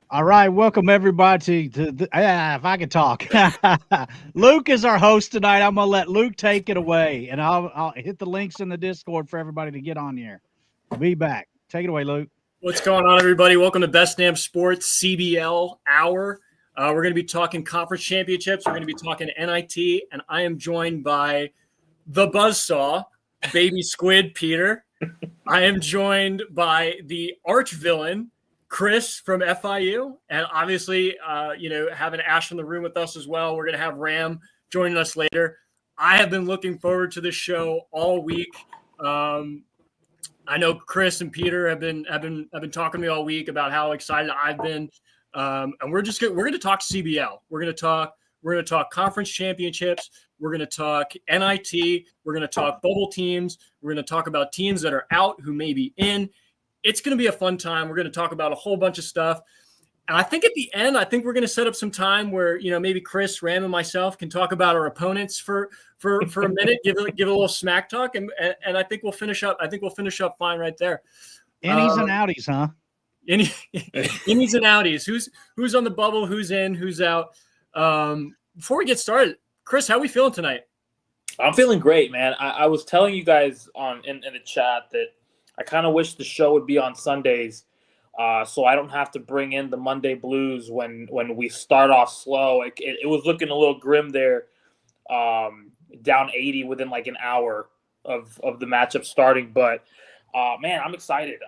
All right, welcome everybody if I could talk. Luke is our host tonight. I'm gonna let Luke take it away, and I'll hit the links in the Discord for everybody to get on here. I'll be back. Take it away, Luke. What's going on, everybody? Welcome to Best Damn Sports CBL Hour. We're going to be talking conference championships. We're going to be talking NIT, and I am joined by the buzzsaw, baby squid Peter. I am joined by the arch villain, Chris from FIU, and obviously, having Ash in the room with us as well. We're going to have Ram joining us later. I have been looking forward to this show all week. I know Chris and Peter have been talking to me all week about how excited I've been, and we're going to talk CBL. We're going to talk conference championships. We're going to talk NIT. We're going to talk bubble teams. We're going to talk about teams that are out who may be in. It's going to be a fun time. We're going to talk about a whole bunch of stuff. And I think at the end, we're going to set up some time where, maybe Chris, Ram, and myself can talk about our opponents for a minute, give a little smack talk, and I think we'll finish up. I think we'll finish up fine right there. Innies and outies, huh? Innies and outies. Who's on the bubble? Who's in? Who's out? Before we get started, Chris, how are we feeling tonight? I'm feeling great, man. I was telling you guys in the chat that I kind of wish the show would be on Sundays. So I don't have to bring in the Monday blues when we start off slow. It was looking a little grim there, down 80 within like an hour of the matchup starting. But man, I'm excited.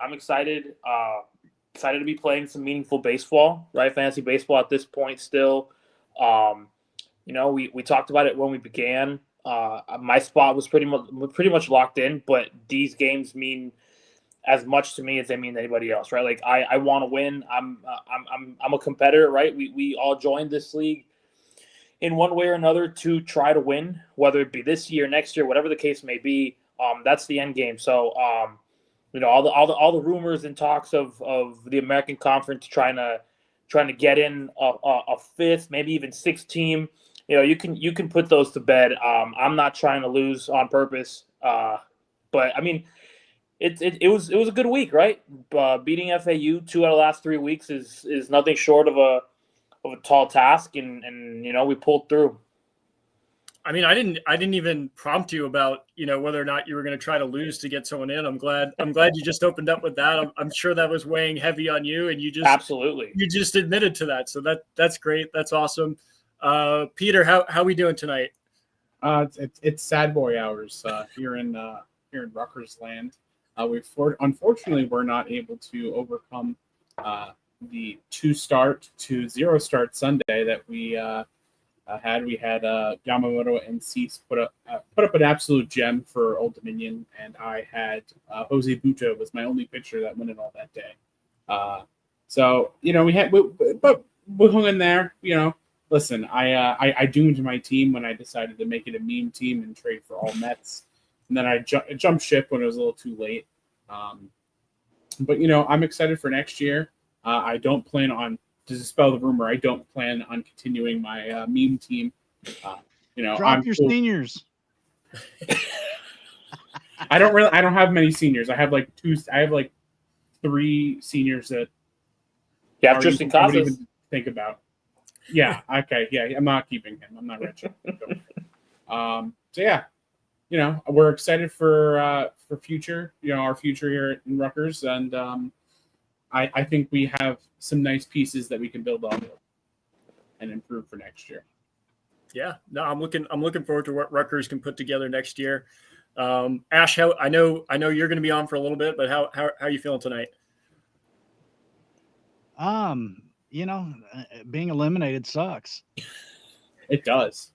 Excited to be playing some meaningful baseball, right? Fantasy baseball at this point still. We talked about it when we began. My spot was pretty much locked in, but these games mean as much to me as they mean to anybody else, right? Like I want to win. I'm a competitor, right? We all joined this league in one way or another to try to win, whether it be this year, next year, whatever the case may be. That's the end game. So, all the rumors and talks of the American Conference trying to get in a fifth, maybe even sixth team. You can put those to bed. I'm not trying to lose on purpose. But I mean, it was a good week, right? Beating FAU 2 out of the last 3 weeks is nothing short of a tall task, and we pulled through. I mean, I didn't even prompt you about whether or not you were going to try to lose to get someone in. I'm glad you just opened up with that. I'm sure that was weighing heavy on you, and you just admitted to that. So that's great. That's awesome. Peter, how we doing tonight? It's sad boy hours here in Rutgers land. Unfortunately, we're not able to overcome the 2-start to 0-start Sunday that we had. We had Yamamoto and Cease put up an absolute gem for Old Dominion, and I had Jose Buto was my only pitcher that went in all that day. So we hung in there. Listen, I doomed my team when I decided to make it a meme team and trade for all Mets. And then I jumped ship when it was a little too late. But I'm excited for next year. I don't plan on, to dispel the rumor, I don't plan on continuing my meme team. Drop your seniors. I don't have many seniors. I have like 3 seniors that you have Tristan Casas. Think about. Yeah. Okay. Yeah. I'm not keeping him. I'm not rich. So yeah. We're excited for future, our future here in Rutgers, and I think we have some nice pieces that we can build on and improve for next year. Yeah, no, I'm looking forward to what Rutgers can put together next year. Ash, I know you're going to be on for a little bit, but how are you feeling tonight? Being eliminated sucks. It does.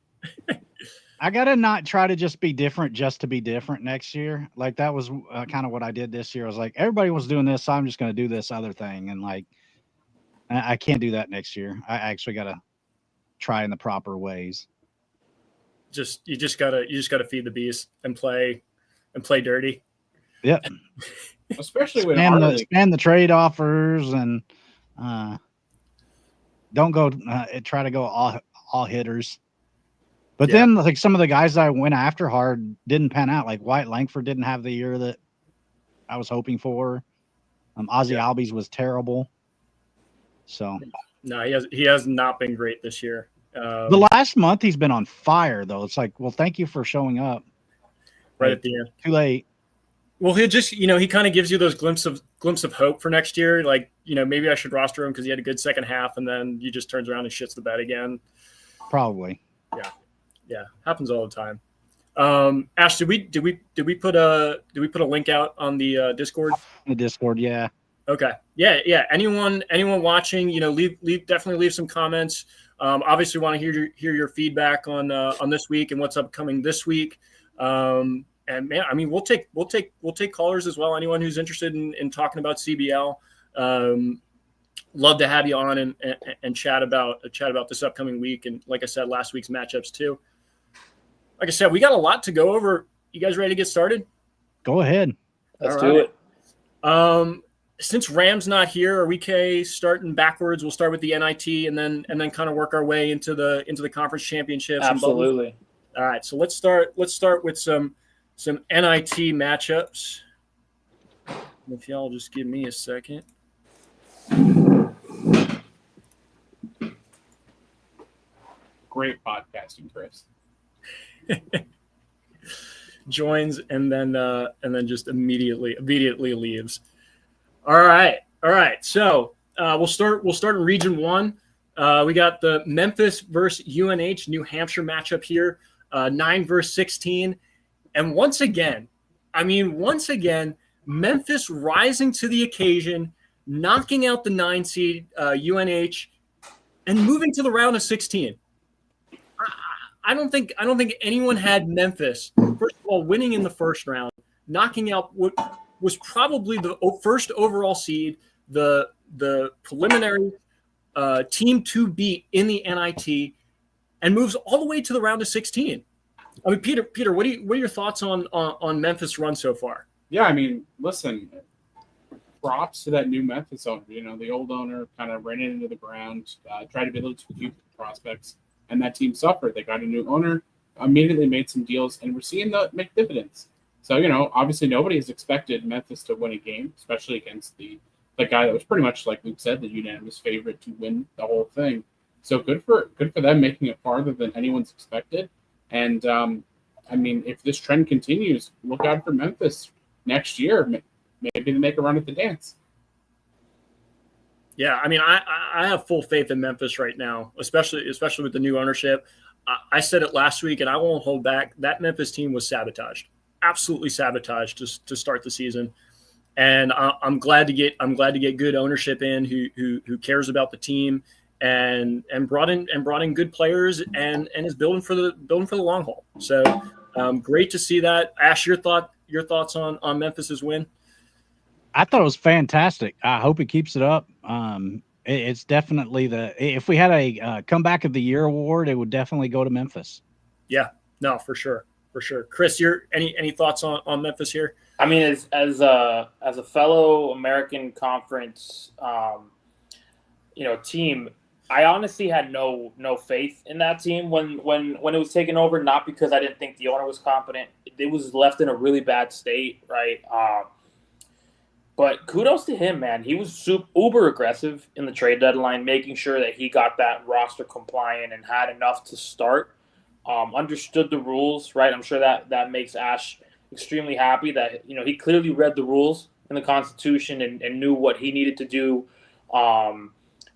I gotta not try to just be different just to be different next year. Like that was kind of what I did this year. I was like, everybody was doing this, so I'm just going to do this other thing, and like, I can't do that next year. I actually gotta try in the proper ways. You just gotta feed the beast and play dirty. Yep. Especially when spam the trade offers and don't go try to go all hitters. But then, like some of the guys that I went after hard didn't pan out. Like White Langford didn't have the year that I was hoping for. Ozzy Albies was terrible. So No, he has not been great this year. the last month he's been on fire though. It's like, well, thank you for showing up. Right Like, at the end. Too late. Well, he just, he kind of gives you those glimpse of hope for next year. Like, maybe I should roster him because he had a good second half, and then he just turns around and shits the bed again. Probably. Yeah, happens all the time. Ash, did we put a link out on the Discord? The Discord, yeah. Okay. Yeah. Anyone watching, definitely leave some comments. Obviously want to hear your feedback on this week and what's upcoming this week. And man, I mean, we'll take callers as well. Anyone who's interested in talking about CBL, love to have you on and chat about this upcoming week. And like I said, last week's matchups too. Like I said, we got a lot to go over. You guys ready to get started? Go ahead. Let's do it. Since Ram's not here, are we starting backwards? We'll start with the NIT and then kind of work our way into the conference championships. Absolutely. All right, so let's start with some NIT matchups. If y'all just give me a second. Great podcasting, Chris. Joins and then just immediately leaves. All right. So we'll start in Region 1. We got the Memphis versus UNH New Hampshire matchup here, 9 versus 16. And once again, Memphis rising to the occasion, knocking out the 9 seed UNH, and moving to the round of 16. I don't think anyone had Memphis, first of all, winning in the first round, knocking out what was probably the first overall seed, the preliminary team to beat in the NIT, and moves all the way to the round of 16. I mean, Peter, what are your thoughts on Memphis' run so far? Yeah, I mean, listen, props to that new Memphis owner. The old owner kind of ran it into the ground, tried to be a little too cute with prospects, and that team suffered. They got a new owner, immediately made some deals, and we're seeing that make dividends. So, obviously nobody has expected Memphis to win a game, especially against the guy that was pretty much, like Luke said, the unanimous favorite to win the whole thing. So good for them making it farther than anyone's expected. And, I mean, if this trend continues, look out for Memphis next year. Maybe they make a run at the dance. Yeah, I mean, I have full faith in Memphis right now, especially with the new ownership. I said it last week, and I won't hold back. That Memphis team was sabotaged, absolutely sabotaged to start the season. And I'm glad to get good ownership in who cares about the team and brought in good players and is building for the long haul. So great to see that. Ash, your thoughts on Memphis's win? I thought it was fantastic. I hope he keeps it up. It's definitely if we had a comeback of the year award, it would definitely go to Memphis. Yeah, no, for sure. Chris, any thoughts on Memphis here? I mean, as a fellow American Conference, team, I honestly had no faith in that team when it was taken over. Not because I didn't think the owner was competent; it was left in a really bad state, right? But kudos to him, man. He was uber aggressive in the trade deadline, making sure that he got that roster compliant and had enough to start. Understood the rules, right? I'm sure that makes Ash extremely happy that he clearly read the rules in the Constitution and knew what he needed to do.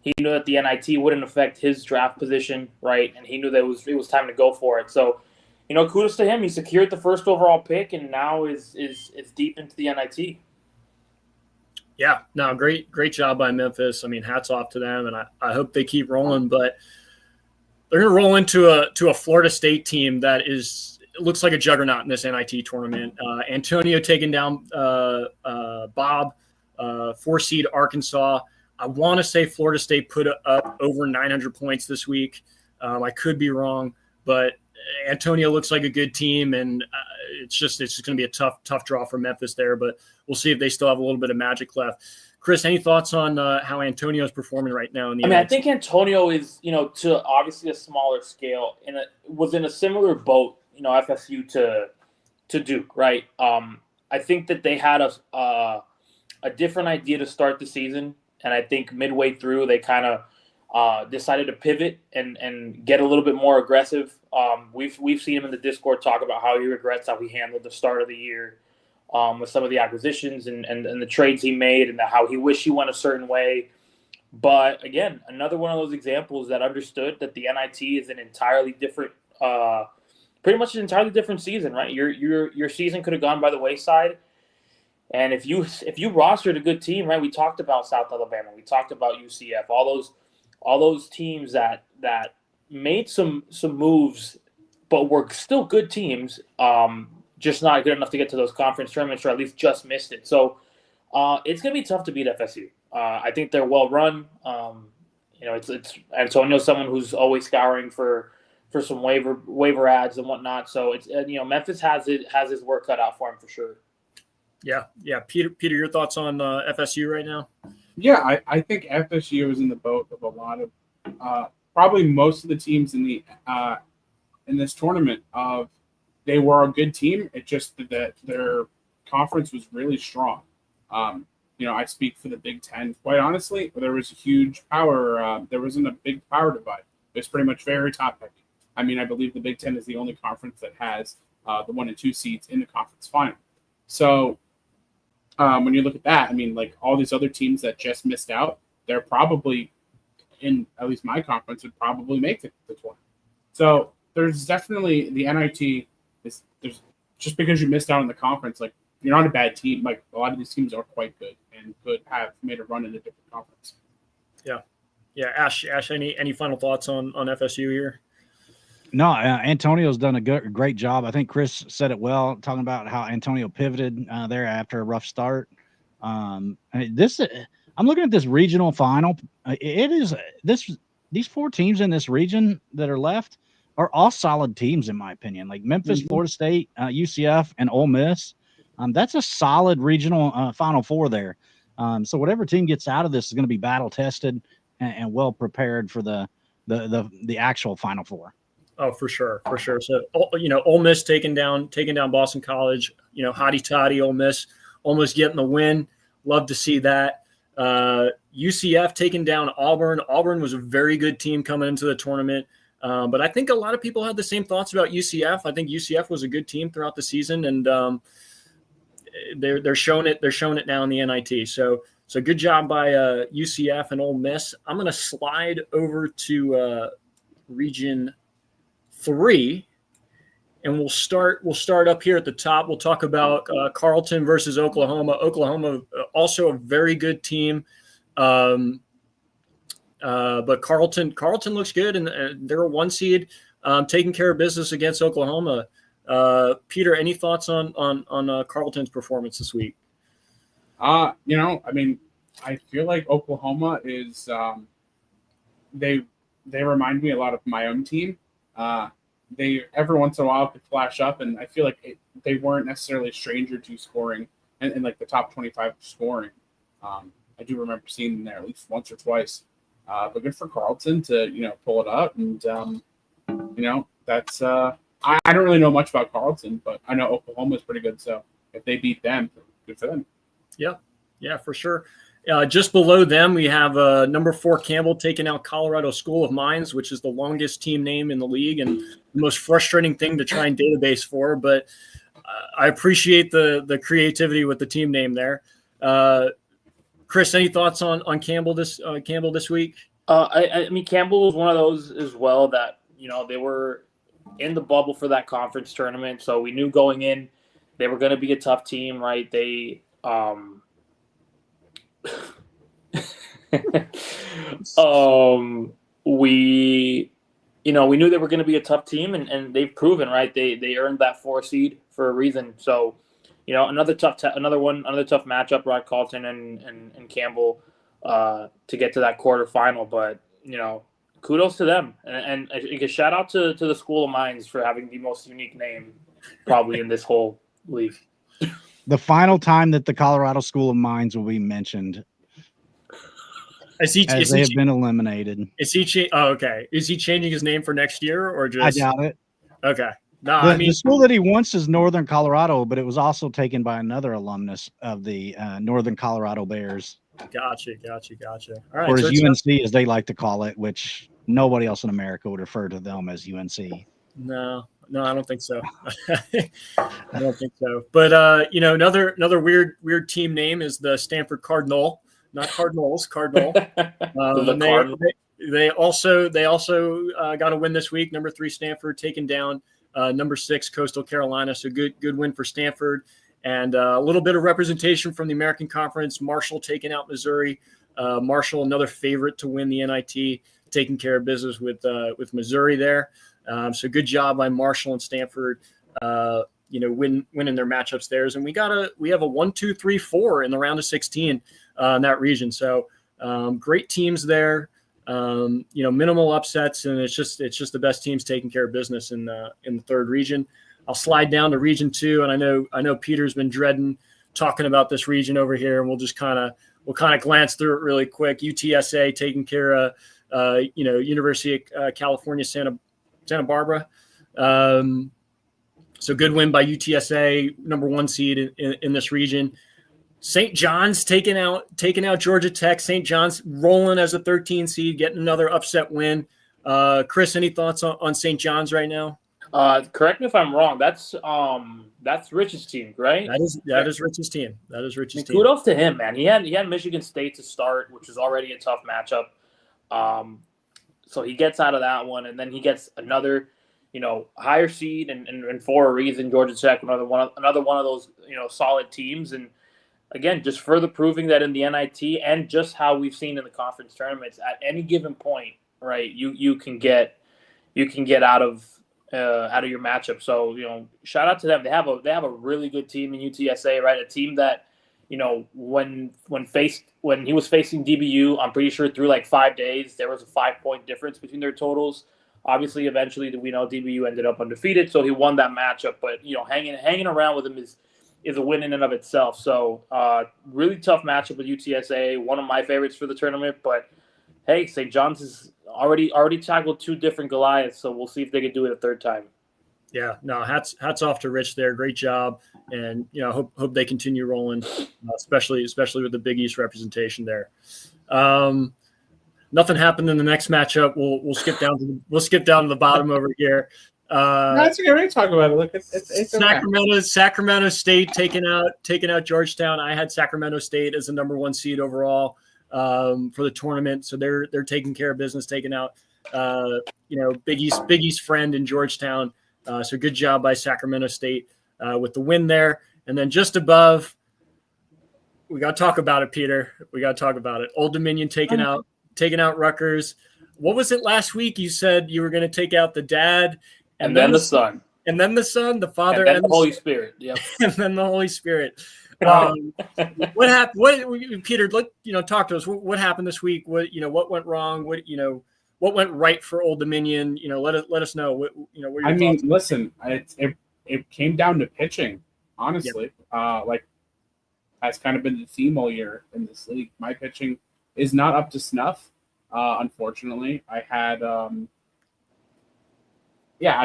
He knew that the NIT wouldn't affect his draft position, right? And he knew that it was time to go for it. So, kudos to him. He secured the first overall pick and now is deep into the NIT. Yeah, no, great job by Memphis. I mean, hats off to them, and I hope they keep rolling. But they're going to roll into a Florida State team that looks like a juggernaut in this NIT tournament. Antonio taking down Bob, 4-seed Arkansas. I want to say Florida State put up over 900 points this week. I could be wrong, but Antonio looks like a good team, and it's just going to be a tough draw for Memphis there. But we'll see if they still have a little bit of magic left. Chris, any thoughts on how Antonio is performing right now in the? I think Antonio is, to obviously a smaller scale, was in a similar boat, FSU to Duke, right? I think that they had a different idea to start the season, And I think midway through, they kind of decided to pivot and get a little bit more aggressive. We've seen him in the Discord talk about how he regrets how he handled the start of the year with some of the acquisitions and the trades he made, and how he wished he went a certain way. But again, another one of those examples that understood that the NIT is an entirely different, pretty much an entirely different season, right? Your season could have gone by the wayside. And if you rostered a good team, right? We talked about South Alabama, we talked about UCF, all those teams that made some moves, but were still good teams, just not good enough to get to those conference tournaments, or at least just missed it. So it's gonna be tough to beat FSU. I think they're well run. It's Antonio, someone who's always scouring for some waiver ads and whatnot. So it's Memphis has his work cut out for him for sure. Yeah. Peter, your thoughts on FSU right now? Yeah, I think FSU is in the boat of a lot of probably most of the teams in this tournament. They were a good team. It's just that their conference was really strong. I speak for the Big Ten. Quite honestly, there was a huge power. There wasn't a big power divide. It's pretty much very top heavy. I mean, I believe the Big Ten is the only conference that has the 1 and 2 seeds in the conference final. So when you look at that, I mean, like all these other teams that just missed out, they're probably in at least my conference would probably make the tournament. So there's definitely the NIT. There's just because you missed out on the conference, like you're not a bad team. Like a lot of these teams are quite good and could have made a run in a different conference. Yeah. Ash, any final thoughts on FSU here? No, Antonio's done a great job. I think Chris said it well, talking about how Antonio pivoted there after a rough start. I'm looking at this regional final. These 4 teams in this region that are left are all solid teams, in my opinion. Like Memphis, Florida State, UCF, and Ole Miss. That's a solid regional Final Four there. So whatever team gets out of this is going to be battle tested and well prepared for the actual Final Four. Oh, for sure. So, Ole Miss taking down Boston College, hotty toddy Ole Miss, almost getting the win. Love to see that. UCF taking down Auburn. Auburn was a very good team coming into the tournament. But I think a lot of people had the same thoughts about UCF. I think UCF was a good team throughout the season, and they're showing it. They're showing it now in the NIT. So good job by UCF and Ole Miss. I'm going to slide over to Region 3, and we'll start up here at the top. We'll talk about Carleton versus Oklahoma. Oklahoma also a very good team. But Carleton looks good, and they're a 1 seed, taking care of business against Oklahoma. Peter, any thoughts on Carleton's performance this week? I mean, I feel like Oklahoma is they remind me a lot of my own team. They every once in a while could flash up, and I feel like they weren't necessarily a stranger to scoring and like the top 25 scoring. I do remember seeing them there at least once or twice. But good for Carleton to pull it up, and that's I don't really know much about Carleton, but I know Oklahoma is pretty good. So if they beat them, good for them. Yeah, for sure. Just below them, we have number 4 Campbell taking out Colorado School of Mines, which is the longest team name in the league and the most frustrating thing to try and database for. But I appreciate the creativity with the team name there. Chris, any thoughts on Campbell this week? I mean, Campbell was one of those as well that they were in the bubble for that conference tournament, so we knew going in they were going to be a tough team, right? They we knew they were going to be a tough team, and they've proven, right? They earned that 4 seed for a reason. So, another tough matchup, right? Carleton and Campbell to get to that quarterfinal. But kudos to them, and a shout out to the School of Mines for having the most unique name probably in this whole league. The final time that the Colorado School of Mines will be mentioned. They have been eliminated. Is he okay. Is he changing his name for next year or just? I doubt it. Okay. No, the school that he wants is Northern Colorado, but it was also taken by another alumnus of the Northern Colorado Bears. Gotcha. All right. Or So as UNC, as they like to call it, which nobody else in America would refer to them as UNC. no, I don't think so. I don't think so. But another weird team name is the Stanford Cardinal, not Cardinals, Cardinal. They also got a win this week. Number 3 Stanford taking down number 6 Coastal Carolina. So good win for Stanford, and a little bit of representation from the American Conference. Marshall taking out Missouri. Marshall, another favorite to win the NIT, taking care of business with Missouri there. So good job by Marshall and Stanford. Winning their matchups there. And we have a 1, 2, 3, 4 in the round of 16 in that region. So great teams there. Minimal upsets, and it's just the best teams taking care of business in the third region. I'll slide down to region 2, and I know Peter's been dreading talking about this region over here, and we'll kind of glance through it really quick. UTSA taking care of University of California Santa Barbara. So good win by UTSA, number 1 seed in this region. St. John's taking out Georgia Tech. St. John's rolling as a 13 seed, getting another upset win. Chris, any thoughts on St. John's right now? Correct me if I'm wrong. That's Rich's team, right? That is Rich's team. That is Rich's team. Kudos to him, man. He had Michigan State to start, which is already a tough matchup. So he gets out of that one, and then he gets another, higher seed, and for a reason, Georgia Tech, another one of those, solid teams. And again, just further proving that in the NIT and just how we've seen in the conference tournaments, at any given point, right, you can get out of your matchup. So shout out to them. They have a really good team in UTSA, right? A team that when he was facing DBU, I'm pretty sure through like 5 days there was a 5-point difference between their totals. Obviously, eventually we know DBU ended up undefeated, so he won that matchup. But hanging around with him is a win in and of itself. So really tough matchup with UTSA, one of my favorites for the tournament. But hey, St. John's has already tackled 2 different Goliaths, so we'll see if they can do it a third time. Yeah, no, hats off to Rich there. Great job, and hope they continue rolling, especially with the Big East representation there. Nothing happened in the next matchup. We'll skip down to the bottom over here. That's okay. We can talk about it. Look, it's Sacramento State taking out Georgetown. I had Sacramento State as the number 1 seed overall for the tournament, so they're taking care of business, taking out Big East friend in Georgetown. So good job by Sacramento State with the win there. And then just above, we got to talk about it, Peter. We got to talk about it. Old Dominion taking out Rutgers. What was it last week? You said you were going to take out the dad. And then the son. And then the son, the father, and the Holy Spirit. Yep. And then the Holy Spirit. What happened? What, Peter? Talk to us. What happened this week? What went wrong? What went right for Old Dominion? Let us know. What your thoughts are. Listen, it came down to pitching. Honestly, Yep. Has kind of been the theme all year in this league. My pitching is not up to snuff. Unfortunately, I had. I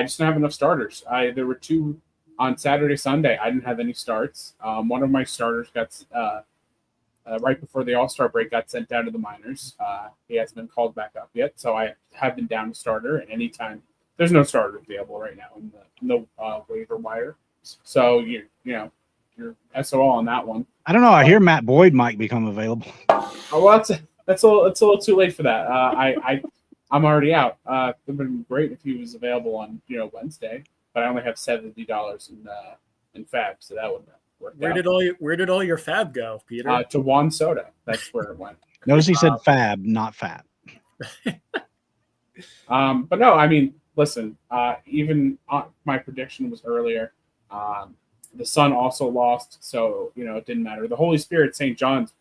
just didn't have enough starters. There were 2 on Saturday, Sunday. I didn't have any starts. One of my starters got right before the All-Star break got sent down to the minors. He hasn't been called back up yet, so I have been down to starter. And anytime there's no starter available right now in the waiver wire, so you're SOL on that one. I don't know. I hear Matt Boyd might become available. Oh, well, that's a little too late for that. I'm already out. It would have been great if he was available on Wednesday, but I only have $70 in Fab, so that would work. Where did all your Fab go, Peter? To Juan Soda. That's where it went. Notice he said Fab, not Fab. But no, listen. Even my prediction was earlier. The Sun also lost, so it didn't matter. The Holy Spirit, St. John's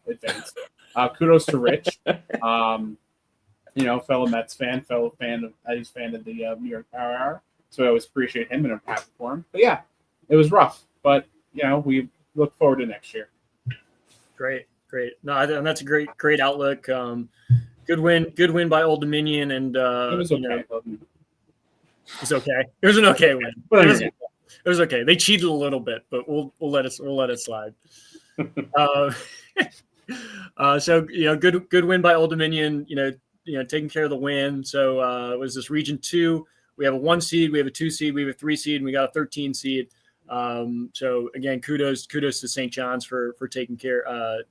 advanced. Kudos to Rich. Fellow Mets fan, he's fan of the New York Power Hour. So I always appreciate him and I'm happy for him. But yeah, it was rough. But we look forward to next year. Great. No, and that's a great outlook. Good win by Old Dominion, and it was okay. It's okay. It was an okay win. It was okay. They cheated a little bit, but we'll let it slide. So good win by Old Dominion. Taking care of the win. So it was this Region 2. We have a 1 seed, we have a 2 seed, we have a 3 seed, and we got a 13 seed. So again, kudos to St. John's for taking care,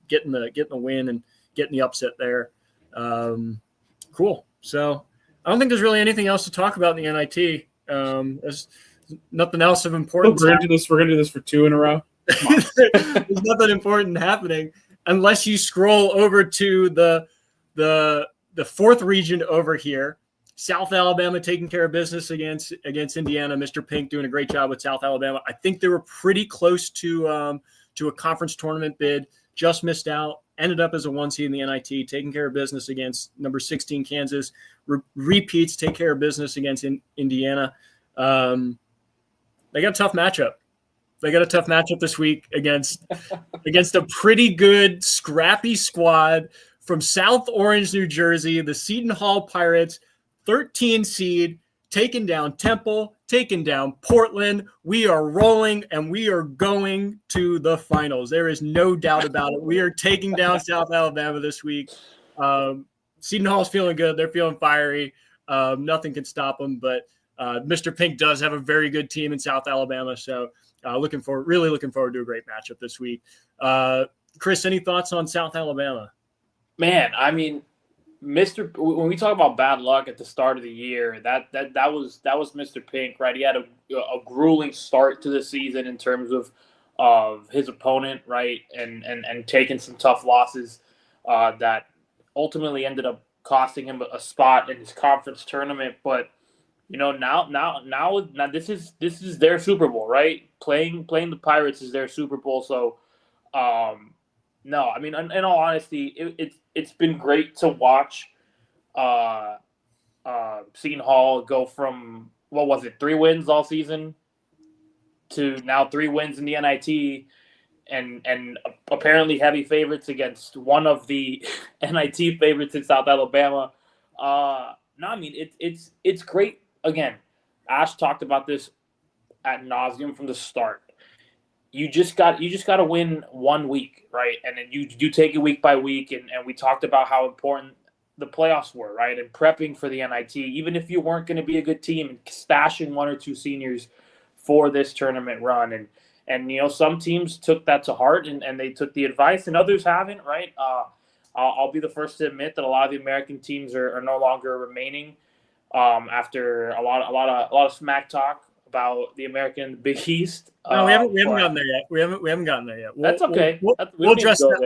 getting the win and getting the upset there. Cool. So I don't think there's really anything else to talk about in the NIT. There's nothing else of importance. We're gonna do this for 2 in a row. There's nothing important happening unless you scroll over to the fourth region over here. South Alabama taking care of business against Indiana. Mr. Pink doing a great job with South Alabama. I think they were pretty close to a conference tournament bid. Just missed out. Ended up as a 1 seed in the NIT. Taking care of business against number 16 Kansas. Repeats. Take care of business against Indiana. They got a tough matchup. They got a tough matchup this week against a pretty good, scrappy squad from South Orange, New Jersey, the Seton Hall Pirates, 13 seed, taking down Temple, taking down Portland. We are rolling, and we are going to the finals. There is no doubt about it. We are taking down South Alabama this week. Seton Hall's feeling good. They're feeling fiery. Nothing can stop them, but Mr. Pink does have a very good team in South Alabama, so really looking forward to a great matchup this week. Chris, any thoughts on South Alabama? Man, I mean, when we talk about bad luck at the start of the year, that was Mr. Pink, right? He had a grueling start to the season in terms of his opponent, right, and taking some tough losses that ultimately ended up costing him a spot in his conference tournament. But now this is their Super Bowl, right? Playing the Pirates is their Super Bowl. So, no, I mean, in all honesty, it's been great to watch Seton Hall go from, 3 wins all season to now 3 wins in the NIT, and apparently heavy favorites against one of the NIT favorites in South Alabama. No, I mean, it's great. Again, Ash talked about this ad nauseum from the start. You just got to win 1 week, right? And then you take it week by week, and we talked about how important the playoffs were, right? And prepping for the NIT, even if you weren't going to be a good team, and stashing 1 or 2 seniors for this tournament run. And some teams took that to heart, and they took the advice, and others haven't, right? I'll be the first to admit that a lot of the American teams are no longer remaining after a lot of smack talk about the American Big East. No, we haven't gotten there yet. We haven't gotten there yet. That's okay. We'll address that.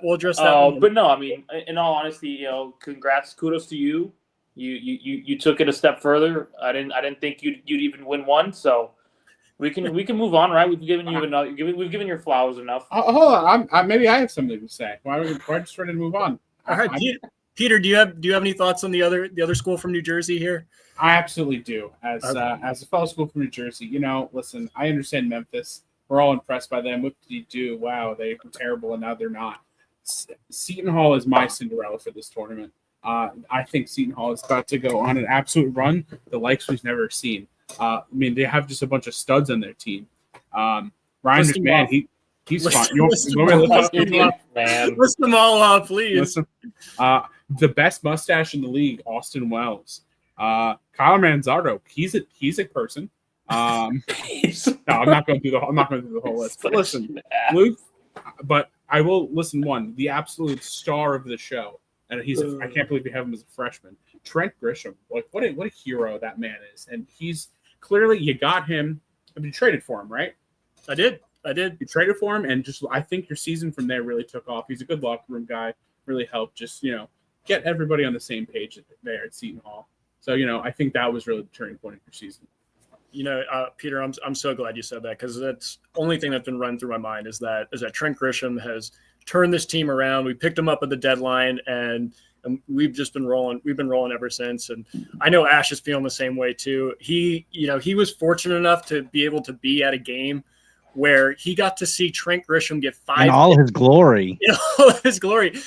We'll address that. But no, I mean, in all honesty, kudos to you. You took it a step further. I didn't think you'd even win one. So we can move on, right? We've given you enough. We've given your flowers enough. Hold on. Maybe I have something to say. Why are we just ready to move on? All right, Peter, do you have any thoughts on the other school from New Jersey here? I absolutely do. As a fellow school from New Jersey, listen, I understand Memphis. We're all impressed by them. What did he do? Wow, they were terrible, and now they're not. Seton Hall is my Cinderella for this tournament. I think Seton Hall is about to go on an absolute run, the likes we've never seen. I mean, they have just a bunch of studs on their team. Ryan McMahon, he's fine. You want me to look up your team? List them all up, please. The best mustache in the league, Austin Wells. Kyle Manzardo, he's a person. No, I'm not going through the whole list. But listen, Luke. But I will listen. The absolute star of the show, and I can't believe we have him as a freshman. Trent Grisham, like what a hero that man is, and he's clearly you got him. I mean, you traded for him, right? I did. You traded for him, and I think your season from there really took off. He's a good locker room guy. Really helped just get everybody on the same page there at Seton Hall. So I think that was really the turning point of your season. Peter, I'm so glad you said that, because that's the only thing that's been running through my mind is that Trent Grisham has turned this team around. We picked him up at the deadline, and we've just been rolling. We've been rolling ever since. And I know Ash is feeling the same way too. He was fortunate enough to be able to be at a game where he got to see Trent Grisham get 5 in all his glory. In all his glory.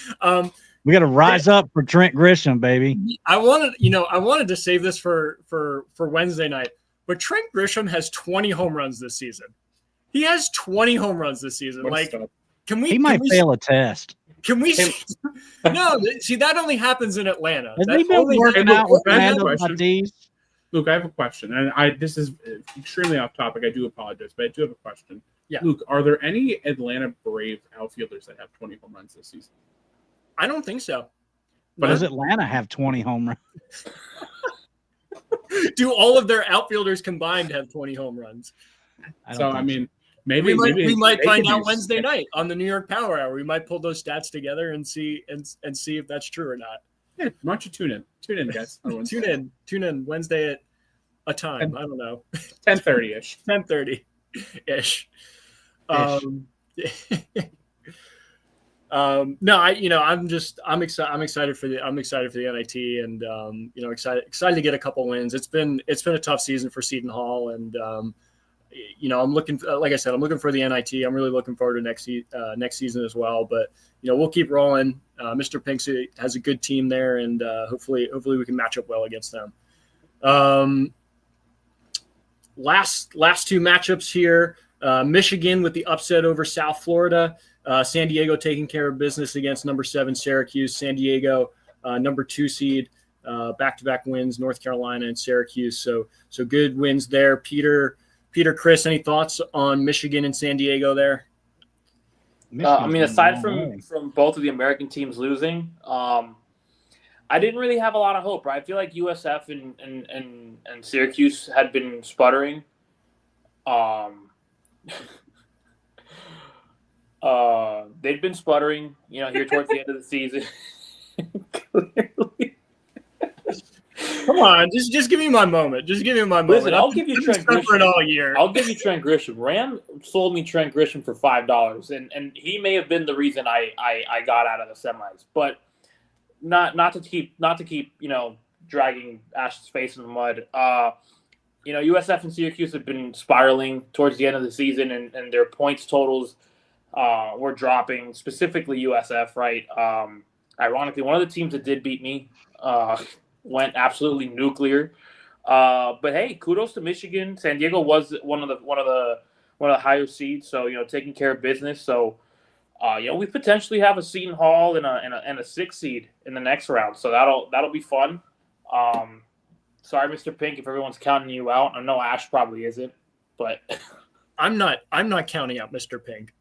We got to rise up for Trent Grisham, baby. I wanted to save this for Wednesday night, but Trent Grisham has 20 home runs this season. He has 20 home runs this season. He might fail a test. Can we? No, see, that only happens in Atlanta. Has That he been only working happens- out with I have a Fernando question. Tatis? Luke, I have a question, and this is extremely off topic. I do apologize, but I do have a question. Yeah. Luke, are there any Atlanta Brave outfielders that have 20 home runs this season? I don't think so. But Does Atlanta have 20 home runs? Do all of their outfielders combined have 20 home runs? I mean, maybe we might they find could out use- Wednesday night on the New York Power Hour. We might pull those stats together and see if that's true or not. Yeah, why don't you tune in, guys? Tune in Wednesday at a time. I don't know, 10:30 ish. 10:30 ish. No, I'm excited for the NIT, and excited to get a couple wins. It's been a tough season for Seton Hall, and I'm looking, like I said, I'm looking for the NIT. I'm really looking forward to next season as well. But we'll keep rolling. Mr. Pink has a good team there, and hopefully we can match up well against them. Last two matchups here. Michigan with the upset over South Florida. San Diego taking care of business against number 7 Syracuse. San Diego, number 2 seed, back-to-back wins. North Carolina and Syracuse. So good wins there. Peter, Chris, any thoughts on Michigan and San Diego there? Aside from both of the American teams losing, I didn't really have a lot of hope. Right? I feel like USF and Syracuse had been sputtering. They'd been sputtering, here towards the end of the season. Clearly. Come on, just give me my moment. Just give me my moment. Listen, I'll give you Trent Grisham all year. I'll give you Trent Grisham. Ram sold me Trent Grisham for $5, and he may have been the reason I got out of the semis, but not to keep dragging Ash's face in the mud. USF and Syracuse have been spiraling towards the end of the season, and their points totals were dropping, specifically USF, right? Ironically, one of the teams that did beat me went absolutely nuclear. But hey, kudos to Michigan. San Diego was one of the higher seeds, so taking care of business. So we potentially have a Seton Hall and a 6 seed in the next round. So that'll be fun. Sorry, Mr. Pink, if everyone's counting you out. I know Ash probably isn't, but I'm not counting out Mr. Pink.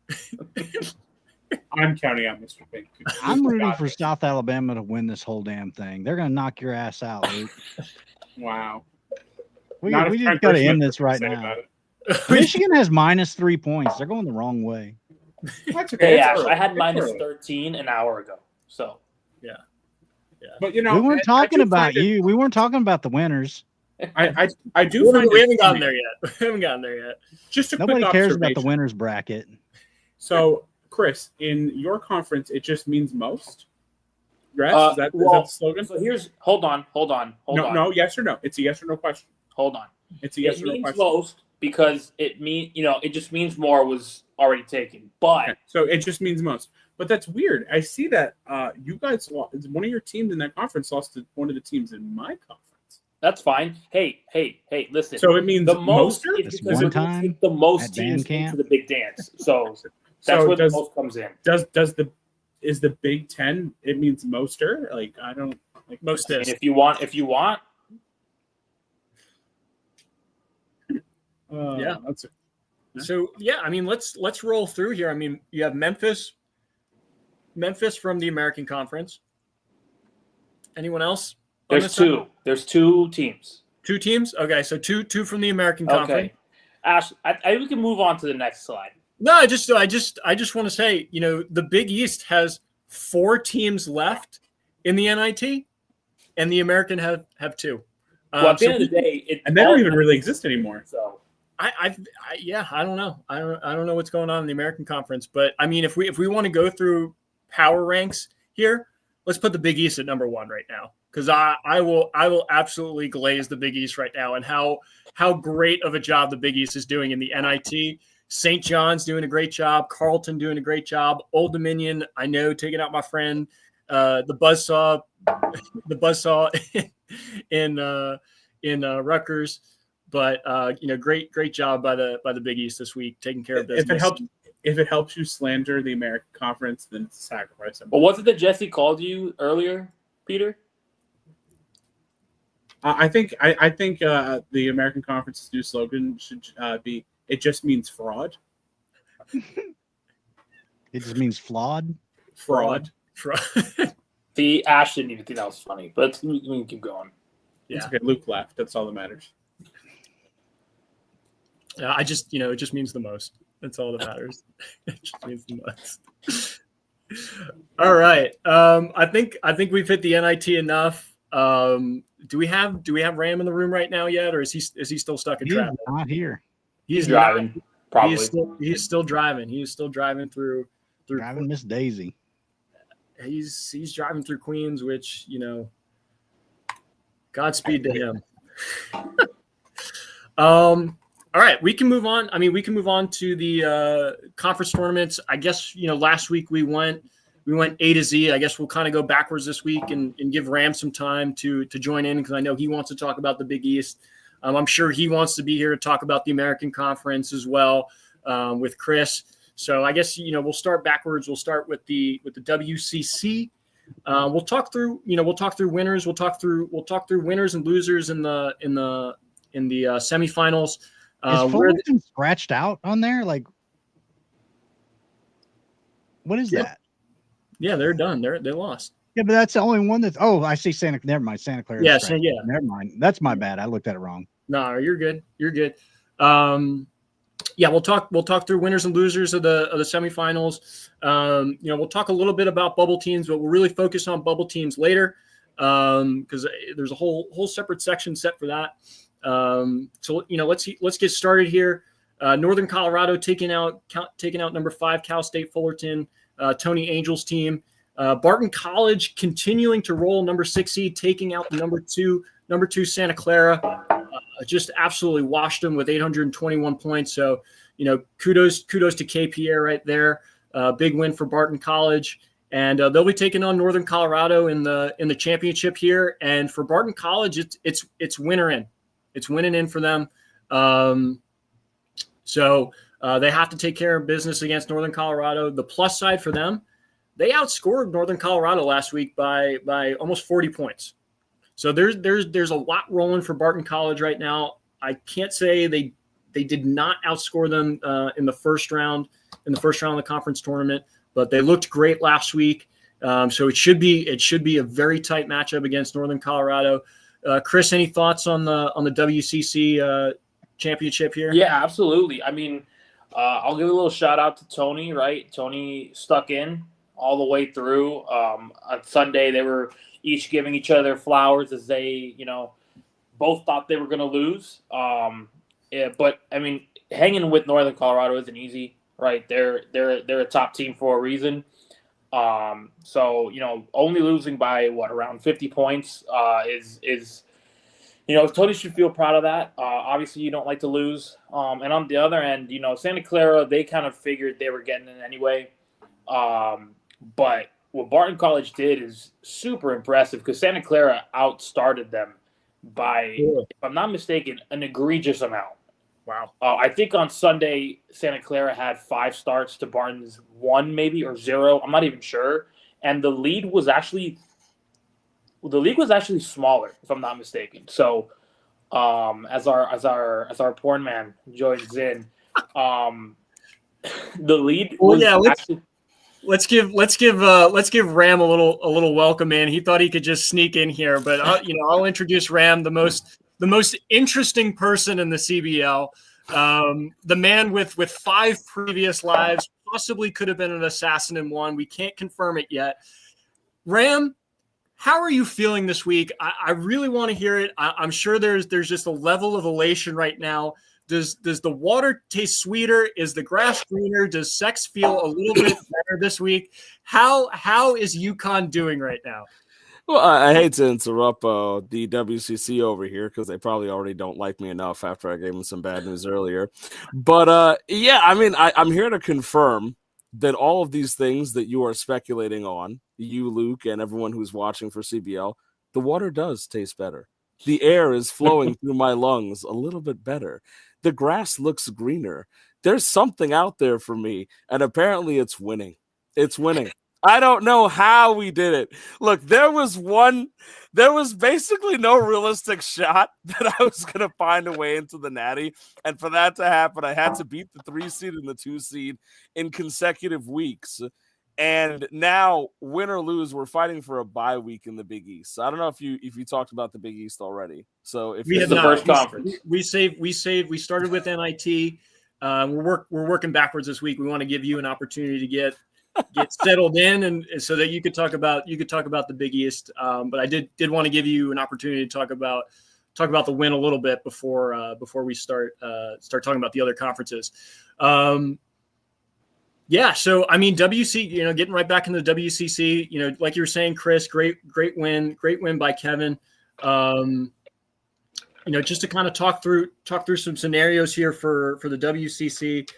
I'm counting out Mr. Pink. I'm rooting for South Alabama to win this whole damn thing. They're going to knock your ass out, Luke. Wow. We just got to end this right now. Michigan has -3 points. They're going the wrong way. That's okay. Hey, Ash, I had -13 an hour ago. So yeah. But we weren't talking about you. We weren't talking about the winners. I do. We haven't gotten there yet. Just a Nobody quick cares about the observation. winners bracket. So, Chris, in your conference, it just means most. Right? Is that the slogan? So hold on. No, yes or no. It's a yes or no question. Hold on. It's a yes or no means question. most because it just means more was already taken. But Okay, so it just means most. But that's weird. I see that you guys lost. One of your teams in that conference lost to one of the teams in my conference. that's fine. Hey, listen. So it means the most Moster? is This because one we're going time to take the most at teams band camp? into the big dance. So that's where the most comes in. Is the Big Ten? It means Moster. Like I don't like Most And is. if you want, Yeah. That's it. So yeah, I mean, let's roll through here. I mean, you have Memphis from the American Conference. Anyone else? on there's this two. side? There's 2 teams. 2 teams. Okay, so two from the American Conference. Okay, Ash, I we can move on to the next slide. No, I just want to say, the Big East has 4 teams left in the NIT, and the American have 2. Well, at the end of the day, And they don't even really exist anymore. So I don't know. I don't know what's going on in the American Conference, but I mean, if we want to go through power ranks here, let's put the Big East at number 1 right now, because I will absolutely glaze the Big East right now, and how great of a job the Big East is doing in the NIT. St. John's doing a great job. Carleton doing a great job. Old Dominion, I know, taking out my friend, the Buzzsaw in Rutgers. But great job by the Big East this week, taking care of business. if it helps you slander the American Conference, then it's a sacrifice. Well, was it that Jesse called you earlier, Peter? I think the American Conference's new slogan should be "It just means fraud." It just means flawed. Fraud. The Ash didn't even think that was funny, but we can keep going. Yeah. It's okay. Luke laughed. That's all that matters. I just, it just means the most. That's all that matters. It just means the most. All right. I think we've hit the NIT enough. Do we have Ram in the room right now yet, or is he still stuck in traffic? Not here. He's driving. Probably. He's still driving. He is still driving through driving Miss Daisy. He's driving through Queens, which, Godspeed to him. All right, we can move on. I mean, we can move on to the conference tournaments. I guess, last week we went A to Z. I guess we'll kind of go backwards this week and give Ram some time to join in, because I know he wants to talk about the Big East. I'm sure he wants to be here to talk about the American Conference as well, with Chris. So I guess, we'll start backwards. We'll start with the WCC. We'll talk through winners. We'll talk through winners and losers in the semifinals. Is Fullerton scratched out on there? Like, what is that? Yeah, they're done. They lost. Yeah, but that's the only one that's. Oh, I see Never mind, Santa Clara. Yeah, never mind. That's my bad. I looked at it wrong. No, you're good. You're good. Yeah, we'll talk through winners and losers of the semifinals. We'll talk a little bit about bubble teams, but we'll really focus on bubble teams later, because there's a whole separate section set for that. So let's get started here. Northern Colorado taking out number 5 Cal State Fullerton, Tony Angel's team. Barton College continuing to roll, number 6 seed, taking out the number two Santa Clara. Just absolutely washed them with 821 points. So, kudos to KPA right there. Big win for Barton College, and they'll be taking on Northern Colorado in the championship here. And for Barton College, it's winner in. It's winning in for them. So they have to take care of business against Northern Colorado. The plus side for them, they outscored Northern Colorado last week by almost 40 points. So there's a lot rolling for Barton College right now. I can't say they did not outscore them in the first round of the conference tournament, but they looked great last week. So it should be a very tight matchup against Northern Colorado. Chris, any thoughts on the WCC championship here? Yeah, absolutely. I mean, I'll give a little shout out to Tony. Right, Tony stuck in all the way through. On Sunday, they were each giving each other flowers as they, both thought they were going to lose. But I mean, hanging with Northern Colorado isn't easy, right? They're a top team for a reason. So only losing by around 50 points is Tony should feel proud of that. Obviously, you don't like to lose. And on the other end, Santa Clara, they kind of figured they were getting in anyway. But what Barton College did is super impressive, because Santa Clara outstarted them by, if I'm not mistaken, an egregious amount. Wow. I think on Sunday, Santa Clara had 5 starts to Barton's 1 maybe, or 0. I'm not even sure. And the lead was actually smaller, if I'm not mistaken. So as our porn man joins in, the lead was actually. Let's give Ram a little welcome in. He thought he could just sneak in here, but I'll introduce Ram, the most interesting person in the CBL, the man with 5 previous lives, possibly could have been an assassin in one. We can't confirm it yet. Ram, how are you feeling this week? I really want to hear it. I'm sure there's just a level of elation right now. Does the water taste sweeter? Is the grass greener? Does sex feel a little bit better this week? How is UConn doing right now? Well, I hate to interrupt the WCC over here, because they probably already don't like me enough after I gave them some bad news earlier. But yeah, I mean, I'm here to confirm that all of these things that you are speculating on, you, Luke, and everyone who's watching for CBL, the water does taste better. The air is flowing through my lungs a little bit better. The grass looks greener. there's something out there for me, and apparently it's winning. It's winning. I don't know how we did it. Look, there was basically no realistic shot that I was going to find a way into the Natty. And for that to happen, I had to beat the 3 seed and the 2 seed in consecutive weeks. And now, win or lose, we're fighting for a bye week in the Big East. So I don't know if you talked about the Big East already. So if we had the first conference, we started with NIT. We're working backwards this week. We want to give you an opportunity to get settled in, and so that you could talk about the Big East. But I did want to give you an opportunity to talk about the win a little bit before we start talking about the other conferences. Yeah, so I mean, WC, getting right back into the WCC, like you were saying, Chris, great win by Kevin. Just to kind of talk through some scenarios here for the WCC.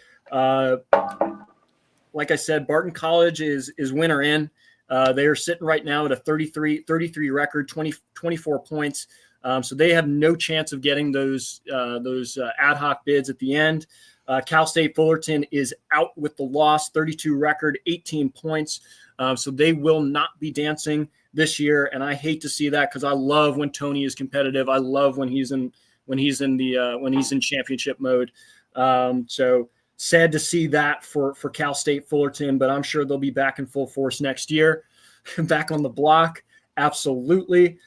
Like I said, Barton College is winner in. They are sitting right now at a 33 record, 24 points. So they have no chance of getting those ad hoc bids at the end. Cal State Fullerton is out with the loss, 32 record, 18 points. So they will not be dancing this year, and I hate to see that because I love when Tony is competitive. I love when he's in championship mode. So sad to see that for Cal State Fullerton, but I'm sure they'll be back in full force next year, back on the block. Absolutely.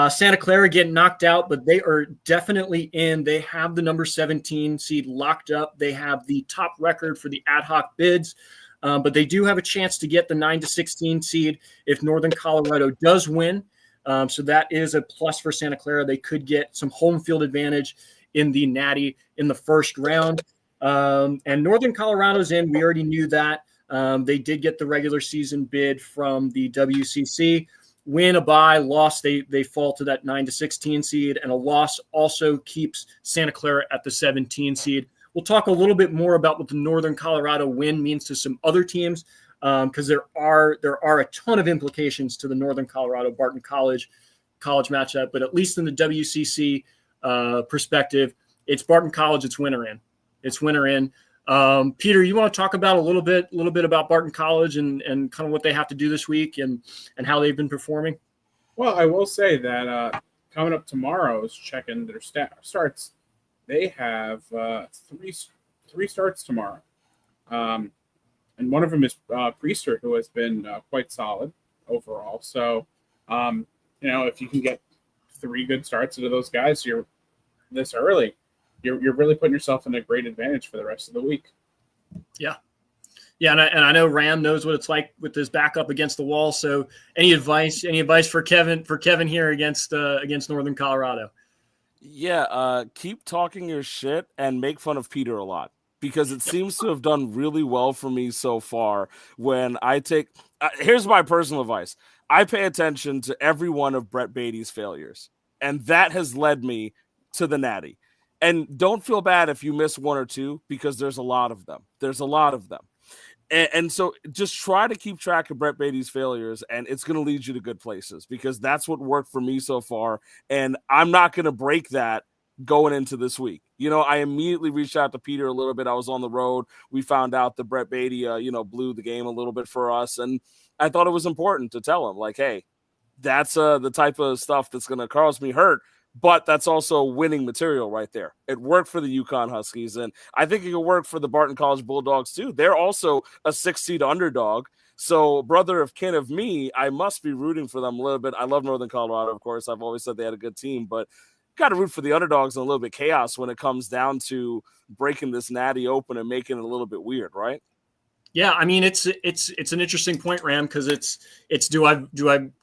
Santa Clara getting knocked out, but they are definitely in. They have the number 17 seed locked up. They have the top record for the ad hoc bids, but they do have a chance to get the 9-16 seed if Northern Colorado does win. So that is a plus for Santa Clara. They could get some home field advantage in the Natty in the first round. And Northern Colorado's in. We already knew that. They did get the regular season bid from the WCC. Win, a bye, loss, they fall to that 9-16 seed, and a loss also keeps Santa Clara at the 17 seed. We'll talk a little bit more about what the Northern Colorado win means to some other teams, because there are a ton of implications to the Northern Colorado Barton College matchup. But at least in the WCC perspective, it's Barton College. It's winner in. Peter, you want to talk about a little bit about Barton College and kind of what they have to do this week and how they've been performing? Well, I will say that coming up tomorrow is checking their starts. They have three starts tomorrow, and one of them is Priester, who has been quite solid overall. So, if you can get 3 good starts into those guys, you're this early. You're really putting yourself in a great advantage for the rest of the week. Yeah, and I know Ram knows what it's like with his back up against the wall. So, any advice for Kevin here against Northern Colorado? Yeah, keep talking your shit and make fun of Peter a lot, because it seems to have done really well for me so far. When I take, here's my personal advice: I pay attention to every one of Brett Beatty's failures, and that has led me to the Natty. And don't feel bad if you miss 1 or 2, because there's a lot of them. And so just try to keep track of Brett Beatty's failures, and it's going to lead you to good places, because that's what worked for me so far. And I'm not going to break that going into this week. I immediately reached out to Peter a little bit. I was on the road. We found out that Brett Beatty, blew the game a little bit for us. And I thought it was important to tell him, like, hey, that's the type of stuff that's going to cause me hurt. But that's also winning material right there. It worked for the UConn Huskies, and I think it could work for the Barton College Bulldogs too. They're also a 6-seed underdog. So, brother of kin of me, I must be rooting for them a little bit. I love Northern Colorado, of course. I've always said they had a good team, but got to root for the underdogs and a little bit chaos when it comes down to breaking this Natty open and making it a little bit weird, right? Yeah, I mean it's an interesting point, Ram, because it's do I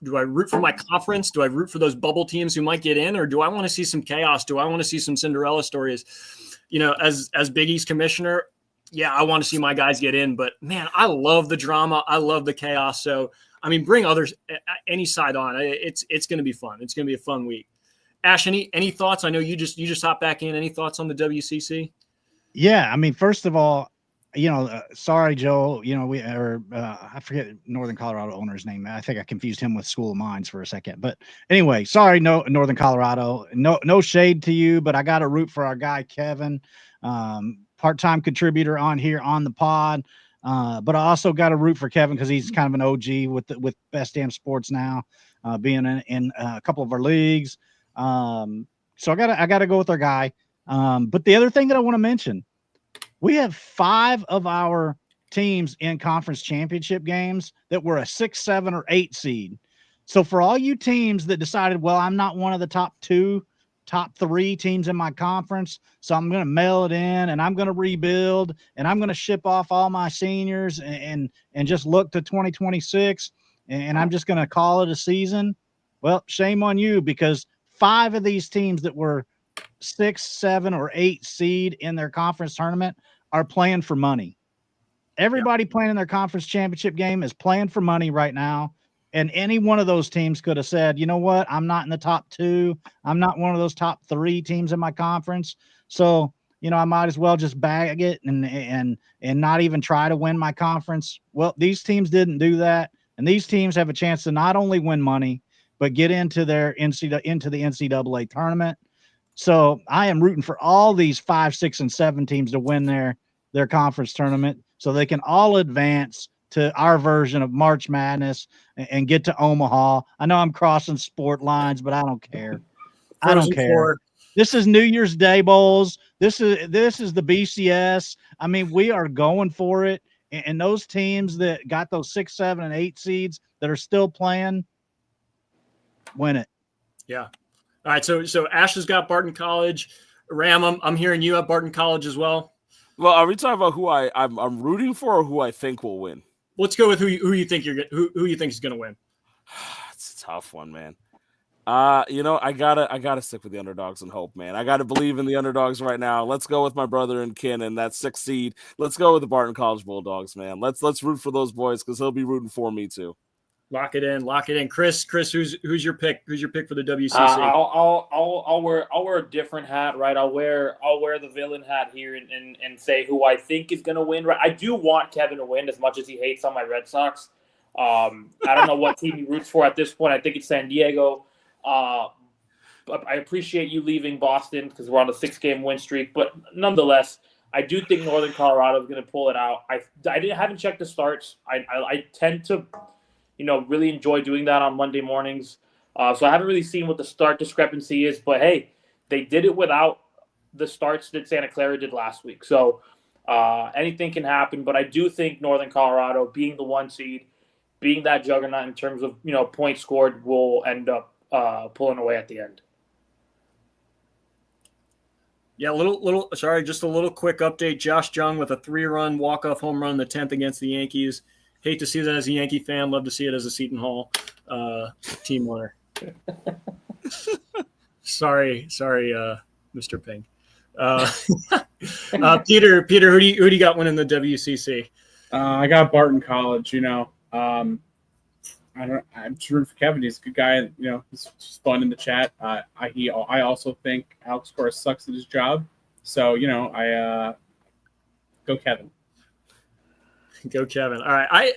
root for my conference? Do I root for those bubble teams who might get in, or do I want to see some chaos? Do I want to see some Cinderella stories? As Big East commissioner, yeah, I want to see my guys get in, but man, I love the drama. I love the chaos. So I mean, bring others, any side on. It's going to be fun. It's going to be a fun week. Ash, any thoughts? I know you just hopped back in. Any thoughts on the WCC? Yeah, I mean, first of all, sorry, Joe, I forget Northern Colorado owner's name. I think I confused him with School of Mines for a second. But anyway, sorry, Northern Colorado. No shade to you, but I got to root for our guy, Kevin. part-time contributor on here on the pod. But I also got to root for Kevin because he's kind of an OG with Best Damn Sports now, being in a couple of our leagues. So I gotta go with our guy. But the other thing that I want to mention, we have 5 of our teams in conference championship games that were a 6, 7, or 8 seed. So for all you teams that decided, well, I'm not one of the top 3 teams in my conference, so I'm going to mail it in and I'm going to rebuild and I'm going to ship off all my seniors and just look to 2026 and I'm just going to call it a season. Well, shame on you, because 5 of these teams that were 6, 7, or 8 seed in their conference tournament are playing for money. Everybody playing in their conference championship game is playing for money right now. And any one of those teams could have said, you know what? I'm not in the top 2. I'm not one of those top 3 teams in my conference. So, I might as well just bag it and not even try to win my conference. Well, these teams didn't do that. And these teams have a chance to not only win money, but get into the NCAA tournament. So I am rooting for all these 5, 6, and 7 teams to win their conference tournament so they can all advance to our version of March Madness and get to Omaha. I know I'm crossing sport lines, but I don't care. I don't care. This is New Year's Day bowls. This is the BCS. I mean, we are going for it. And those teams that got those 6, 7, and 8 seeds that are still playing, win it. Yeah. All right. So Ash has got Barton College. Ram, I'm hearing you at Barton College as well. Well, are we talking about who I'm rooting for or who I think will win? Let's go with who you think who you think is going to win. It's a tough one, man. I gotta stick with the underdogs and hope, man. I gotta believe in the underdogs right now. Let's go with my brother and kin and that 6th seed. Let's go with the Barton College Bulldogs, man. Let's root for those boys because he'll be rooting for me too. Lock it in. Chris, who's your pick? Who's your pick for the WCC? I'll wear a different hat, right? I'll wear the villain hat here and say who I think is gonna win. Right? I do want Kevin to win as much as he hates on my Red Sox. I don't know what team he roots for at this point. I think it's San Diego. But I appreciate you leaving Boston because we're on a 6-game win streak. But nonetheless, I do think Northern Colorado is going to pull it out. I haven't checked the starts. I tend to, really enjoy doing that on Monday mornings. So I haven't really seen what the start discrepancy is. But hey, they did it without the starts that Santa Clara did last week. So anything can happen. But I do think Northern Colorado, being the 1 seed, being that juggernaut in terms of points scored, will end up pulling away at the end. Yeah, just a little quick update. Josh Jung with a 3-run walk-off home run in the 10th against the Yankees. Hate to see that as a Yankee fan. Love to see it as a Seton Hall team winner. Sorry, Mr. Ping. Peter, who do you got winning the WCC? I got Barton College. I'm just rooting for Kevin. He's a good guy. He's just fun in the chat. I also think Alex Cora sucks at his job. So, I go Kevin. Go Kevin. All right.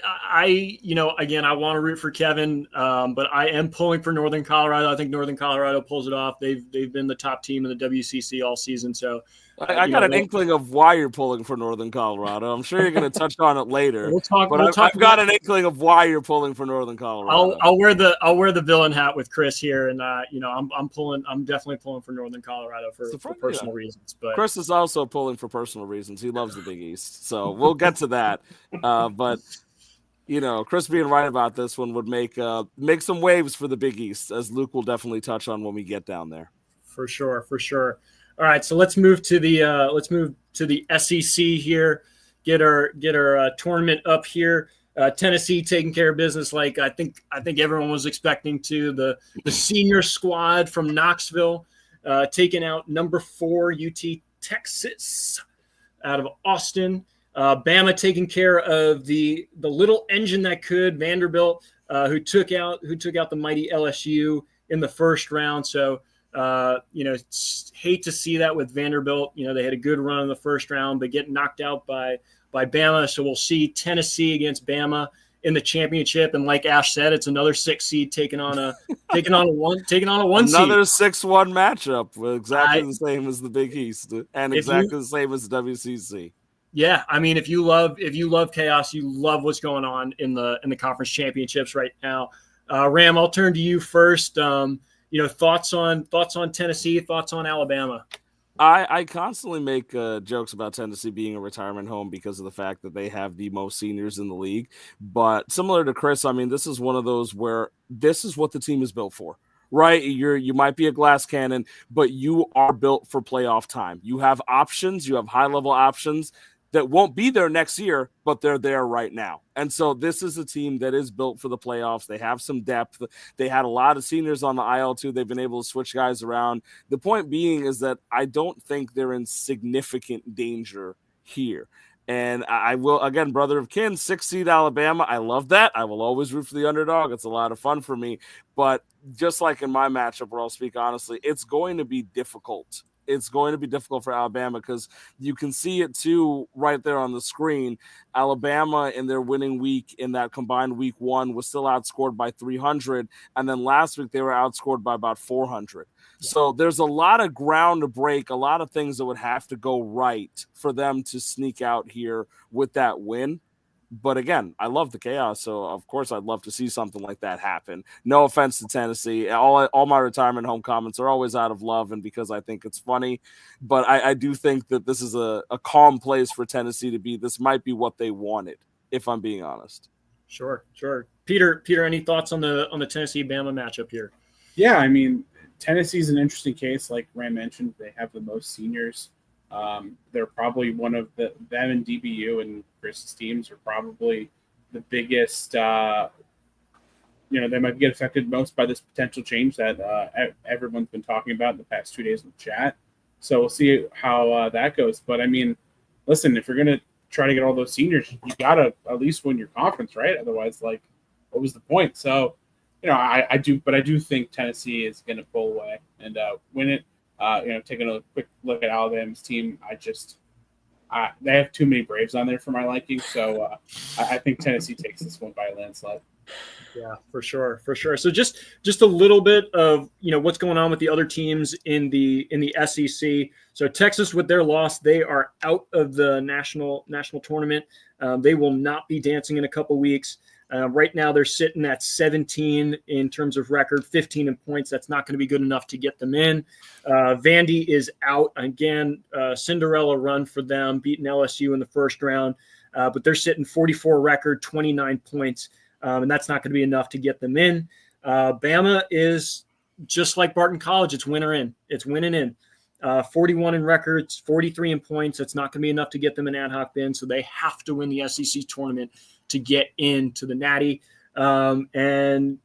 Again, I want to root for Kevin, but I am pulling for Northern Colorado. I think Northern Colorado pulls it off. They've been the top team in the WCC all season. So I got an inkling of why you're pulling for Northern Colorado. I'm sure you're going to touch on it later. I've got an inkling of why you're pulling for Northern Colorado. I'll wear the villain hat with Chris here, and I'm definitely pulling for Northern Colorado for personal reasons. But Chris is also pulling for personal reasons. He loves the Big East, so we'll get to that. But Chris being right about this one would make some waves for the Big East, as Luke will definitely touch on when we get down there. For sure. All right, so let's move to the SEC here. Get our tournament up here. Tennessee taking care of business like I think everyone was expecting to. The senior squad from Knoxville taking out number 4 UT Texas out of Austin. Bama taking care of the little engine that could, Vanderbilt, who took out the mighty LSU in the first round. So hate to see that with Vanderbilt. They had a good run in the first round, but get knocked out by Bama. So we'll see Tennessee against Bama in the championship. And like Ash said, it's another 6 seed taking on a 1 seed. Another 6-1 matchup, exactly the same as the Big East and exactly the same as the WCC. Yeah, I mean, if you love chaos, you love what's going on in the conference championships right now. Ram, I'll turn to you first. Thoughts on Tennessee, thoughts on Alabama. I constantly make jokes about Tennessee being a retirement home because of the fact that they have the most seniors in the league. But similar to Chris, I mean, this is one of those where this is what the team is built for. Right, you might be a glass cannon, but you are built for playoff time. You have options, you have high-level options that won't be there next year, but they're there right now. And so this is a team that is built for the playoffs. They have some depth. They had a lot of seniors on the IL too. They've been able to switch guys around. The point being is that I don't think they're in significant danger here. And I will, again, brother of kin, 6 seed Alabama. I love that. I will always root for the underdog. It's a lot of fun for me. But just like in my matchup, where I'll speak honestly, it's going to be difficult. It's going to be difficult for Alabama because you can see it too right there on the screen. Alabama in their winning week in that combined week 1 was still outscored by 300. And then last week they were outscored by about 400. So there's a lot of ground to break, a lot of things that would have to go right for them to sneak out here with that win. But again, I love the chaos, so of course I'd love to see something like that happen. No offense to Tennessee. All my retirement home comments are always out of love and because I think it's funny. But I do think that this is a calm place for Tennessee to be. This might be what they wanted, if I'm being honest. Sure. Peter, any thoughts on the Tennessee-Bama matchup here? Yeah, I mean, Tennessee's an interesting case. Like Ram mentioned, they have the most seniors. They're probably one of them and DBU and Chris's teams are probably the biggest, they might get affected most by this potential change that everyone's been talking about in the past 2 days in the chat. So we'll see how that goes. But I mean, listen, if you're going to try to get all those seniors, you got to at least win your conference, right? Otherwise, what was the point? So, I do think Tennessee is going to pull away and win it. Taking a quick look at Alabama's team, they have too many Braves on there for my liking. So I think Tennessee takes this one by a landslide. Yeah, for sure. So just a little bit of what's going on with the other teams in the SEC. So Texas, with their loss, they are out of the national tournament. They will not be dancing in a couple weeks. Right now, they're sitting at 17 in terms of record, 15 in points. That's not going to be good enough to get them in. Vandy is out again. Cinderella run for them, beating LSU in the first round, but they're sitting 44 record, 29 points, and that's not going to be enough to get them in. Bama is just like Barton College. It's winner in. It's winning in. 41 in records, 43 in points. That's not going to be enough to get them an ad hoc bin, so they have to win the SEC tournament to get into the Natty. The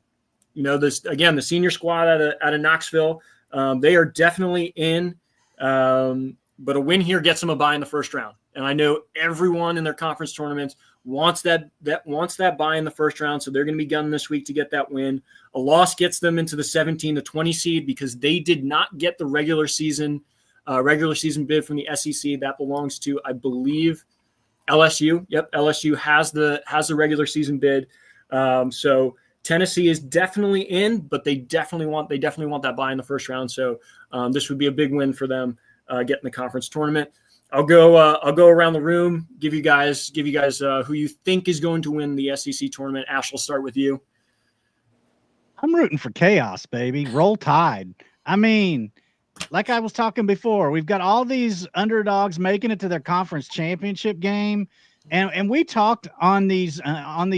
senior squad out of Knoxville, they are definitely in, but a win here gets them a bye in the first round. And I know everyone in their conference tournaments wants that bye in the first round, so they're going to be gunning this week to get that win. A loss gets them into the 17 to 20 seed because they did not get the regular season bid from the SEC. That belongs to, I believe, LSU. Yep, LSU has the regular season bid. So Tennessee is definitely in, but they definitely want that bye in the first round. So this would be a big win for them getting the conference tournament. I'll go around the room, give you guys who you think is going to win the SEC tournament. Ash, we'll start with you. I'm rooting for chaos, baby. Roll Tide. I mean, like I was talking before, we've got all these underdogs making it to their conference championship game, and we talked on these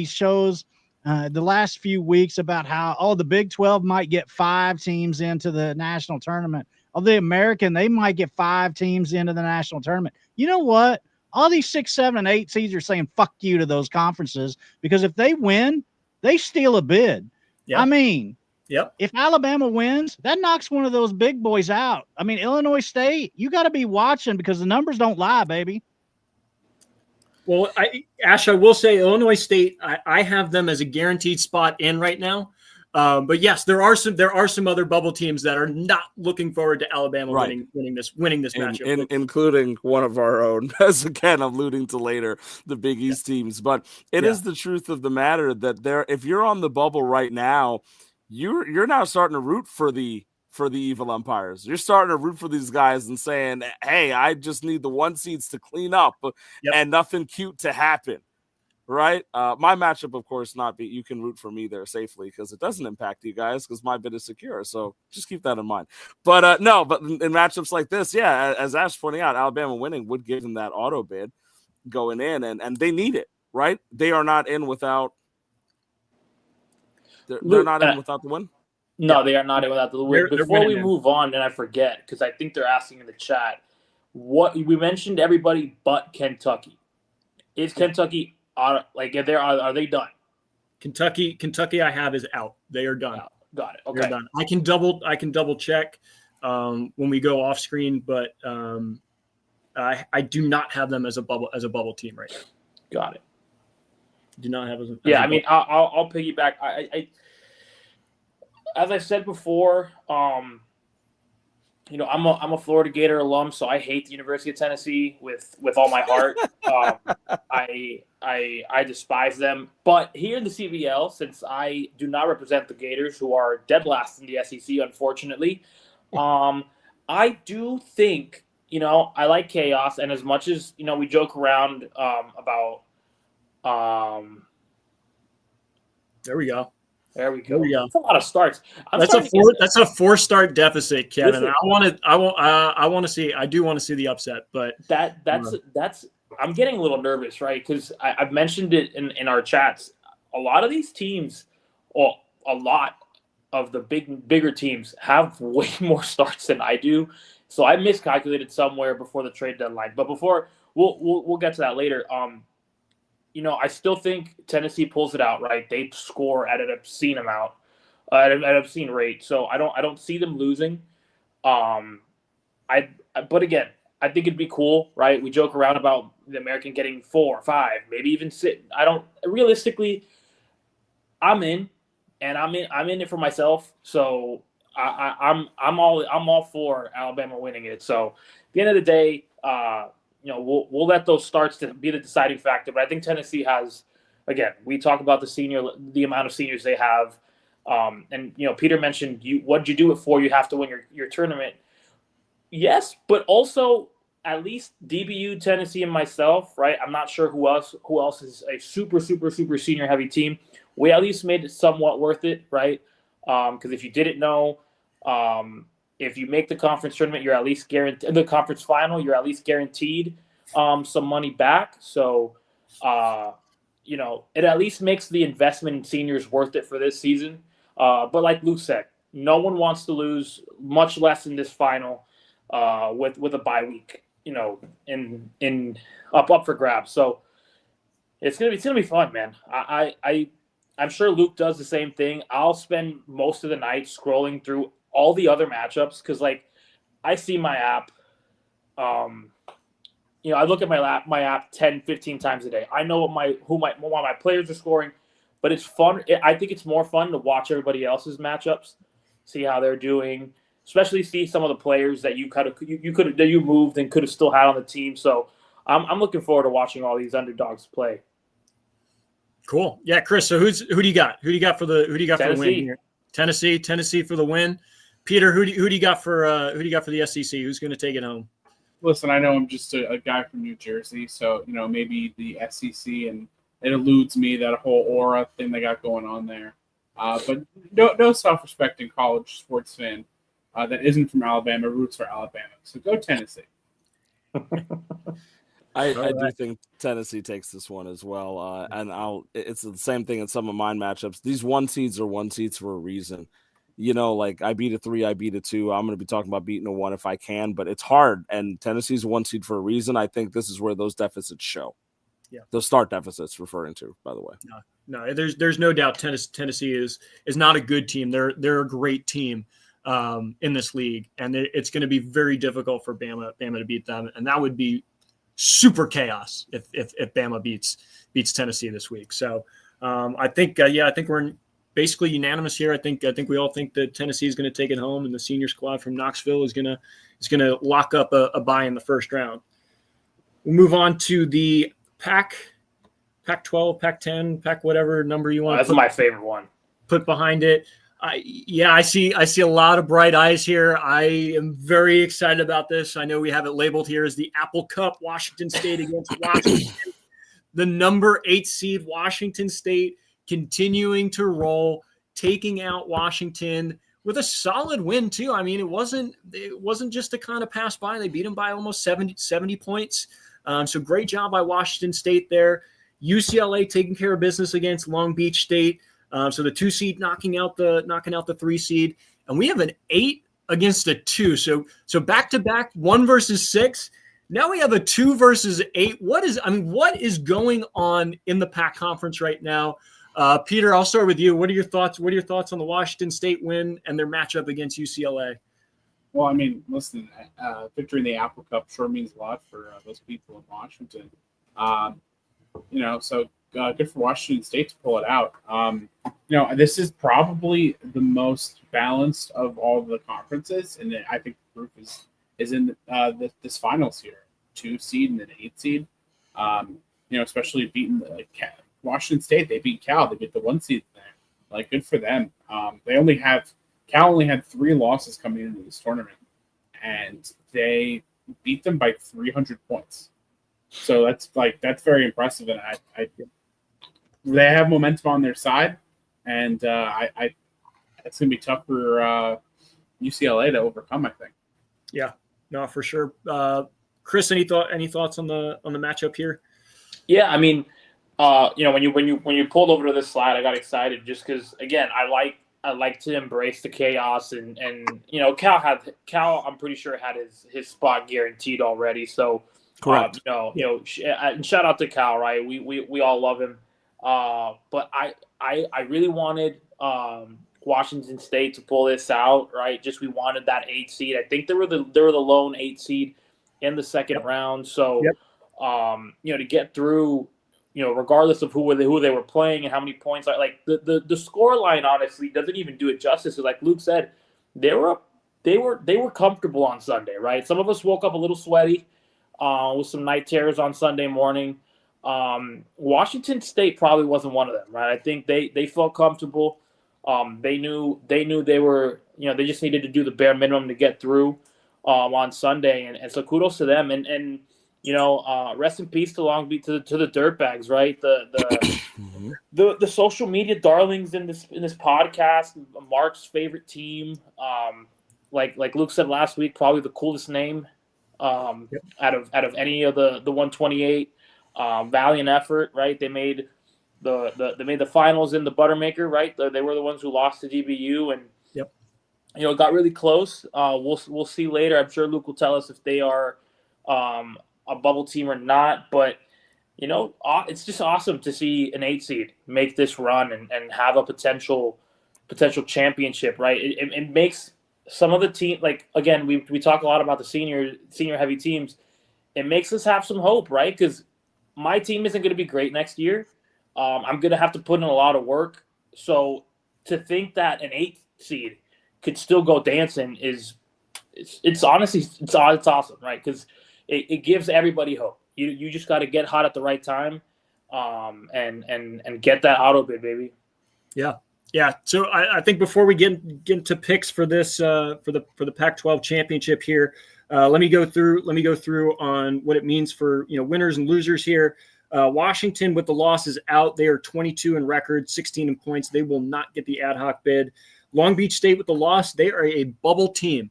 shows the last few weeks about how the Big 12 might get 5 teams into the national tournament. The American, they might get 5 teams into the national tournament. You know what? All these 6, 7, and 8 seeds are saying fuck you to those conferences because if they win, they steal a bid. Yep. I mean, if Alabama wins, that knocks one of those big boys out. I mean, Illinois State, you got to be watching because the numbers don't lie, baby. Well, Ash, I will say Illinois State, I have them as a guaranteed spot in right now. But yes, there are some other bubble teams that are not looking forward to Alabama Right. winning this matchup, including one of our own. As again, I'm alluding to later, the Big East teams. But it is the truth of the matter that if you're on the bubble right now, you're now starting to root for the evil umpires. You're starting to root for these guys and saying, "Hey, I just need the one seeds to clean up and nothing cute to happen." Right. My matchup, of course, you can root for me there safely because it doesn't impact you guys because my bid is secure. So just keep that in mind. But no, but in matchups like this, as Ash pointing out, Alabama winning would give them that auto bid going in, and they need it, right? They are not in without. They're not in without the win. No, they are not in without the win. Before we move on, and I forget because I think they're asking in the chat, what we mentioned everybody but Kentucky. Is Kentucky? Are they done? Kentucky, I have is out. They are done. Got it. Okay. They're done. I can double check when we go off screen, but I do not have them as a bubble team right now. Got it. Do not have I mean, I'll piggyback. I as I said before, I'm a Florida Gator alum, so I hate the University of Tennessee with all my heart. I despise them. But here in the CBL, since I do not represent the Gators, who are dead last in the SEC, unfortunately, I do think I like chaos. And as much as we joke around about there we go. There we go. That's a lot of starts. That's a 4-start deficit, Kevin. Listen, I do want to see the upset, but that's I'm getting a little nervous, right? Because I've mentioned it in our chats. A lot of these teams, or a lot of the bigger teams, have way more starts than I do. So I miscalculated somewhere before the trade deadline. But before we'll get to that later. I still think Tennessee pulls it out, right? They score at an obscene amount, at an obscene rate. So I don't see them losing. But again, I think it'd be cool, right? We joke around about the American getting 4 or 5, maybe even 6. Realistically, I'm in it for myself. So I'm all for Alabama winning it. So at the end of the day, we'll let those starts to be the deciding factor. But I think Tennessee has, again, we talk about the amount of seniors they have. And Peter mentioned what'd you do it for? You have to win your tournament. Yes, but also at least DBU, Tennessee, and myself, right? I'm not sure who else is a super, super, super senior heavy team. We at least made it somewhat worth it, right? Because if you didn't know, if you make the conference tournament, you're at least guaranteed the conference final. You're at least guaranteed some money back. So, it at least makes the investment in seniors worth it for this season. But like Luke said, no one wants to lose, much less in this final with a bye week. In up for grabs. So it's gonna be fun, man. I'm sure Luke does the same thing. I'll spend most of the night scrolling through all the other matchups because I see my app. I look at my app 10, 15 times a day. I know what my players are scoring, but it's fun. I think it's more fun to watch everybody else's matchups, see how they're doing, especially see some of the players that you moved and could have still had on the team. So I'm looking forward to watching all these underdogs play. Cool. Yeah, Chris. So who do you got? Who do you got for the win here? Tennessee for the win. Peter, who do you got for the SEC? Who's going to take it home? Listen, I know I'm just a guy from New Jersey, so maybe the SEC, and it eludes me that whole aura thing they got going on there. But no self-respecting college sports fan that isn't from Alabama roots for Alabama. So go Tennessee. I do think Tennessee takes this one as well, and it's the same thing in some of mine matchups. These 1 seeds are 1 seeds for a reason. I beat a 3, I beat a 2. I'm going to be talking about beating a 1 if I can, but it's hard. And Tennessee's 1 seed for a reason. I think this is where those deficits show. Yeah, those start deficits referring to, by the way. No, there's no doubt Tennessee is not a good team. They're a great team in this league, and it's going to be very difficult for Bama to beat them, and that would be super chaos if Bama beats Tennessee this week. So I think we're basically unanimous here. I think we all think that Tennessee is going to take it home, and the senior squad from Knoxville is going to lock up a bye in the first round. We'll move on to the Pac-12, Pac-10, Pac whatever number you want. That's my favorite one. Put behind it. I see a lot of bright eyes here. I am very excited about this. I know we have it labeled here as the Apple Cup, Washington State against Washington. The number 8 seed Washington State continuing to roll, taking out Washington with a solid win too. I mean, it wasn't just a kind of pass by. They beat them by almost 70 points. So great job by Washington State there. UCLA taking care of business against Long Beach State. So the 2 seed knocking out the 3 seed, and we have an 8 against a 2. So back to back 1 versus 6. Now we have a 2 versus 8. What is going on in the Pac conference right now? Peter, I'll start with you. What are your thoughts? What are your thoughts on the Washington State win and their matchup against UCLA? Well, I mean, listen, victory in the Apple Cup sure means a lot for those people in Washington. So good for Washington State to pull it out. This is probably the most balanced of all the conferences, and I think the group is in this finals here. 2 seed and an 8 seed. Especially beating Washington State. They beat Cal. They beat the 1 seed there. Good for them. Cal only had 3 losses coming into this tournament, and they beat them by 300 points. So that's very impressive, and they have momentum on their side, and it's gonna be tough for UCLA to overcome, I think. Yeah, no, for sure. Chris, any thoughts on the matchup here? Yeah, I mean, when you pulled over to this slide, I got excited just because, again, I like to embrace the chaos, and Cal, I'm pretty sure had his spot guaranteed already. So correct. And shout out to Cal, right? We all love him. But I really wanted Washington State to pull this out, right? Just we wanted that 8 seed. I think they were the lone 8 seed in the second round. So to get through, regardless of who they were playing and how many points, the score line honestly doesn't even do it justice. So like Luke said, they were comfortable on Sunday, right? Some of us woke up a little sweaty with some night terrors on Sunday morning. Washington State probably wasn't one of them, right? I think they felt comfortable. They knew they were, they just needed to do the bare minimum to get through on Sunday, and so kudos to them. And rest in peace to Long Beach, to the Dirtbags, right? The social media darlings in this podcast. Mark's favorite team, like Luke said last week, probably the coolest name out of any of the 128. Valiant effort, right? They made the finals in the Buttermaker, right? They were the ones who lost to DBU, and it got really close. We'll see later. I'm sure Luke will tell us if they are a bubble team or not, but it's just awesome to see an 8 seed make this run and have a potential championship, right? It makes some of the team, like, again, we talk a lot about the senior heavy teams. It makes us have some hope, right? Because my team isn't going to be great next year. I'm going to have to put in a lot of work. So to think that an 8 seed could still go dancing it's honestly awesome, right? Because it gives everybody hope. You just got to get hot at the right time, and get that auto bid, baby. Yeah. So I think before we get into picks for this for the Pac-12 championship here, let me go through on what it means for winners and losers here. Washington with the losses out, they are 22 in record, 16 in points. They will not get the ad hoc bid. Long Beach State with the loss, they are a bubble team.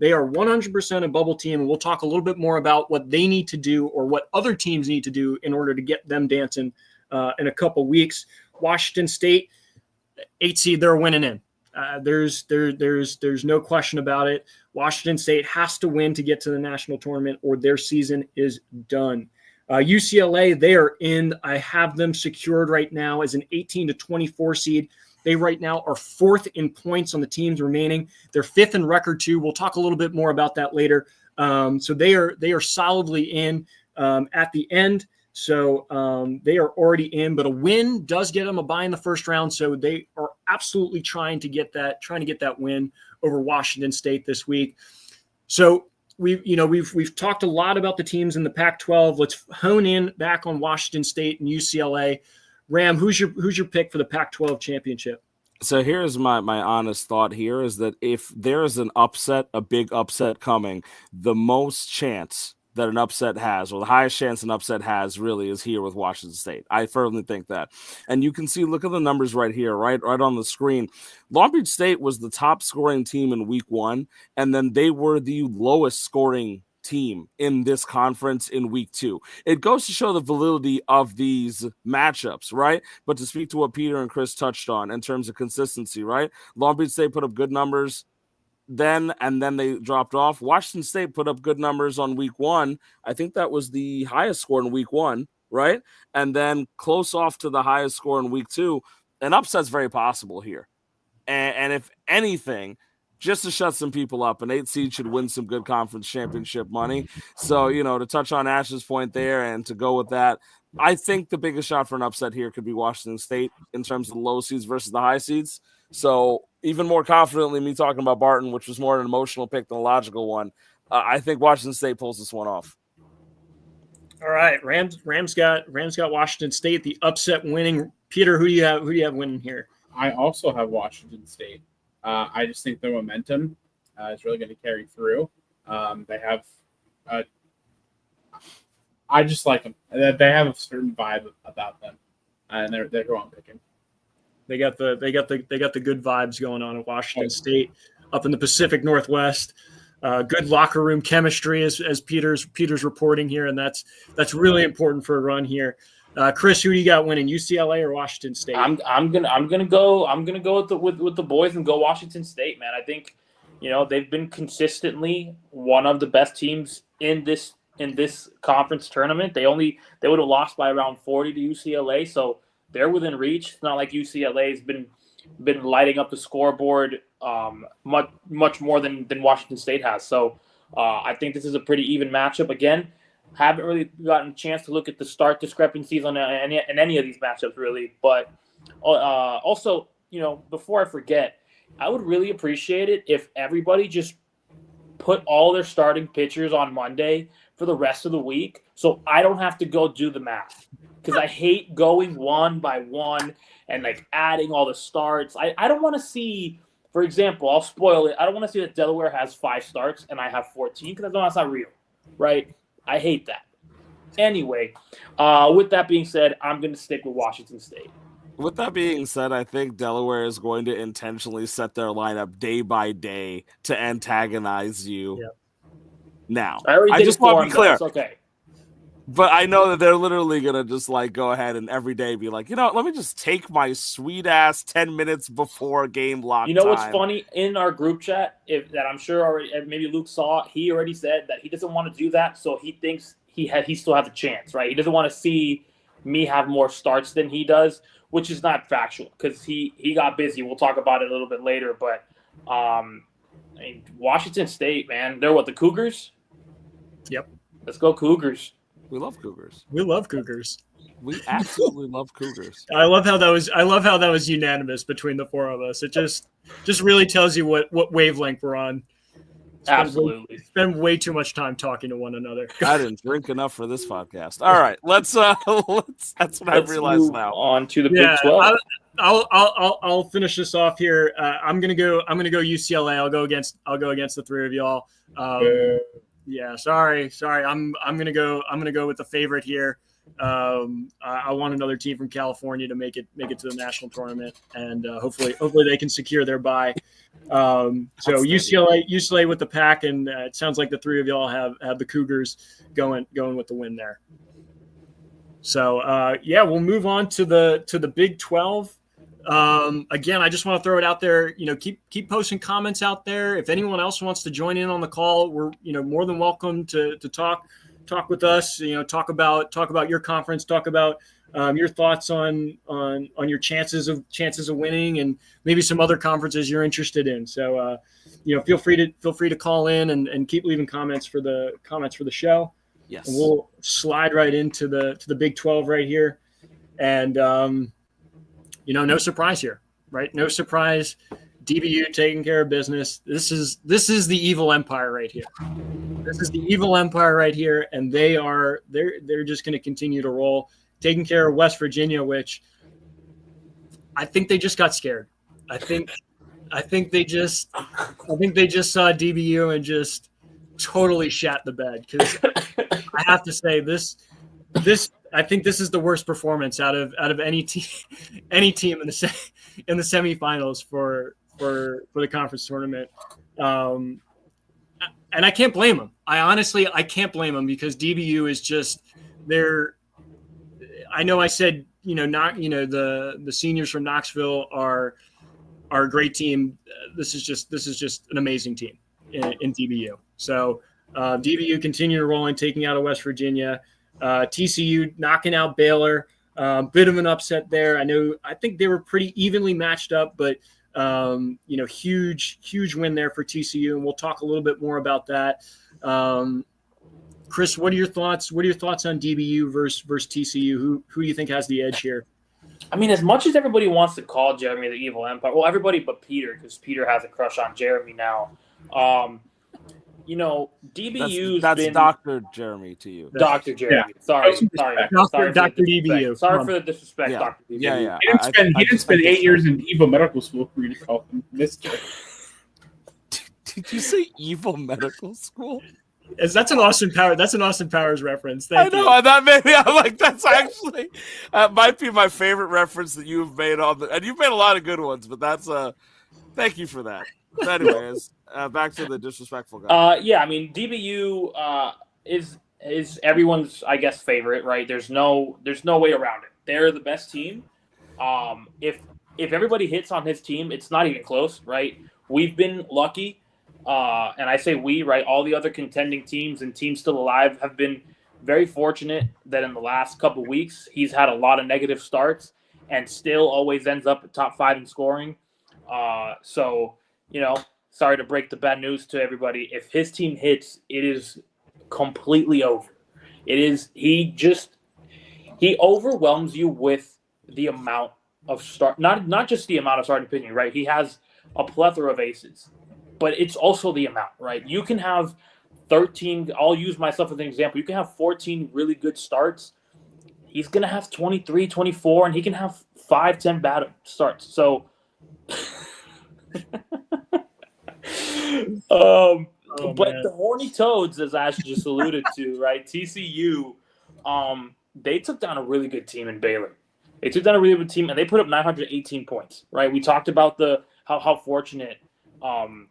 They are 100% a bubble team, and we'll talk a little bit more about what they need to do or what other teams need to do in order to get them dancing in a couple weeks. Washington State, 8 seed, they're winning in. There's no question about it. Washington State has to win to get to the national tournament, or their season is done. UCLA, they are in. I have them secured right now as an 18 to 24 seed. They right now are 4th in points on the teams remaining. They're 5th in record too. We'll talk a little bit more about that later. So they are solidly in. At the end, So they are already in, but a win does get them a bye in the first round. So they are absolutely trying to get that win over Washington State this week. So we've talked a lot about the teams in the Pac-12. Let's hone in back on Washington State and UCLA. Ram, who's your pick for the Pac-12 championship? So here's my honest thought here is that if there is an upset, a big upset coming, the most chance that an upset has, or the highest chance an upset has, really is here with Washington State. I firmly think that. And you can see, look at the numbers right here, right on the screen. Long Beach State was the top scoring team in week 1, and then they were the lowest scoring team in this conference in week 2. It goes to show the validity of these matchups, right? But to speak to what Peter and Chris touched on in terms of consistency, right? Long Beach State put up good numbers then, and then they dropped off. Washington State put up good numbers on week 1. I think that was the highest score in week 1, right? And then close off to the highest score in week 2. An upset's very possible here. And if anything, just to shut some people up, an 8 seed should win some good conference championship money. So, to touch on Ash's point there and to go with that, I think the biggest shot for an upset here could be Washington State in terms of the low seeds versus the high seeds. So even more confidently, me talking about Barton, which was more an emotional pick than a logical one, I think Washington State pulls this one off. All right, Rams got Washington State, the upset winning. Peter, who do you have winning here? I also have Washington State. I just think their momentum is really going to carry through. They have, I just like them. They have a certain vibe about them, and they're who I'm picking. They got the good vibes going on at Washington State, up in the Pacific Northwest. Good locker room chemistry, as Peter's reporting here, and that's really important for a run here. Chris, who do you got winning, UCLA or Washington State? I'm gonna go with the boys and go Washington State, man. I think they've been consistently one of the best teams in this conference tournament. They would have lost by around 40 to UCLA, so they're within reach. It's not like UCLA has been lighting up the scoreboard much more than Washington State has. So I think this is a pretty even matchup. Again, haven't really gotten a chance to look at the start discrepancies in any of these matchups, really. But also, before I forget, I would really appreciate it if everybody just put all their starting pitchers on Monday for the rest of the week, so I don't have to go do the math, because I hate going one by one and adding all the starts. I don't want to see, for example, I'll spoil it. I don't want to see that Delaware has 5 starts and I have 14, because that's not real, right? I hate that. Anyway, with that being said, I'm going to stick with Washington State. With that being said, I think Delaware is going to intentionally set their lineup day by day to antagonize you. Yep. Now, I just want to be clear. Okay. But I know that they're literally going to just go ahead and every day be like, let me just take my sweet ass 10 minutes before game lock time. What's funny? In our group chat, that I'm sure already, maybe Luke saw, he already said that he doesn't want to do that. So he thinks he still has a chance, right? He doesn't want to see me have more starts than he does, which is not factual, because he got busy. We'll talk about it a little bit later. But Washington State, man, they're what, the Cougars? Yep. Let's go Cougars. We love Cougars. We love Cougars. We absolutely love Cougars. I love how that was unanimous between the 4 of us. It just really tells you what wavelength we're on. Absolutely. Spend way too much time talking to one another. I didn't drink enough for this podcast. All right, let's that's what I've realized now. On to the Big 12. I'll finish this off here. I'm gonna go UCLA. I'll go against the 3 of y'all. Yeah, sorry. I'm gonna go with the favorite here. I want another team from California to make it to the national tournament, and hopefully they can secure their bye. So UCLA with the pack, and it sounds like the 3 of y'all have the Cougars going with the win there. So we'll move on to the Big 12. Again, I just want to throw it out there. Keep posting comments out there. If anyone else wants to join in on the call, we're more than welcome to talk with us. Talk about your conference. Talk about your thoughts on your chances of winning, and maybe some other conferences you're interested in. So feel free to call in and keep leaving comments for the show. Yes. We'll slide right into the Big 12 right here. And, no surprise here, right? No surprise. DBU taking care of business. This is the evil empire right here. This is the evil empire right here, and they're just going to continue to roll, taking care of West Virginia, which I think they just got scared. I think they just saw DBU and just totally shat the bed, because I have to say this I think this is the worst performance out of any team in the semifinals for the conference tournament. And I can't blame them. I can't blame them, because DBU is just there. I know I said, the seniors from Knoxville are a great team. This is just an amazing team in DBU. So DBU continue to roll in, taking out of West Virginia. TCU knocking out Baylor. Bit of an upset there. I think they were pretty evenly matched up, but huge win there for TCU, and we'll talk a little bit more about that. Chris, what are your thoughts? What are your thoughts on DBU versus TCU? Who do you think has the edge here? I mean, as much as everybody wants to call Jeremy the evil empire, well, everybody but Peter, because Peter has a crush on Jeremy now. DBU's that's been Dr. Jeremy to you. Dr. Jeremy. Yeah. Sorry. Dr. DBU. Sorry for the disrespect, yeah. Dr. DBU. Yeah. He didn't spend 8 years in Evo Medical School for you to call him Mr. Did you say Evil Medical School? That's an Austin Powers reference. Thank you. And that made me. I'm like, that's actually might be my favorite reference that you've made and you've made a lot of good ones, but that's thank you for that. But anyways, back to the disrespectful guy. I mean, DBU is everyone's, I guess, favorite, right? There's no way around it. They're the best team. If everybody hits on his team, it's not even close, right? We've been lucky, and I say we, right? All the other contending teams and teams still alive have been very fortunate that in the last couple of weeks he's had a lot of negative starts and still always ends up at top 5 in scoring. Sorry to break the bad news to everybody. If his team hits, it is completely over. It is he overwhelms you with the amount of not just the amount of starting pitching, right? He has a plethora of aces, but it's also the amount, right? You can have 13. I'll use myself as an example. You can have 14 really good starts. He's gonna have 23, 24, and he can have 5, 10 bad starts. So. But the Horny Toads, as Ash just alluded to, right? TCU, they took down a really good team in Baylor. They took down a really good team, and they put up 918 points, right? We talked about how fortunate, the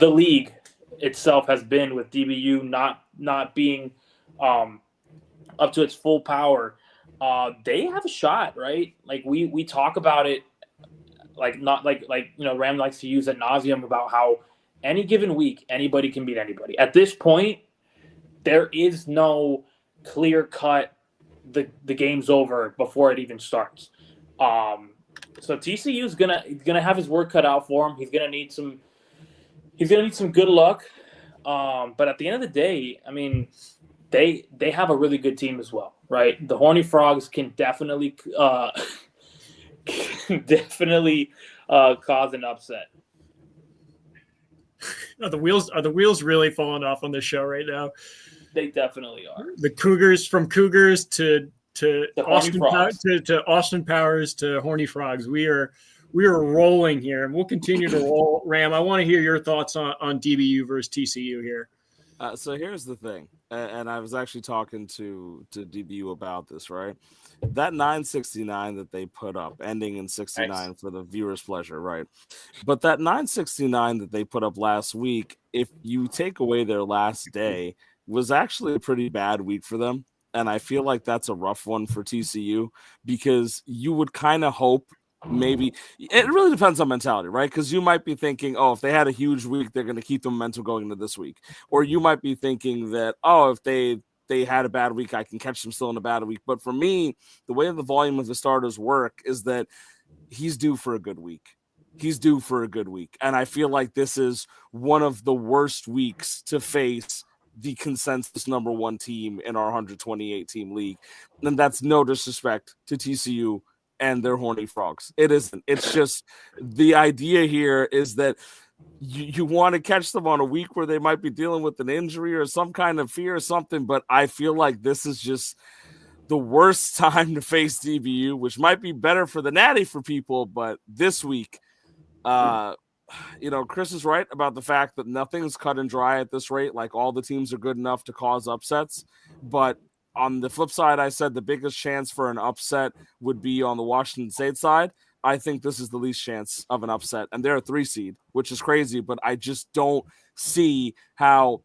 league itself has been with DBU not being up to its full power. They have a shot, right? Like we talk about it. Ram likes to use ad nauseum about how any given week anybody can beat anybody. At this point, there is no clear cut. The game's over before it even starts. So TCU is gonna have his work cut out for him. He's gonna need some good luck. But at the end of the day, I mean, they have a really good team as well, right? The Horny Frogs can definitely. Cause an upset. Are the wheels really falling off on this show right now? They definitely are. The Cougars to Austin Powers to Horny Frogs. We are rolling here, and we'll continue to roll. Ram, I want to hear your thoughts on DBU versus TCU here. So here's the thing, and I was actually talking to DBU about this, right? That 969 that they put up, ending in 69 nice. For the viewer's pleasure, right? But that 969 that they put up last week, if you take away their last day, was actually a pretty bad week for them. And I feel like that's a rough one for TCU, because you would kind of hope maybe it really depends on mentality, right? Because you might be thinking, oh, if they had a huge week, they're going to keep the momentum going into this week. Or you might be thinking that, oh, if they had a bad week, I can catch them still in a bad week. But for me, the way the volume of the starters work is that he's due for a good week. And I feel like this is one of the worst weeks to face the consensus number one team in our 128 team league. And that's no disrespect to TCU and their horny frogs. It isn't. It's just the idea here is that you want to catch them on a week where they might be dealing with an injury or some kind of fear or something. But I feel like this is just the worst time to face DBU, which might be better for the Natty for people. But this week, Chris is right about the fact that nothing's cut and dry at this rate. Like, all the teams are good enough to cause upsets. But on the flip side, I said the biggest chance for an upset would be on the Washington State side. I think this is the least chance of an upset. And they're a 3 seed, which is crazy. But I just don't see how,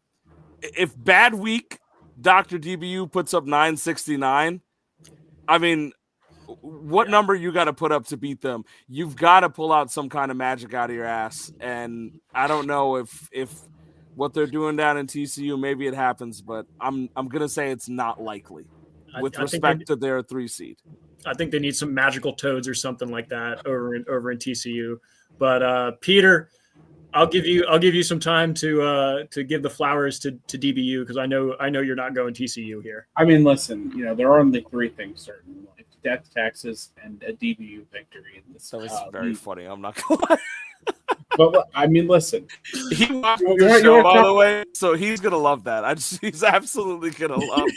if bad week Dr. DBU puts up 969, I mean, what number you got to put up to beat them? You've got to pull out some kind of magic out of your ass. And I don't know if what they're doing down in TCU, maybe it happens, but I'm going to say it's not likely with respect to their 3 seed. I think they need some magical toads or something like that over in TCU. But Peter, I'll give you some time to give the flowers to DBU, because I know you're not going TCU here. I mean, listen, there are only 3 things certain: like death, taxes, and a DBU victory in this. So it's very funny. I'm not going to lie. But I mean, listen. He watched the show, by the way, so he's gonna love that. He's absolutely gonna love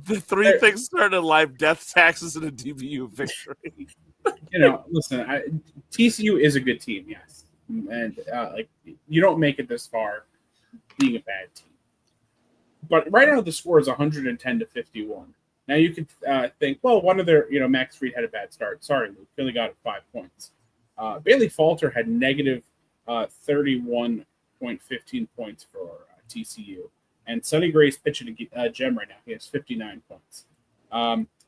the 3 things starting in life: death, taxes, and a DBU victory. Listen, TCU is a good team, yes, and you don't make it this far being a bad team. But right now the score is 110-51. Now you could think, well, one of their, Max Fried had a bad start. Sorry, Luke, only got 5 points. Bailey Falter had negative 31.15 points for TCU. And Sonny Gray's pitching a gem right now. He has 59 points.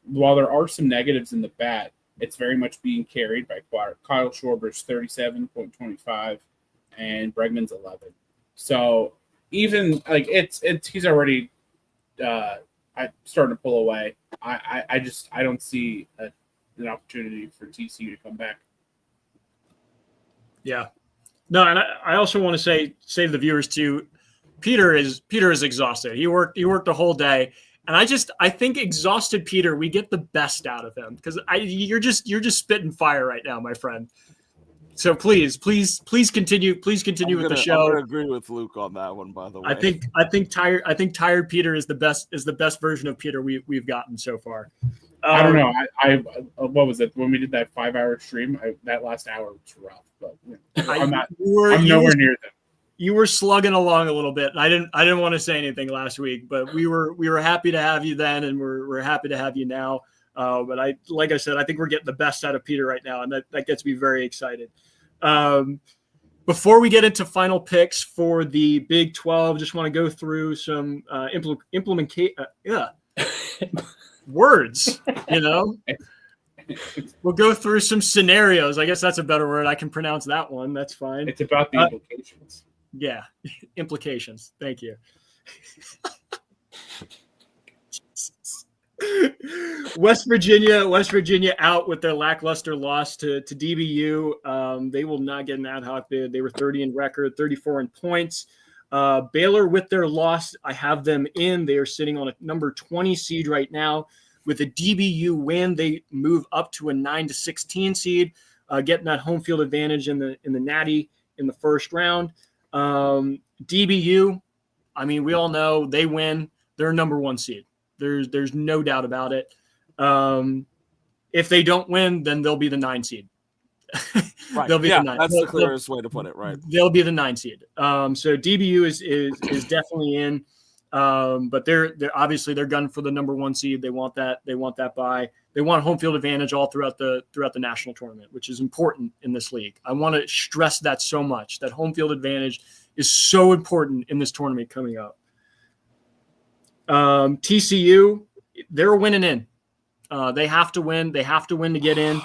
While there are some negatives in the bat, it's very much being carried by Kyle Schwarber's 37.25 and Bregman's 11. So even he's already starting to pull away. I don't see an opportunity for TCU to come back. Yeah. No, and I also want to say to the viewers too, Peter is exhausted. He worked the whole day, and I think exhausted Peter, we get the best out of him, because you're just spitting fire right now, my friend. So please continue with the show. I'm gonna agree with Luke on that one, by the way. I think tired Peter is the best version of Peter we've gotten so far. I don't know. I what was it when we did that 5-hour stream? That last hour was rough, but I'm nowhere near them. You were slugging along a little bit. I didn't want to say anything last week, but we were happy to have you then, and we're happy to have you now. But like I said, I think we're getting the best out of Peter right now, and that gets me very excited. Before we get into final picks for the Big 12, just want to go through some words, We'll go through some scenarios. I guess that's a better word. I can pronounce that one. That's fine. It's about the implications. Yeah, implications. Thank you. West Virginia out with their lackluster loss to DBU. They will not get an ad hoc bid. They were 30 in record, 34 in points. Baylor with their loss, I have them in. They are sitting on a number 20 seed right now. With a DBU win, they move up to a 9-16 seed, getting that home field advantage in the Natty in the first round. DBU, I mean, we all know they win. They're a number 1 seed. There's no doubt about it. If they don't win, then they'll be the 9 seed. Right. They'll be the 9. That's the clearest way to put it, right? They'll be the 9 seed. So DBU is definitely in. But they're obviously they're gunning for the number 1 seed. They want that bye. They want home field advantage all throughout the national tournament, which is important in this league. I want to stress that so much, that home field advantage is so important in this tournament coming up. TCU, they're winning in. They have to win. They have to win to get in.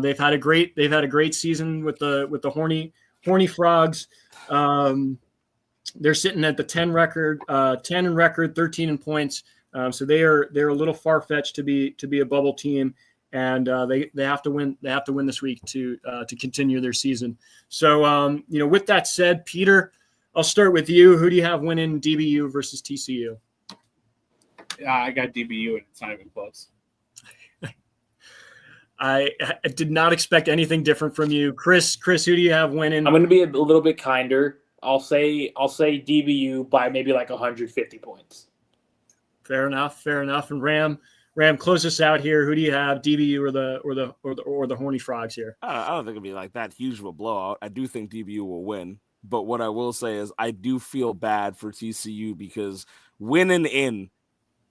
They've had a great season with the horny frogs. They're sitting at the 10 in record, 13 in points. So they're a little far-fetched to be a bubble team, and they have to win. They have to win this week to continue their season. So with that said, Peter, I'll start with you. Who do you have winning DBU versus TCU? I got DBU, and it's not even close. I did not expect anything different from you, Chris. Chris, who do you have winning? I'm going to be a little bit kinder. I'll say DBU by maybe like 150 points. Fair enough. And Ram, close us out here. Who do you have, DBU or the Horny Frogs here? I don't think it'll be like that huge of a blowout. I do think DBU will win, but what I will say is I do feel bad for TCU because winning in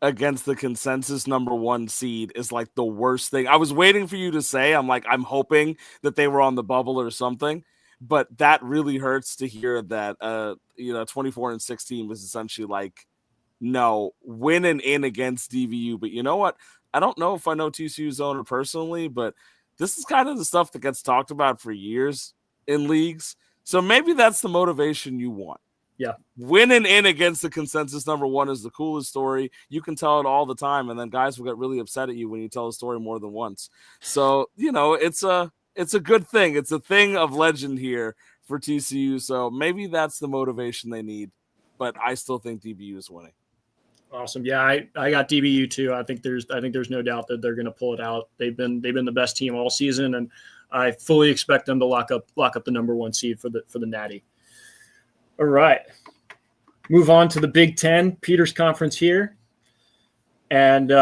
against the consensus number 1 seed is like the worst thing. I was waiting for you to say, I'm hoping that they were on the bubble or something, but that really hurts to hear that 24-16 was essentially like, no, winning in against DBU. But you know what? I don't know if I know TCU's owner personally, but this is kind of the stuff that gets talked about for years in leagues. So maybe that's the motivation you want. Yeah. Winning in against the consensus number 1 is the coolest story. You can tell it all the time, and then guys will get really upset at you when you tell a story more than once. So, it's a good thing. It's a thing of legend here for TCU. So maybe that's the motivation they need. But I still think DBU is winning. Awesome. Yeah, I got DBU too. I think there's no doubt that they're going to pull it out. They've been the best team all season, and I fully expect them to lock up the number 1 seed for the Natty. All right. Move on to the Big Ten, Peter's conference here. And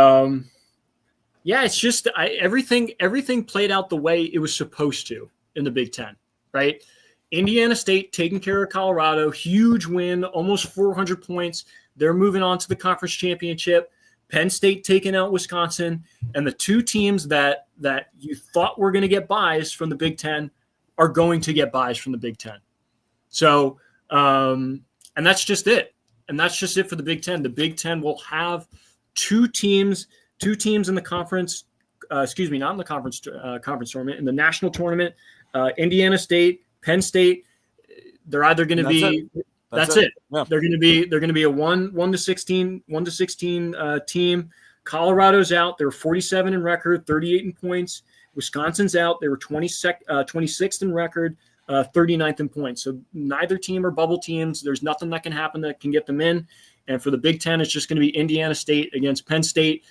it's just everything played out the way it was supposed to in the Big Ten, right? Indiana State taking care of Colorado, huge win, almost 400 points. They're moving on to the conference championship. Penn State taking out Wisconsin, and the 2 teams that you thought were going to get buys from the Big Ten are going to get buys from the Big Ten. So, and that's just it. And that's just it for the Big Ten. The Big Ten will have 2 teams in the conference. Not in the conference tournament, in the national tournament. Indiana State, Penn State. They're either going to be. That's it. Yeah. They're going to be a 1 to 16 team. Colorado's out. They're 47 in record, 38 in points. Wisconsin's out. They were 26th in record, 39th in points. So neither team are bubble teams. There's nothing that can happen that can get them in. And for the Big Ten, it's just going to be Indiana State against Penn State.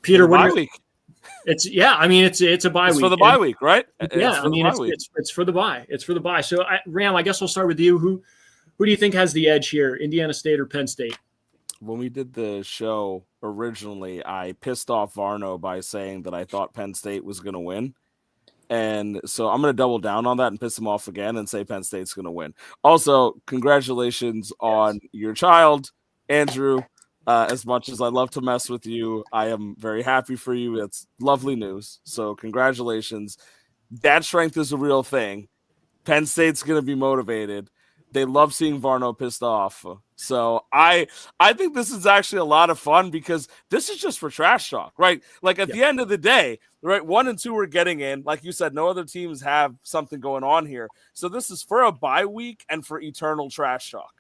Peter, what do you think? It's a bye week. It's for the bye week, right? It's for the bye. It's for the bye. So, Ram, I guess I'll start with you. Who do you think has the edge here, Indiana State or Penn State? When we did the show originally, I pissed off Varno by saying that I thought Penn State was going to win. And so I'm going to double down on that and piss him off again and say Penn State's going to win. Also, congratulations on your child, Andrew. As much as I love to mess with you, I am very happy for you. It's lovely news. So congratulations. Dad strength is a real thing. Penn State's going to be motivated. They love seeing Varno pissed off. So I think this is actually a lot of fun because this is just for trash talk, right? Like at the end of the day, right, 1 and 2 are getting in. Like you said, no other teams have something going on here. So this is for a bye week and for eternal trash talk.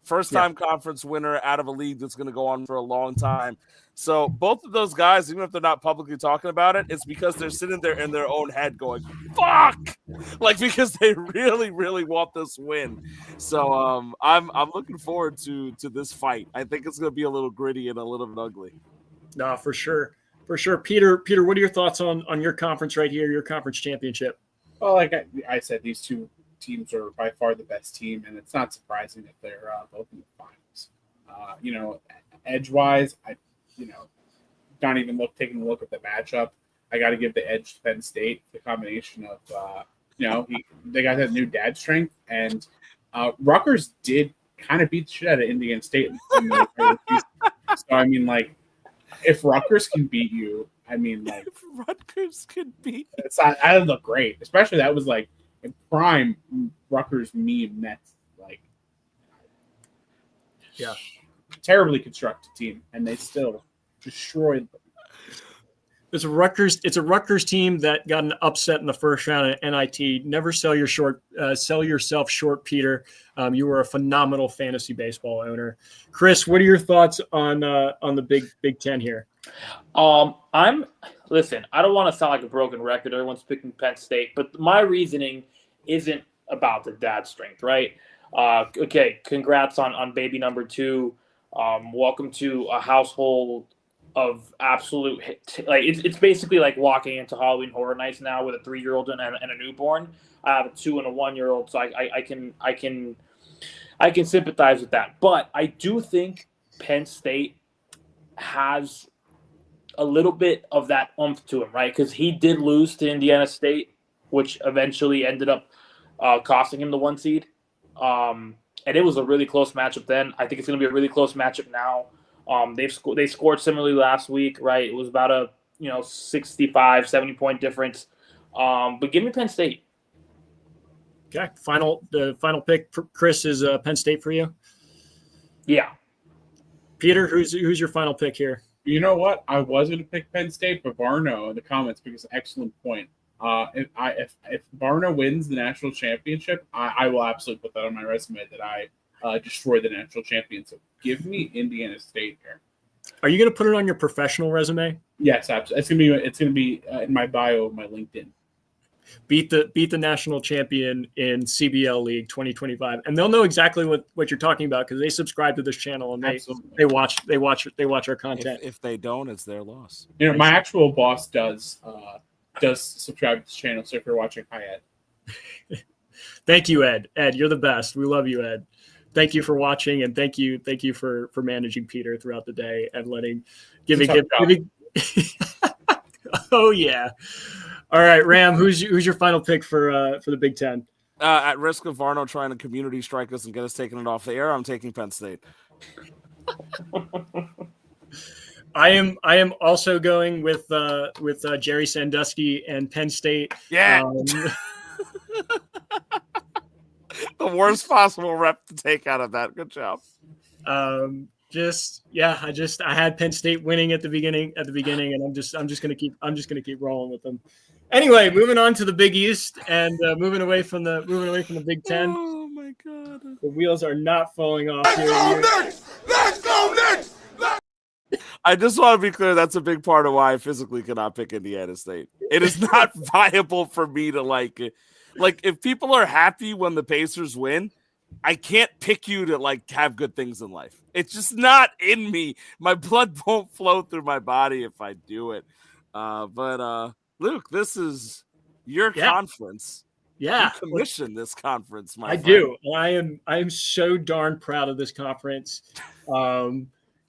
First-time conference winner out of a league that's going to go on for a long time. So both of those guys, even if they're not publicly talking about it, it's because they're sitting there in their own head going, fuck! Like, because they really, really want this win. So I'm looking forward to this fight. I think it's going to be a little gritty and a little bit ugly. No, for sure. For sure. Peter, what are your thoughts on your conference right here, your conference championship? Well, like I said, these 2 teams are by far the best team, and it's not surprising that they're both in the finals. Edge-wise, not even taking a look at the matchup, I got to give the edge to Penn State. The combination of, they got that new dad strength, and Rutgers did kind of beat the shit out of Indiana State. So, if Rutgers can beat you, if Rutgers can beat you. That would look great, especially that was like in prime Rutgers meme. That's terribly constructed team, and they still destroyed them. It's a Rutgers team that got an upset in the first round at NIT. Never sell yourself short, Peter. You were a phenomenal fantasy baseball owner. Chris, what are your thoughts on the Big Ten here? Listen, I don't want to sound like a broken record. Everyone's picking Penn State, but my reasoning isn't about the dad strength, right? Okay, congrats on baby number 2. Welcome to a household of absolute it's basically like walking into Halloween Horror Nights now with a 3-year-old and a newborn. I have a 2 and a 1-year-old, so I can sympathize with that. But I do think Penn State has a little bit of that oomph to him, right? Because he did lose to Indiana State, which eventually ended up costing him the 1 seed. And it was a really close matchup then. I think it's going to be a really close matchup now. They scored similarly last week, right? It was about a 65, 70-point difference. But give me Penn State. Okay, the final pick, Chris, is Penn State for you. Yeah. Peter, who's your final pick here? You know what? I was going to pick Penn State, but Varno in the comments because excellent point. If Varno wins the national championship, I will absolutely put that on my resume that I destroyed the national champion. So give me Indiana State here. Are you going to put it on your professional resume? Yes, absolutely. It's going to be in my bio of my LinkedIn. Beat the national champion in CBL League 2025, and they'll know exactly what you're talking about because they subscribe to this channel and they watch our content. If they don't, it's their loss. My actual boss does subscribe to this channel. So if you're watching, hi Ed. Thank you, Ed. Ed, you're the best. We love you, Ed. Thank you for watching, and thank you for managing Peter throughout the day and giving. Oh yeah. All right, Ram, who's your final pick for the Big Ten? At risk of Varno trying to community strike us and get us taking it off the air, I'm taking Penn State. I am also going with Jerry Sandusky and Penn State. Yeah. The worst possible rep to take out of that. Good job. I had Penn State winning at the beginning, and I'm just gonna keep rolling with them. Anyway, moving on to the Big East and moving away from the Big Ten. Oh my God! The wheels are not falling off here. Let's go next. I just want to be clear. That's a big part of why I physically cannot pick Indiana State. It is not viable for me to like if people are happy when the Pacers win, I can't pick you to have good things in life. It's just not in me. My blood won't flow through my body if I do it. But Luke, this is your conference. Yeah, you commissioned this conference, my friend. do. I am so darn proud of this conference.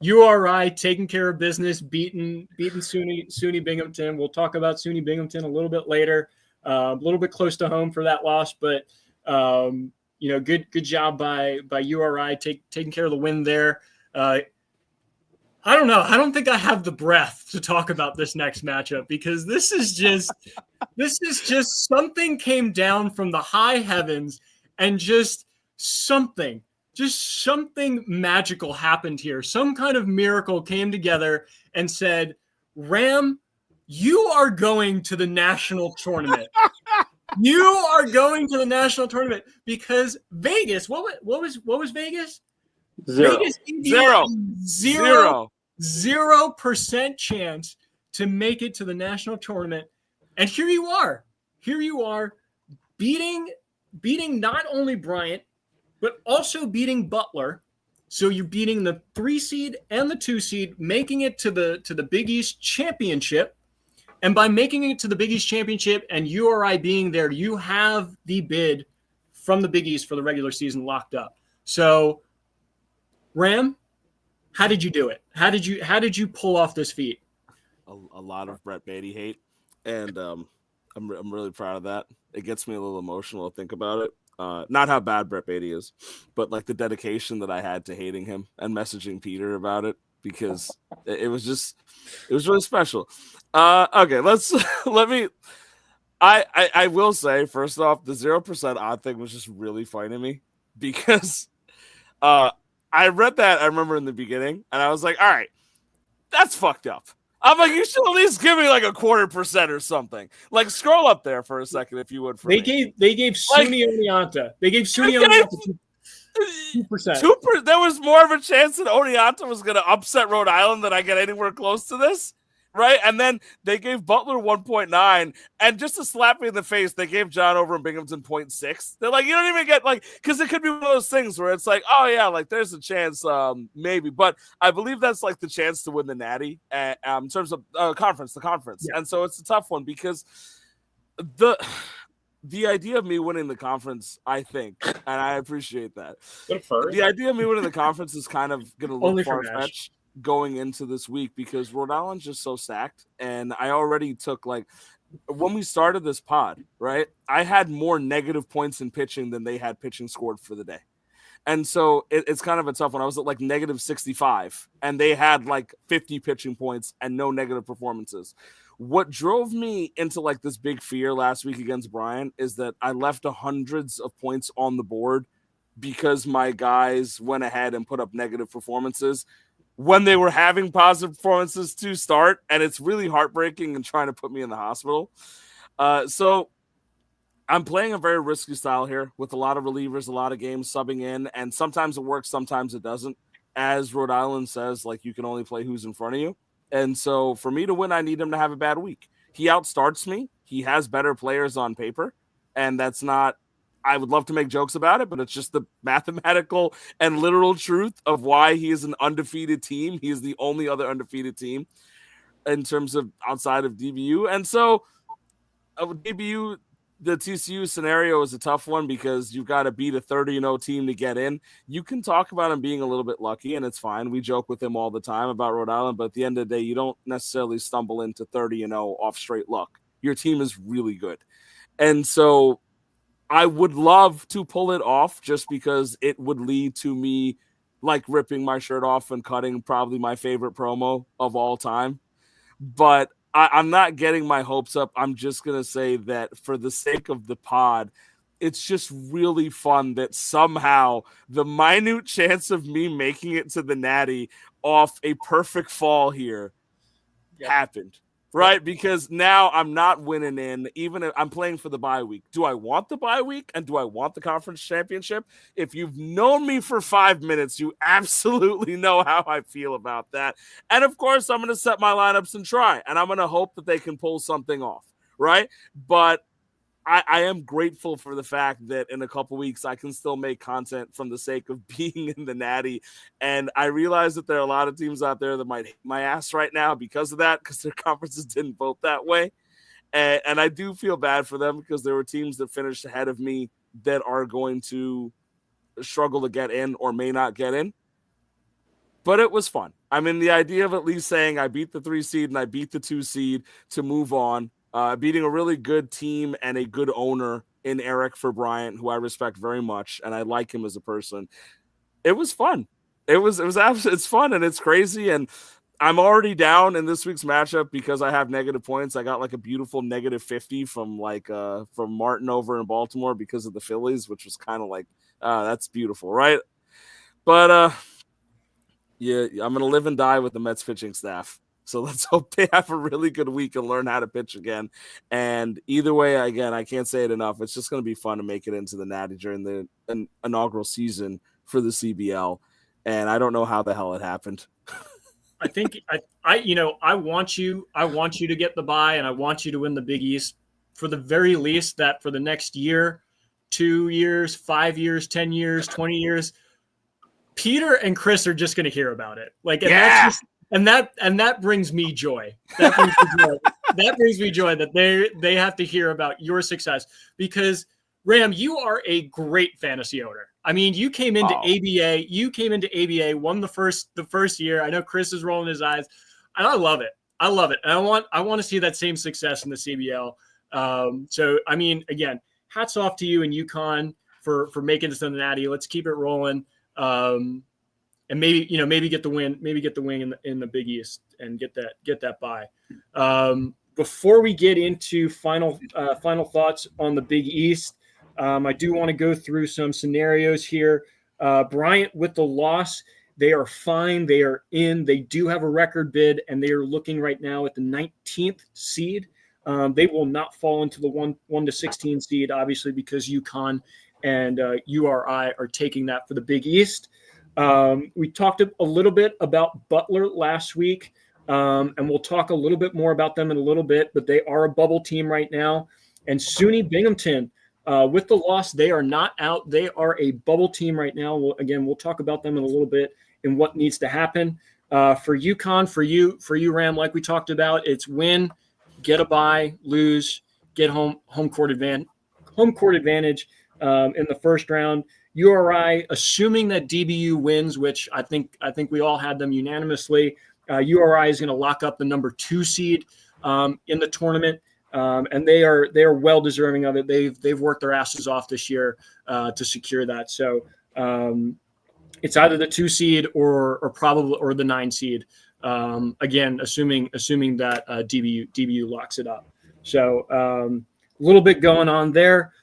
URI taking care of business, beating SUNY Binghamton. We'll talk about SUNY Binghamton a little bit later. A little bit close to home for that loss, but good job by URI taking care of the win there. I don't know. I don't think I have the breath to talk about this next matchup because this is just something came down from the high heavens and just something magical happened here. Some kind of miracle came together and said, Ram, you are going to the national tournament. You are going to the national tournament because Vegas, what was Vegas? Zero. Vegas Zero. 0% chance to make it to the national tournament. And here you are beating not only Bryant, but also beating Butler. So you're beating the 3 seed and the 2 seed, making it to the Big East championship. And by making it to the Big East championship and URI being there, you have the bid from the Big East for the regular season locked up. So, Ram, how did you do it? How did you pull off this feat? A lot of Brett Beatty hate, and I'm really proud of that. It gets me a little emotional to think about it. Not how bad Brett Beatty is, but the dedication that I had to hating him and messaging Peter about it because it was really special. Okay, I will say first off, the 0% odd thing was just really funny to me because I read that, I remember in the beginning, and I was like, all right, that's fucked up. I'm like, you should at least give me 0.25% or something. Scroll up there for a second if you would. They gave SUNY Oneonta. They gave SUNY Oneonta 2%. There was more of a chance that Oneonta was going to upset Rhode Island than I get anywhere close to this. right? And then they gave Butler 1.9, and just to slap me in the face, they gave John Over and Binghamton 0.6. They're like, you don't even get, like, because it could be one of those things where it's like, oh yeah, like there's a chance, maybe, but I believe that's like the chance to win the Natty in terms of the conference, Yeah. and so it's a tough one because the idea of me winning the conference, I think, and I appreciate that. The idea of me winning the conference is kind of going to look far-fetched going into this week because Rhode Island's just so stacked. And I already took, like, when we started this pod, right, I had more negative points in pitching than they had pitching scored for the day. And so it's kind of a tough one. I was at like negative 65, and they had like 50 pitching points and no negative performances. What drove me into like this big fear last week against Brian is that I left hundreds of points on the board because my guys went ahead and put up negative performances when they were having positive performances to start. And it's really heartbreaking and trying to put me in the hospital. So I'm playing a very risky style here with a lot of relievers, a lot of games subbing in, and sometimes it works, sometimes it doesn't. As Rhode Island says, like, you can only play who's in front of you. And so for me to win, I need him to have a bad week. He outstarts me. He has better players on paper, and that's not – I would love to make jokes about it, but it's just the mathematical and literal truth of why he is an undefeated team. He is the only other undefeated team in terms of outside of DBU. And so DBU – the TCU scenario is a tough one because you've got to beat a 30-0 team to get in. You can talk about him being a little bit lucky, and it's fine. We joke with him all the time about Rhode Island, but at the end of the day, you don't necessarily stumble into 30-0 off straight luck. Your team is really good. And so I would love to pull it off just because it would lead to me like ripping my shirt off and cutting probably my favorite promo of all time. But I'm not getting my hopes up. I'm just going to say that for the sake of the pod, it's just really fun that somehow the minute chance of me making it to the Natty off a perfect fall here happened, right? Because now I'm not winning in, even if I'm playing for the bye week. Do I want the bye week and do I want the conference championship? If you've known me for 5 minutes, you absolutely know how I feel about that. And of course, I'm going to set my lineups and try, and I'm going to hope that they can pull something off, right? But I am grateful for the fact that in a couple weeks I can still make content from the sake of being in the Natty. And I realize that there are a lot of teams out there that might hate my ass right now because of that, because their conferences didn't vote that way. And I do feel bad for them because there were teams that finished ahead of me that are going to struggle to get in or may not get in. But it was fun. I mean, the idea of at least saying I beat the 3 seed and I beat the 2 seed to move on. Beating a really good team and a good owner in Eric for Bryant, who I respect very much, and I like him as a person. It was fun. It was absolutely, it's fun and it's crazy. And I'm already down in this week's matchup because I have negative points. I got like a beautiful negative 50 from Martin over in Baltimore because of the Phillies, which was kind of like that's beautiful, right? But yeah, I'm gonna live and die with the Mets pitching staff. So let's hope they have a really good week and learn how to pitch again. And either way, again, I can't say it enough. It's just going to be fun to make it into the Natty during the inaugural season for the CBL. And I don't know how the hell it happened. I think I want you to get the bye, and I want you to win the Big East for the very least. That for the next year, 2 years, 5 years, 10 years, 20 years, Peter and Chris are just going to hear about it. Like, and that's just. And that brings me joy. That brings me joy that they have to hear about your success, because Ram, you are a great fantasy owner. I mean, you came into ABA, won the first year. I know Chris is rolling his eyes, and I love it. And I want to see that same success in the CBL. So I mean, again, hats off to you and UConn for making it to the Natty. Let's keep it rolling. And maybe get the win in the Big East and get that bye. Before we get into final thoughts on the Big East, I do want to go through some scenarios here. Bryant with the loss, they are fine. They are in. They do have a record bid, and they are looking right now at the 19th seed. They will not fall into the 1 to 16 seed, obviously, because UConn and URI are taking that for the Big East. We talked a little bit about Butler last week. And we'll talk a little bit more about them in a little bit, but they are a bubble team right now. And SUNY Binghamton, with the loss, they are not out. They are a bubble team right now. We'll talk about them in a little bit and what needs to happen. For UConn, for you, Ram, like we talked about, it's win, get a bye, lose, get home court advantage in the first round. URI, assuming that DBU wins, which I think we all had them unanimously, URI is going to lock up the number 2 seed in the tournament, and they are well deserving of it. They've worked their asses off this year to secure that. So it's either the 2 seed or the 9 seed. Again, assuming that DBU locks it up. So a little bit going on there.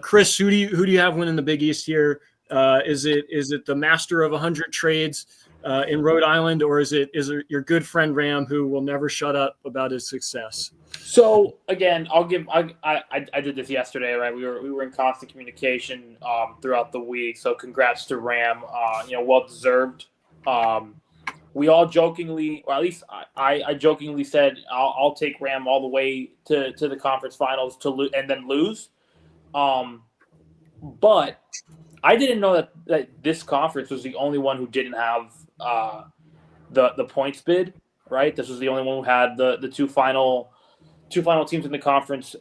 Chris, who do you have winning the Big East here? Is it the master of 100 trades in Rhode Island, or is it your good friend Ram, who will never shut up about his success? So again, I did this yesterday, right? We were in constant communication throughout the week. So congrats to Ram. Well deserved. We all jokingly, or at least I jokingly said, I'll take Ram all the way to the conference finals and then lose. But I didn't know that this conference was the only one who didn't have the points bid, right? This was the only one who had the two final teams in the conference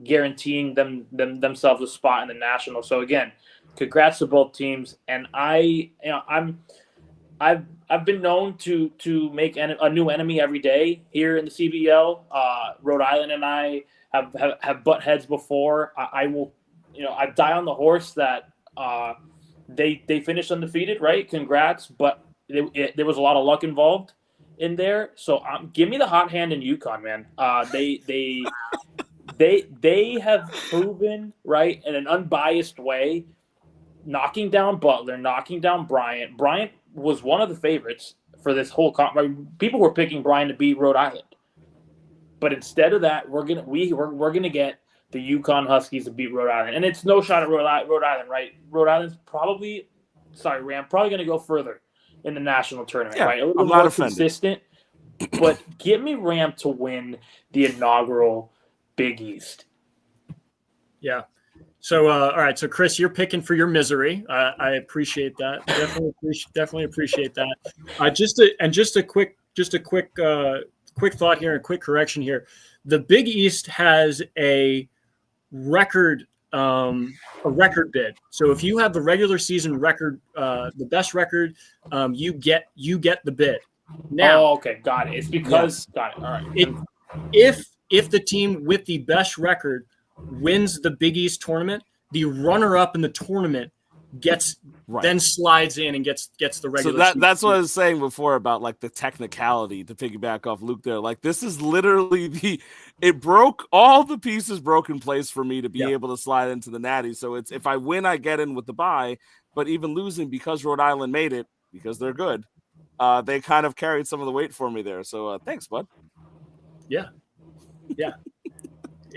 guaranteeing themselves a spot in the national. So again, congrats to both teams. And I've been known to make a new enemy every day here in the CBL. Rhode Island and I have butt heads before. I die on the horse that they finished undefeated, right? Congrats, but there was a lot of luck involved in there. So give me the hot hand in UConn, man. They have proven, right, in an unbiased way, knocking down Butler, knocking down Bryant. Bryant was one of the favorites for this whole people were picking Bryant to beat Rhode Island, but instead of that, we're gonna get the UConn Huskies to beat Rhode Island, and it's no shot at Rhode Island, right? Rhode Island's probably gonna go further in the national tournament, right? A little more consistent, but get me Ram to win the inaugural Big East. Yeah. So, all right. So, Chris, you're picking for your misery. I appreciate that. Definitely appreciate that. Just a quick thought here, and a quick correction here. The Big East has a record bid. So, if you have the regular season record, the best record, you get the bid. Now, okay, got it. It's because got it. All right. If the team with the best record wins the Big East tournament, the runner-up in the tournament then slides in and gets the regular. So that's what I was saying before about like the technicality, to piggyback off Luke there. Like this is literally all the pieces broke in place for me to be able to slide into the Natty. So it's if I win, I get in with the bye. But even losing, because Rhode Island made it, because they're good, they kind of carried some of the weight for me there. So thanks, bud. Yeah.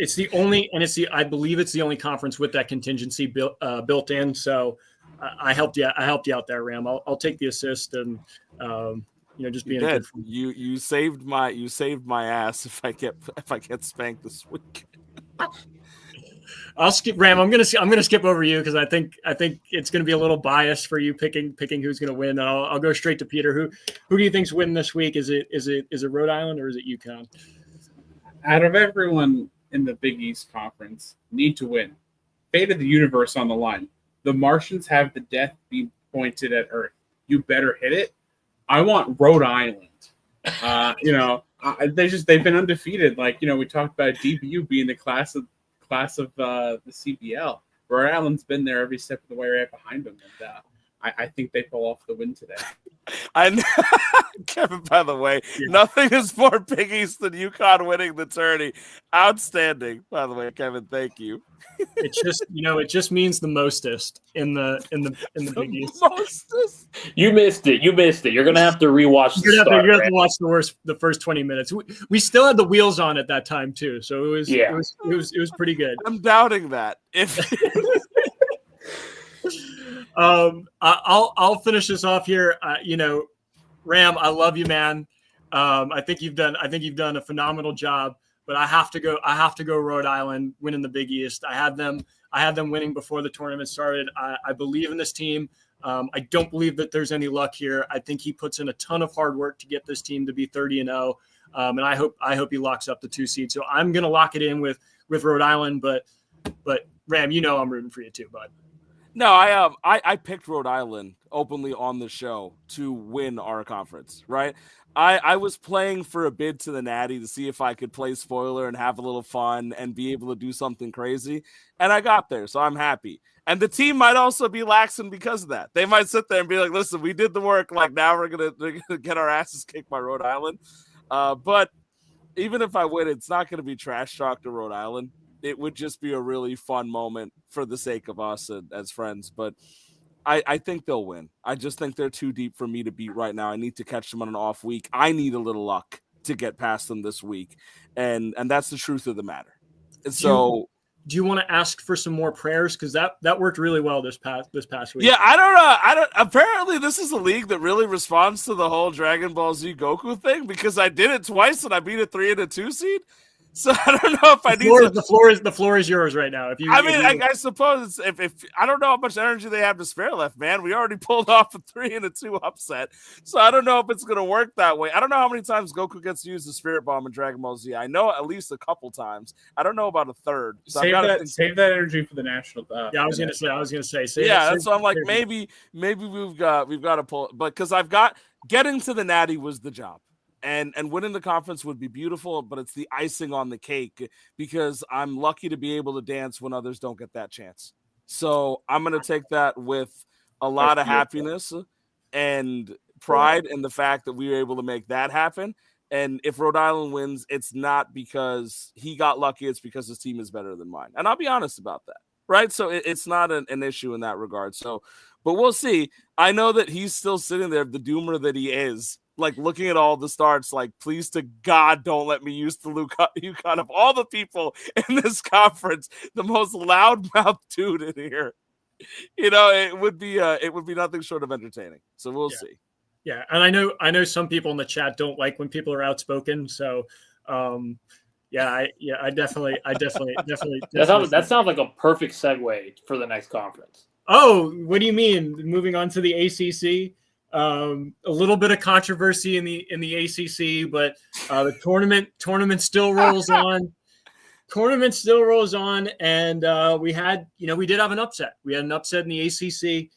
I believe it's the only conference with that contingency built in. So I helped you out there, Ram. I'll take the assist and just being good. You saved my ass if I get spanked this week. I'll skip Ram. I'm gonna skip over you because I think it's gonna be a little biased for you picking who's gonna win. I'll go straight to Peter. Who do you think's winning this week? Is it Rhode Island or is it UConn? Out of everyone in the Big East Conference, need to win. Fate of the universe on the line. The Martians have the death beam pointed at Earth. You better hit it. I want Rhode Island. They've been undefeated. Like we talked about DBU being the class of the CBL. Rhode Island's been there every step of the way, right behind them, and I think they pull off the win today. I know. Kevin, by the way, nothing is more Big East than UConn winning the tourney. Outstanding, by the way, Kevin. Thank you. It's just it just means the mostest in the Big East. Mostest? You missed it. You're gonna have to rewatch. You're gonna have to watch the first 20 minutes. We still had the wheels on at that time too, so it was pretty good. I'm doubting that. I'll finish this off here. Ram, I love you, man. I think you've done a phenomenal job. But I have to go Rhode Island winning the Big East. I had them winning before the tournament started. I believe in this team. I don't believe that there's any luck here. I think he puts in a ton of hard work to get this team to be 30-0. And I hope he locks up the 2 seed. So I'm going to lock it in with Rhode Island, but Ram, I'm rooting for you too, bud. No, I picked Rhode Island openly on the show to win our conference, right? I was playing for a bid to the Natty to see if I could play spoiler and have a little fun and be able to do something crazy. And I got there, so I'm happy. And the team might also be laxing because of that. They might sit there and be like, listen, we did the work. Like, now we're gonna get our asses kicked by Rhode Island. But even if I win, it's not going to be trash talk to Rhode Island. It would just be a really fun moment for the sake of us as friends. But I think they'll win. I just think they're too deep for me to beat right now. I need to catch them on an off week. I need a little luck to get past them this week. And that's the truth of the matter. And so do you want to ask for some more prayers? Because that worked really well this past week. Yeah, I don't apparently this is a league that really responds to the whole Dragon Ball Z Goku thing, because I did it twice and I beat a 3 and a 2 seed. So I don't know if I need to. The floor is yours right now. I suppose if I don't know how much energy they have to spare left, man. We already pulled off a 3 and a 2 upset, so I don't know if it's gonna work that way. I don't know how many times Goku gets to use the Spirit Bomb in Dragon Ball Z. I know at least a couple times. I don't know about a third. So save that energy for the national. I was gonna say. That's what I'm like. Maybe we've got to pull, but because I've got getting to the Natty was the job. And winning the conference would be beautiful, but it's the icing on the cake because I'm lucky to be able to dance when others don't get that chance. So I'm going to take that with a lot of happiness and pride in the fact that we were able to make that happen. And if Rhode Island wins, it's not because he got lucky. It's because his team is better than mine. And I'll be honest about that, right? So it's not an issue in that regard. So, but we'll see. I know that he's still sitting there, the doomer that he is, like looking at all the starts, like, please to God, don't let me use the UConn of all the people in this conference, the most loudmouth dude in here. It would be nothing short of entertaining. So we'll see. Yeah, and I know some people in the chat don't like when people are outspoken. So, I definitely. That sounds like a perfect segue for the next conference. Oh, what do you mean? Moving on to the ACC. A little bit of controversy in the ACC, but the tournament still rolls on. And we did have an upset. We had an upset in the ACC.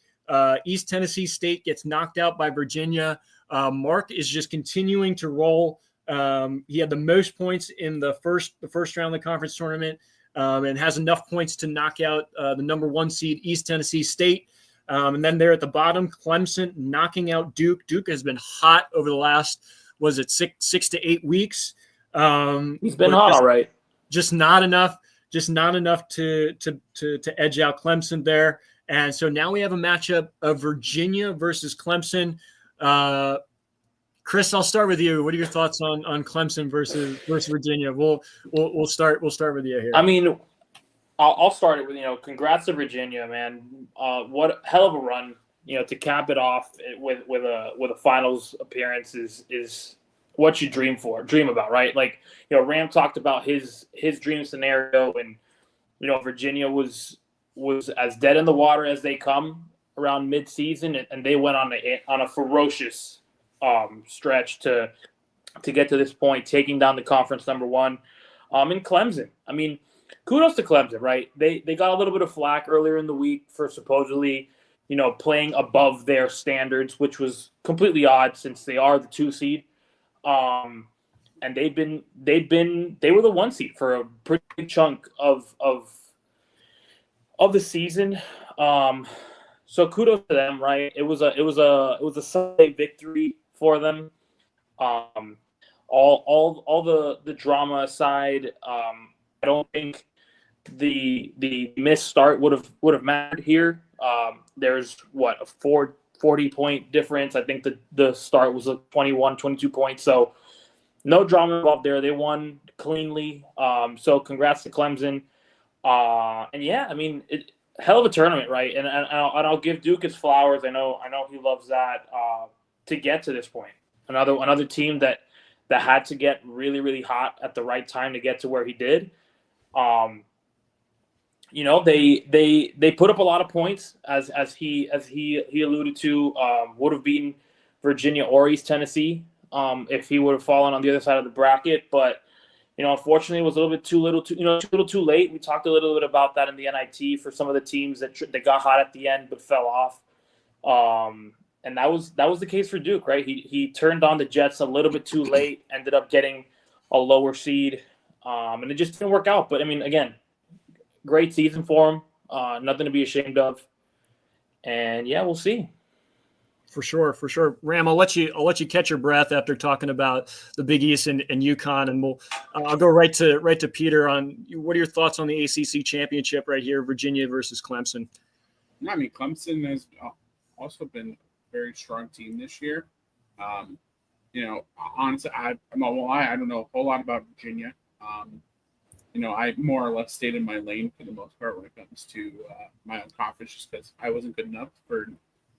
East Tennessee State gets knocked out by Virginia. Mark is just continuing to roll. He had the most points in the first round of the conference tournament, and has enough points to knock out the number 1 seed East Tennessee State. And then there at the bottom, Clemson knocking out Duke. Duke has been hot over the last, 6 to 8 weeks. He's been hot, all right. Just not enough to edge out Clemson there. And so now we have a matchup of Virginia versus Clemson. Chris, I'll start with you. What are your thoughts on Clemson versus Virginia? We'll start with you here. I mean, I'll start it with, congrats to Virginia, man. What a hell of a run, to cap it off with a finals appearance is what you dream about, right? Like, Ram talked about his dream scenario, and, Virginia was as dead in the water as they come around mid-season, and they went on a ferocious stretch to get to this point, taking down the conference number 1 in Clemson. I mean, kudos to Clemson, right? They got a little bit of flack earlier in the week for supposedly, playing above their standards, which was completely odd since they are the 2 seed. And they were the 1 seed for a pretty big chunk of the season. So kudos to them, right? It was a Sunday victory for them. All the drama aside, I don't think the missed start would have mattered here. There's a 40-point difference. I think the start was 21, 22 points. So no drama involved there. They won cleanly. So congrats to Clemson. And yeah, I mean, hell of a tournament, right? And I'll give Duke his flowers. I know he loves that to get to this point. Another team that that had to get really, really hot at the right time to get to where he did. They put up a lot of points as he alluded to. Would have beaten Virginia or East Tennessee if he would have fallen on the other side of the bracket, but unfortunately, it was a little bit too little too late. We talked a little bit about that in the NIT for some of the teams that got hot at the end but fell off. And that was the case for Duke, right? He turned on the Jets a little bit too late, ended up getting a lower seed, and it just didn't work out. But I mean, again, great season for him. Nothing to be ashamed of. And yeah, we'll see. For sure. Ram, I'll let you catch your breath after talking about the Big East and UConn, and I'll go right to Peter on what are your thoughts on the ACC championship right here, Virginia versus Clemson. I mean, Clemson has also been a very strong team this year. Honestly, I'm not gonna lie, I don't know a whole lot about Virginia. I more or less stayed in my lane for the most part when it comes to my own conference, just because I wasn't good enough for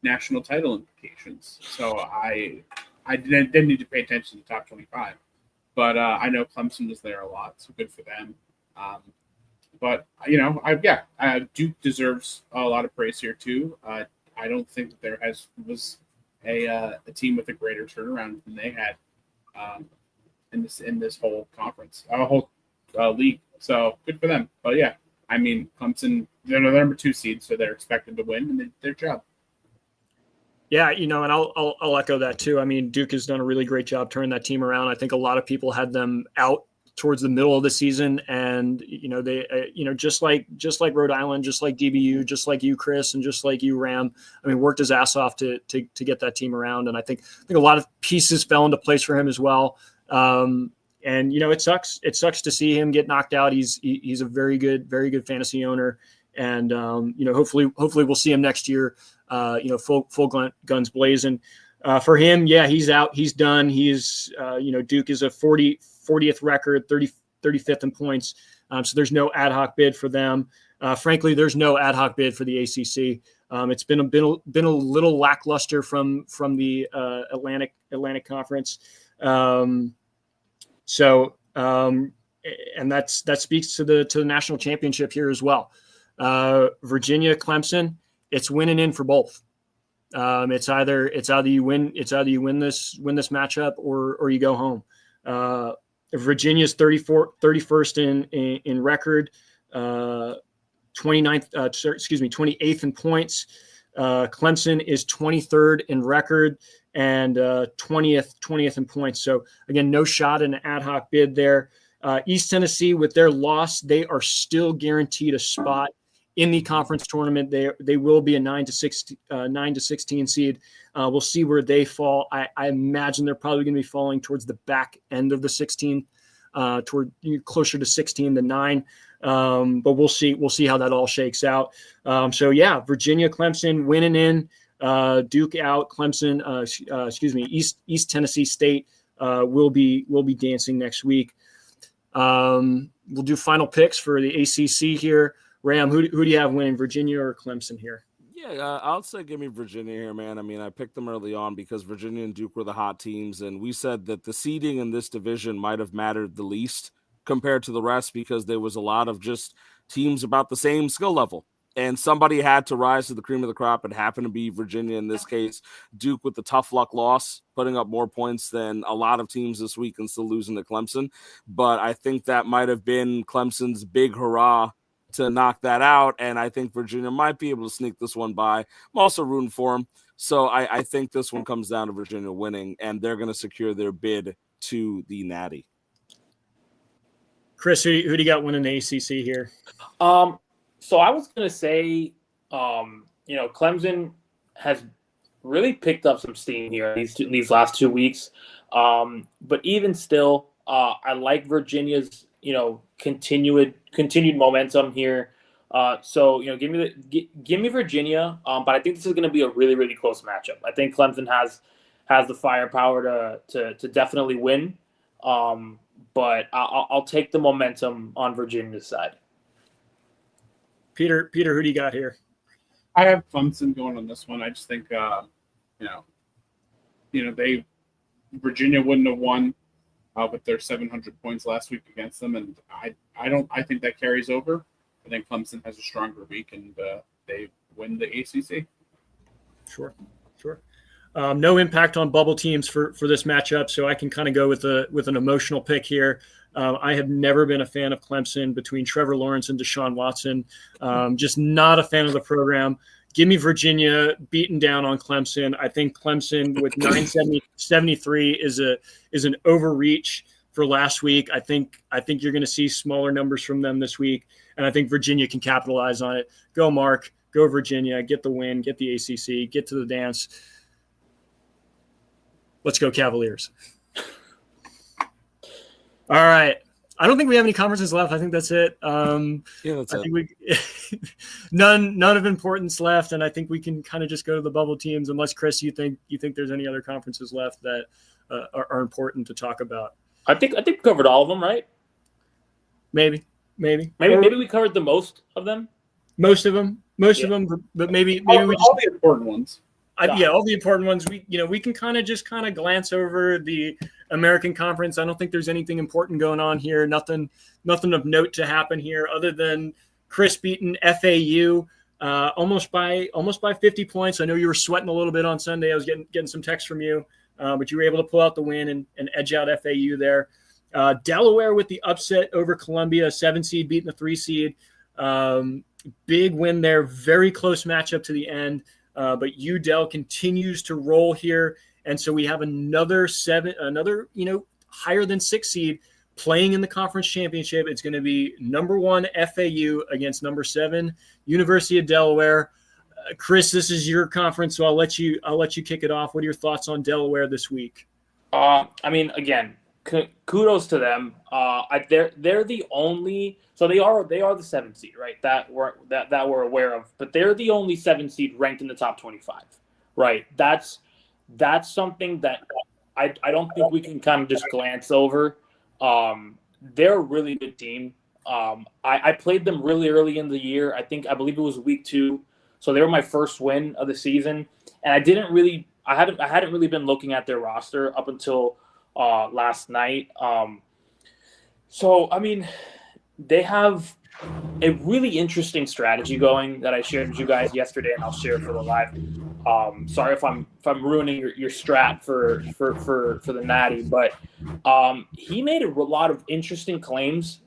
national title implications. So I didn't need to pay attention to the top 25. But I know Clemson was there a lot, so good for them. Duke deserves a lot of praise here too. I don't think that there was a team with a greater turnaround than they had in this whole conference, whole league. So good for them. But yeah, I mean, Clemson, they're the number 2 seed, so they're expected to win, and they did their job. Yeah, and I'll echo that too. I mean, Duke has done a really great job turning that team around. I think a lot of people had them out towards the middle of the season, and they just like Rhode Island, just like DBU, just like you, Chris, and just like you, Ram. I mean, worked his ass off to get that team around, and I think a lot of pieces fell into place for him as well. And it sucks. It sucks to see him get knocked out. He's a very good fantasy owner, and hopefully we'll see him next year. Full guns blazing. For him, yeah, he's out. He's done. He's Duke is a 40th record, 35th in points. So there's no ad hoc bid for them. Frankly, there's no ad hoc bid for the ACC. It's been a little lackluster from the Atlantic Conference. And that speaks to the national championship here as well. Virginia, Clemson, it's winning in for both. It's either you win this matchup or you go home. Virginia's 31st in record, 28th in points. Clemson is 23rd in record and 20th in points. So again, no shot in an ad hoc bid there. East Tennessee, with their loss, they are still guaranteed a spot in the conference tournament. They will be a 9 to 16 seed. We'll see where they fall. I imagine they're probably going to be falling towards the back end of the 16, toward closer to 16 than 9. But we'll see how that all shakes out. So yeah, Virginia, Clemson winning in, Duke out, Clemson, East Tennessee State will be dancing next week. We'll do final picks for the ACC here. Ram, who do you have winning, Virginia or Clemson here? Yeah, I'll say give me Virginia here, man. I mean, I picked them early on because Virginia and Duke were the hot teams, and we said that the seeding in this division might have mattered the least compared to the rest because there was a lot of just teams about the same skill level. And somebody had to rise to the cream of the crop. It happened to be Virginia in this case. Duke with the tough luck loss, putting up more points than a lot of teams this week and still losing to Clemson. But I think that might have been Clemson's big hurrah to knock that out, and I think Virginia might be able to sneak this one by. I'm also rooting for them, so I think this one comes down to Virginia winning, and they're going to secure their bid to the Natty. Chris, who do you got winning the ACC here? So I was going to say, Clemson has really picked up some steam here these last 2 weeks, but even still, I like Virginia's continued momentum here. So give me Virginia. But I think this is going to be a really, really close matchup. I think Clemson has the firepower to definitely win. But I'll take the momentum on Virginia's side. Peter, who do you got here? I have Clemson going on this one. I just think Virginia wouldn't have won with their 700 points last week against them, and I think that carries over. I think Clemson has a stronger week, and they win the ACC. Sure. No impact on bubble teams for this matchup, so I can kind of go with an emotional pick here. I have never been a fan of Clemson between Trevor Lawrence and Deshaun Watson. Just not a fan of the program. Give me Virginia beaten down on Clemson. I think Clemson with 973 is an overreach for last week. I think you're going to see smaller numbers from them this week, and I think Virginia can capitalize on it. Go Mark, go Virginia, get the win, get the ACC, get to the dance. Let's go Cavaliers. All right. I don't think we have any conferences left. I think that's it. That's I it. think we none of importance left, and I think we can kind of just go to the bubble teams. Unless Chris, you think there's any other conferences left that are important to talk about? I think we covered all of them, right? Maybe we covered the most of them. Most of them, but maybe we just all the important ones. all the important ones. We can kind of glance over the American Conference. I don't think there's anything important going on here. Nothing of note to happen here other than Chris beating FAU almost by 50 points. I know you were sweating a little bit on Sunday. I was getting some texts from you, but you were able to pull out the win and edge out FAU there. Delaware with the upset over Columbia, 7 seed beating the 3 seed. Big win there. Very close matchup to the end. But UDEL continues to roll here. And so we have another higher than 6 seed playing in the conference championship. It's going to be number 1 FAU against number 7 University of Delaware. Chris, this is your conference, so I'll let you kick it off. What are your thoughts on Delaware this week? Again, kudos to them. They're the only. So they are the 7th seed, right? That we're aware of, but they're the only 7 seed ranked in the top 25, right? That's something that I don't think we can kind of just glance over. They're a really good team. I played them really early in the year. I believe it was week 2, so they were my first win of the season, and I hadn't really been looking at their roster up until last night. They have a really interesting strategy going that I shared with you guys yesterday, and I'll share for the live. Sorry if I'm ruining your strat for the Natty, but he made a lot of interesting claims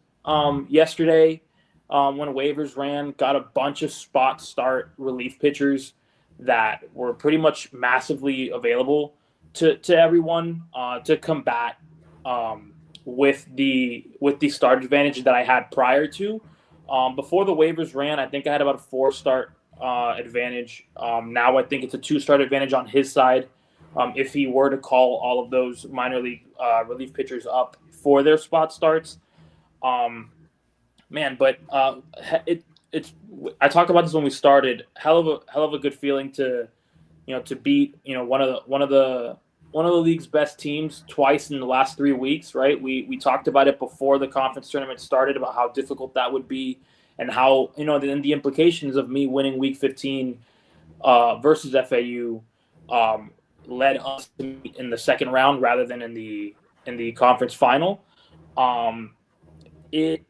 yesterday when waivers ran. Got a bunch of spot start relief pitchers that were pretty much massively available to everyone to combat with the start advantage that I had prior to. Before the waivers ran, I think I had about a 4-start advantage. Now I think it's a 2-start advantage on his side. If he were to call all of those minor league relief pitchers up for their spot starts, it's I talked about this when we started. Hell of a good feeling to beat one of the league's best teams twice in the last 3 weeks, right? We talked about it before the conference tournament started about how difficult that would be, and how then the implications of me winning week 15 versus FAU led us to meet in the second round rather than in the conference final. It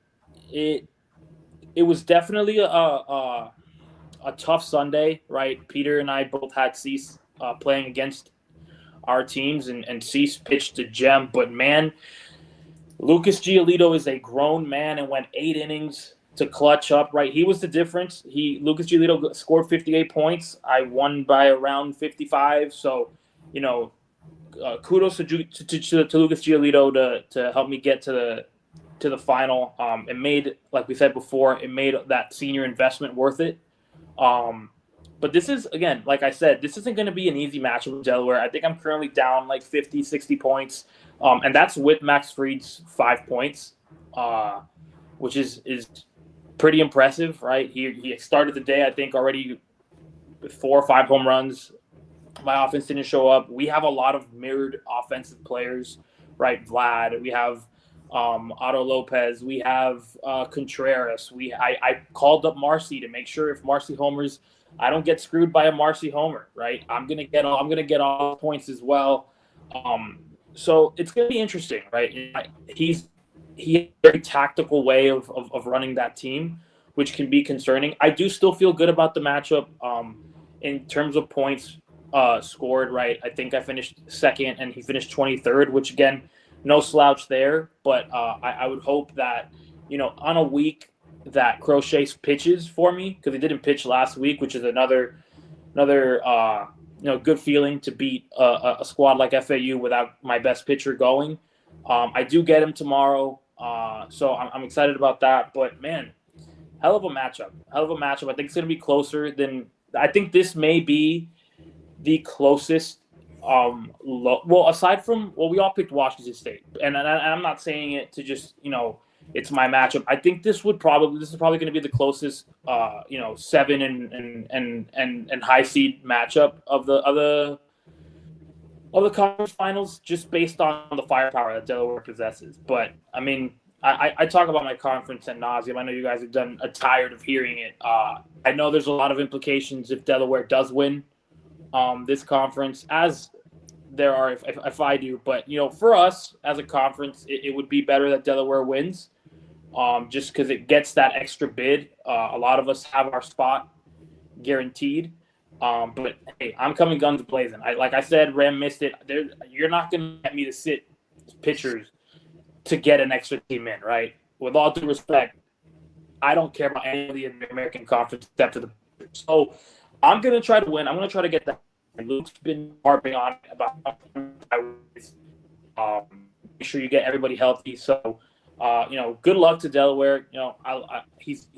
was definitely a tough Sunday, right? Peter and I both had Cease playing against our teams, and Cease pitched a gem. But man, Lucas Giolito is a grown man and went 8 innings to clutch up, right? He was the difference. Lucas Giolito scored 58 points. I won by around 55. So, kudos to Lucas Giolito to help me get to the final. It made, like we said before, it made that senior investment worth it. But this is, again, like I said, this isn't going to be an easy matchup with Delaware. I think I'm currently down like 50, 60 points. And that's with Max Fried's 5 points, which is pretty impressive, right? He started the day, I think, already with 4 or 5 home runs. My offense didn't show up. We have a lot of mirrored offensive players, right? Vlad, we have Otto Lopez, we have Contreras. I called up Marcy to make sure if Marcy homers, I don't get screwed by a Marcy homer, right? I'm gonna get all points as well. So it's going to be interesting, right? He has a very tactical way of running that team, which can be concerning. I do still feel good about the matchup in terms of points scored, right? I think I finished second and he finished 23rd, which again, no slouch there. But I would hope that, on a week that Crochet pitches for me, because he didn't pitch last week, which is another good feeling to beat a squad like FAU without my best pitcher going. I do get him tomorrow, so I'm excited about that. But man, hell of a matchup. I think it's going to be closer than. I think this may be the closest. Aside from we all picked Washington State, and I'm not saying it to just it's my matchup. I think this is probably going to be the closest 7 and high seed matchup of the conference finals, just based on the firepower that Delaware possesses. But I mean, I talk about my conference ad nauseum. I know you guys are tired of hearing it. I know there's a lot of implications if Delaware does win this conference, as there are if I do. But for us as a conference, it would be better that Delaware wins, just because it gets that extra bid. A lot of us have our spot guaranteed. But hey, I'm coming guns blazing. Like I said, Ram missed it. You're not going to get me to sit pitchers to get an extra team in, right? With all due respect, I don't care about any of the American Conference except for the. So I'm going to try to win. I'm going to try to get that. Luke's been harping on about make sure you get everybody healthy. So, good luck to Delaware. He's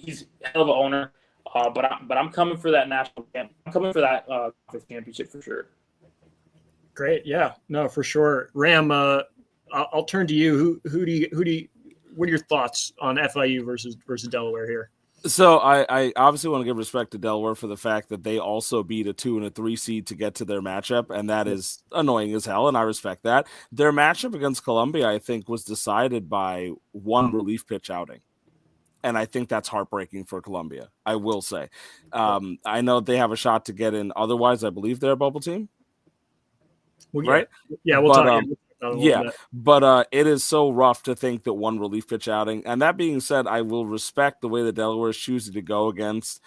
hell of an owner. But I'm coming for that national champ. I'm coming for that conference championship for sure. Great, yeah, no, for sure. Ram, I'll turn to you. Who do you? What are your thoughts on FIU versus Delaware here? So I obviously want to give respect to Delaware for the fact that they also beat a 2 and a 3 seed to get to their matchup, and that is annoying as hell, and I respect that. Their matchup against Columbia, I think, was decided by one relief pitch outing. And I think that's heartbreaking for Columbia, I will say. I know they have a shot to get in. Otherwise, I believe they're a bubble team. Well, yeah. Right? Yeah, we'll talk. But it is so rough to think that one relief pitch outing. And that being said, I will respect the way the Delaware is choosing to go against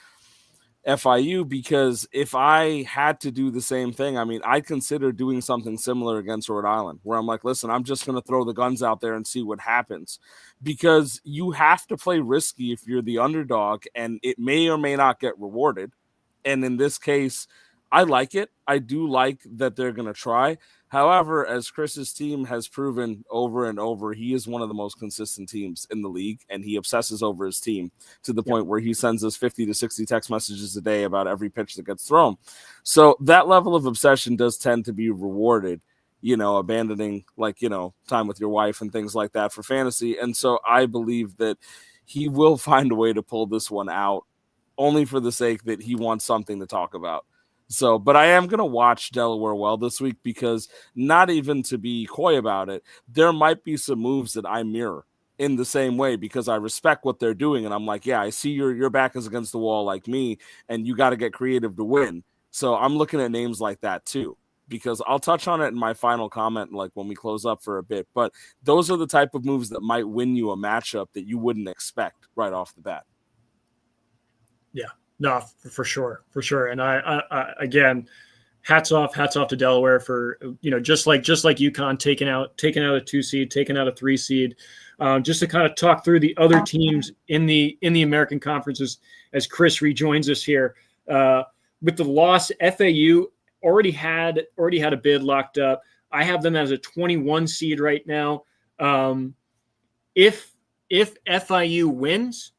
FIU, because if I had to do the same thing, I mean, I'd consider doing something similar against Rhode Island, where I'm like, listen, I'm just going to throw the guns out there and see what happens, because you have to play risky if you're the underdog, and it may or may not get rewarded. And in this case, I like it. I do like that they're going to try. However, as Chris's team has proven over and over, he is one of the most consistent teams in the league, and he obsesses over his team to the point where he sends us 50 to 60 text messages a day about every pitch that gets thrown. So that level of obsession does tend to be rewarded, abandoning time with your wife and things like that for fantasy. And so I believe that he will find a way to pull this one out, only for the sake that he wants something to talk about. So, but I am going to watch Delaware well this week, because not even to be coy about it, there might be some moves that I mirror in the same way, because I respect what they're doing. And I'm like, yeah, I see your back is against the wall like me, and you got to get creative to win. So I'm looking at names like that too, because I'll touch on it in my final comment, like when we close up for a bit. But those are the type of moves that might win you a matchup that you wouldn't expect right off the bat. Yeah. No, for sure. And I again, hats off to Delaware for just like UConn taking out a 2 seed, taking out a 3 seed, just to kind of talk through the other teams in the American conferences as Chris rejoins us here. With the loss, FAU already had a bid locked up. I have them as a 21 seed right now. If FIU wins,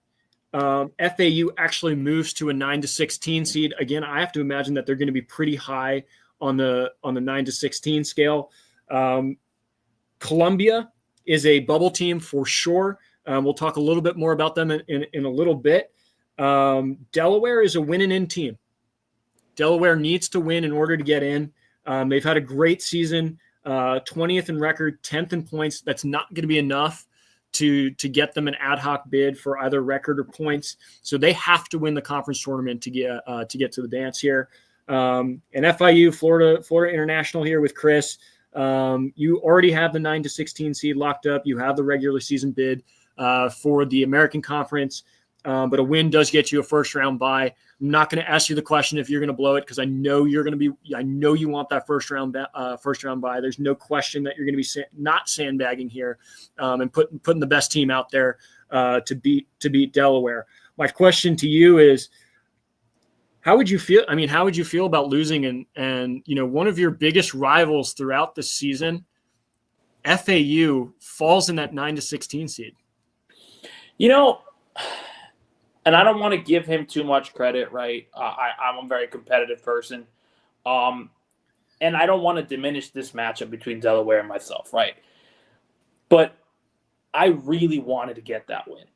FAU actually moves to a 9-16 seed. Again, I have to imagine that they're going to be pretty high on the 9-16 scale. Columbia is a bubble team for sure. We'll talk a little bit more about them in a little bit. Delaware is a win-and-in team. Delaware needs to win in order to get in. They've had a great season, 20th in record, 10th in points. That's not going to be enough to get them an ad hoc bid for either record or points. So they have to win the conference tournament to get to the dance here. And FIU, Florida International here with Chris. You already have the 9-16 seed locked up. You have the regular season bid for the American Conference, but a win does get you a first-round bye. I'm not going to ask you the question if you're going to blow it because I know you're going to be. I know you want that first-round bye. There's no question that you're going to be not sandbagging here and putting the best team out there to beat Delaware. My question to you is, how would you feel? I mean, how would you feel about losing and one of your biggest rivals throughout the season, FAU, falls in that 9-16 seed? And I don't want to give him too much credit, right? I'm a very competitive person, and I don't want to diminish this matchup between Delaware and myself, right? But I really wanted to get that win.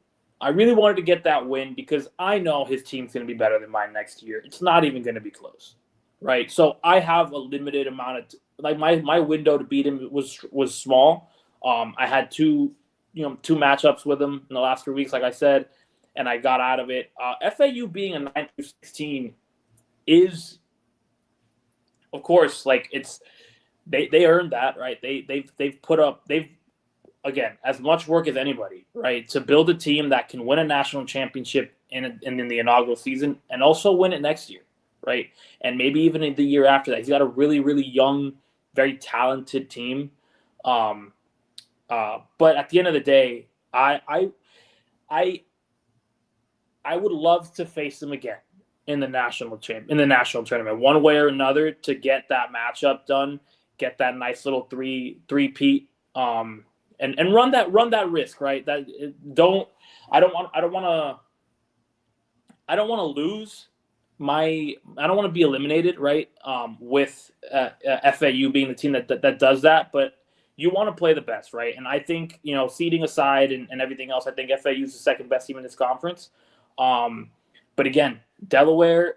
I really wanted to get that win because I know his team's going to be better than mine next year. It's not even going to be close, right? So I have a limited amount of my window to beat him was small. I had two matchups with him in the last 3 weeks, like I said, and I got out of it. FAU being a 9-16 is, of course, they earned that, right? They've put up again, as much work as anybody, right, to build a team that can win a national championship in the inaugural season and also win it next year, right? And maybe even in the year after that. He's got a really, really young, very talented team. But at the end of the day, I would love to face him again in the national tournament, one way or another, to get that matchup done, get that nice little three-peat. And run that risk, right? I don't want to lose I don't want to be eliminated, right? With FAU being the team that does that, but you want to play the best, right? And I think, seeding aside and everything else, I think FAU is the second best team in this conference. But again, Delaware,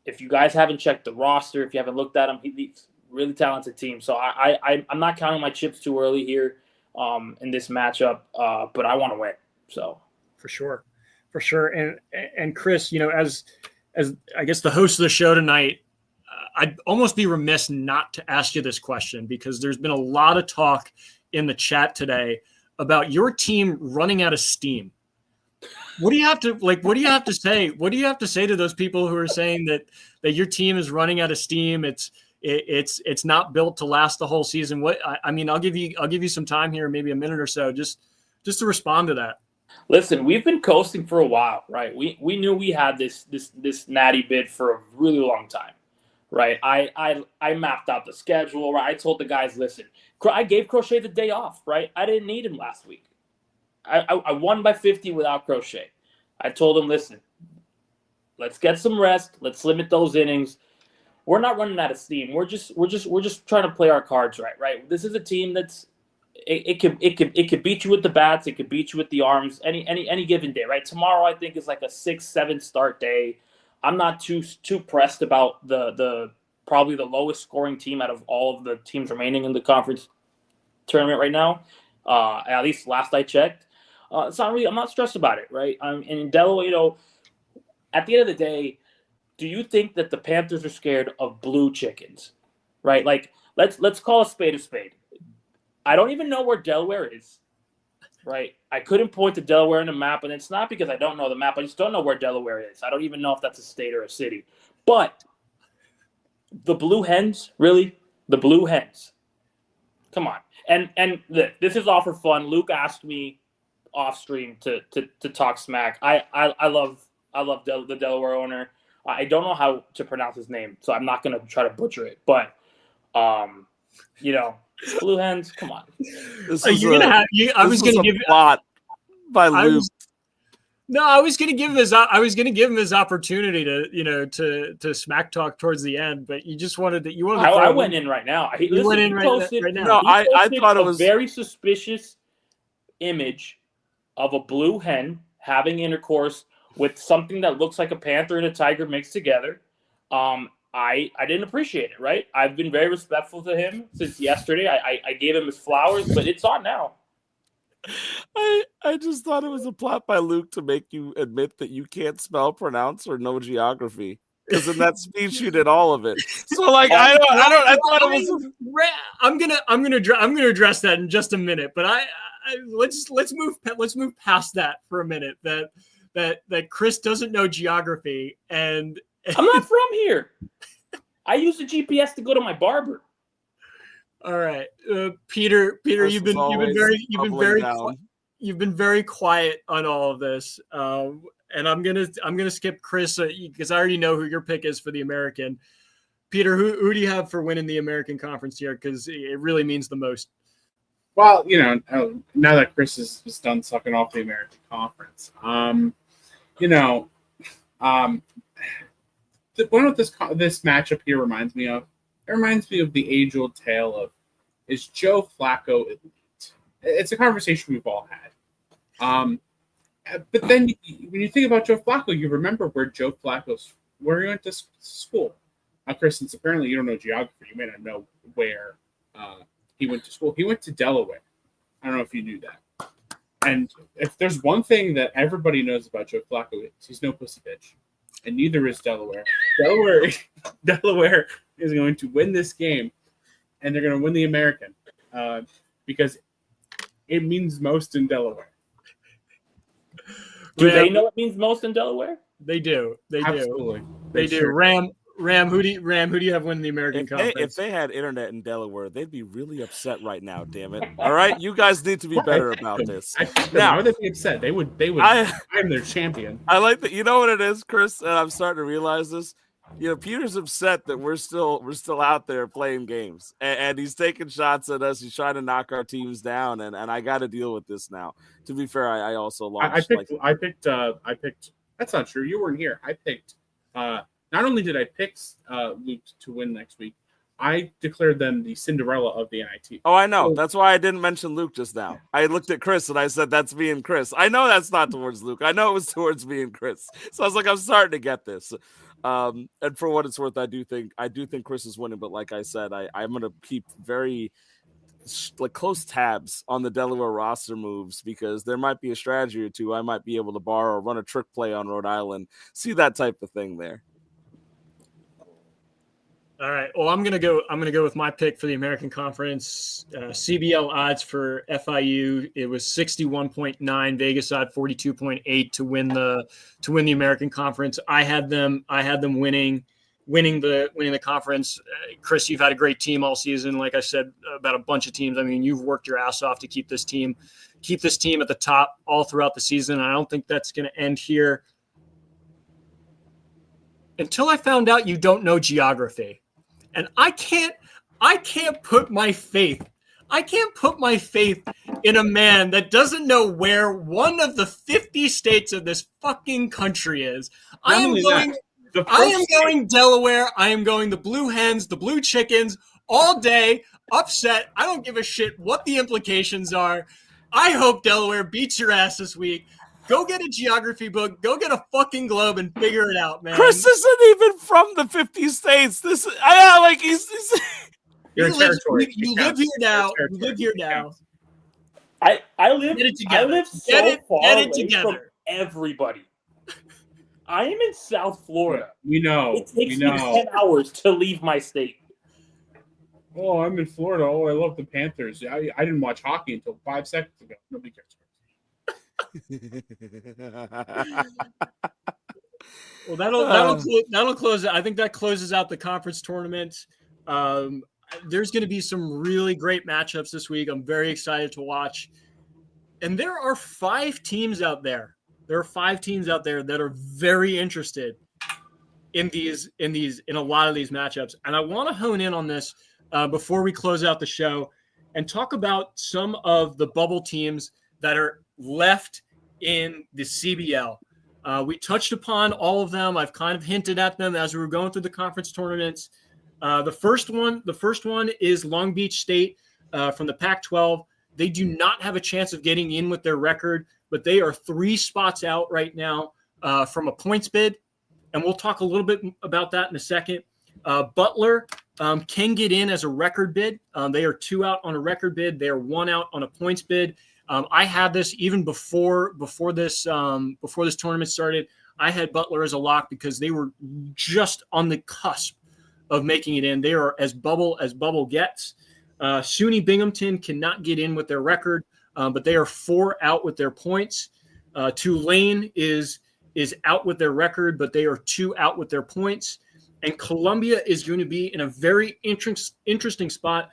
if you guys haven't checked the roster, if you haven't looked at them, he's a really talented team. So I'm not counting my chips too early here. In this matchup, but I want to win. So for sure. And Chris, as I guess the host of the show tonight, I'd almost be remiss not to ask you this question because there's been a lot of talk in the chat today about your team running out of steam. What do you have to say? What do you have to say to those people who are saying that your team is running out of steam? It's not built to last the whole season. I'll give you some time here, maybe a minute or so, just to respond to that. Listen, we've been coasting for a while, right? We knew we had this Natty bid for a really long time, right? I mapped out the schedule, right? I told the guys, listen, I gave Crochet the day off, right? I didn't need him last week. I won by 50 without Crochet. I told him, listen, let's get some rest. Let's limit those innings. We're not running out of steam. We're just trying to play our cards right? This is a team that's it could beat you with the bats, it could beat you with the arms any given day, right? Tomorrow I think is like a 6-7 start day. I'm not too pressed about the probably the lowest scoring team out of all of the teams remaining in the conference tournament right now. At least last I checked. It's not really. I'm not stressed about it, right? And in Delaware, at the end of the day, do you think that the Panthers are scared of blue chickens, right? Like, let's call a spade a spade. I don't even know where Delaware is, right? I couldn't point to Delaware in the map, and it's not because I don't know the map. I just don't know where Delaware is. I don't even know if that's a state or a city. But the Blue Hens, really? The Blue Hens. Come on. And this is all for fun. Luke asked me off stream to talk smack. I love the Delaware owner. I don't know how to pronounce his name, so I'm not going to try to butcher it. But, Blue Hens, come on. I was going to give plot by Luke. I was going to give him his opportunity to smack talk towards the end, but you just wanted to. I went in right now. You went in right now. No, I thought it was a very suspicious image of a blue hen having intercourse with something that looks like a panther and a tiger mixed together. I didn't appreciate it, right? I've been very respectful to him since yesterday. I gave him his flowers, but it's on now. I just thought it was a plot by Luke to make you admit that you can't spell, pronounce, or know geography. because in that speech you did all of it. So like I thought it was. I'm gonna address that in just a minute, but let's move past that for a minute. That Chris doesn't know geography, and I'm not from here. I use the GPS to go to my barber. All right, Peter, you've been very quiet on all of this, and I'm gonna skip Chris because I already know who your pick is for the American. Peter, who do you have for winning the American Conference here? Because it really means the most. Well, now that Chris is done sucking off the American Conference, what this matchup here reminds me of? It reminds me of the age-old tale of, is Joe Flacco elite? It's a conversation we've all had. But then when you think about Joe Flacco, you remember where he went to school. Chris, since apparently you don't know geography, you may not know where he went to school. He went to Delaware. I don't know if you knew that. And if there's one thing that everybody knows about Joe Flacco, he's no pussy bitch. And neither is Delaware. Delaware is going to win this game, and they're going to win the American because it means most in Delaware. Do they know it means most in Delaware? They do. Absolutely. They do. Sure. Ram, who do you have winning the American Conference? If they had internet in Delaware, they'd be really upset right now. Damn it! All right, you guys need to be better about this. Now, would they be upset? They would. I'm their champion. I like that. You know what it is, Chris, and I'm starting to realize this. Peter's upset that we're still out there playing games, and he's taking shots at us. He's trying to knock our teams down, and I got to deal with this now. To be fair, I also lost. I picked. That's not true. You weren't here. I picked. Not only did I pick Luke to win next week, I declared them the Cinderella of the NIT. Oh, I know. That's why I didn't mention Luke just now. I looked at Chris and I said, that's me and Chris. I know that's not towards Luke. I know it was towards me and Chris. So I was like, I'm starting to get this. And for what it's worth, I do think Chris is winning. But like I said, I'm going to keep very close tabs on the Delaware roster moves because there might be a strategy or two I might be able to borrow or run a trick play on Rhode Island. See that type of thing there. All right. Well, I'm gonna go with my pick for the American Conference. CBL odds for FIU, it was 61.9. Vegas odd 42.8 to win the American Conference. I had them winning the conference. Chris, you've had a great team all season. Like I said about a bunch of teams. I mean, you've worked your ass off to keep this team at the top all throughout the season. I don't think that's going to end here. Until I found out you don't know geography. And I can't put my faith in a man that doesn't know where one of the 50 states of this fucking country is. I am going Delaware. I am going the Blue Hens, the Blue Chickens all day, upset. I don't give a shit what the implications are. I hope Delaware beats your ass this week. Go get a geography book. Go get a fucking globe and figure it out, man. Chris isn't even from the 50 states. He's You're territory. You live here now. You live here now. I live so far away from everybody. I am in South Florida. We know. It takes me 10 hours to leave my state. Oh, I'm in Florida. Oh, I love the Panthers. I didn't watch hockey until 5 seconds ago. Nobody cares. Well, that'll close it. I think that closes out the conference tournament. There's going to be some really great matchups this week. I'm very excited to watch. And there are 5 teams out there. There are 5 teams out there that are very interested in a lot of these matchups. And I want to hone in on this before we close out the show and talk about some of the bubble teams that are left in the CBL. We touched upon all of them. I've kind of hinted at them as we were going through the conference tournaments. The first one is Long Beach State from the Pac-12. They do not have a chance of getting in with their record, but they are 3 spots out right now from a points bid. And we'll talk a little bit about that in a second. Butler can get in as a record bid. They are 2 out on a record bid. They are 1 out on a points bid. I had this even before this tournament started. I had Butler as a lock because they were just on the cusp of making it in. They are as bubble gets. SUNY Binghamton cannot get in with their record, but they are 4 out with their points. Tulane is out with their record, but they are 2 out with their points. And Columbia is going to be in a very interesting spot,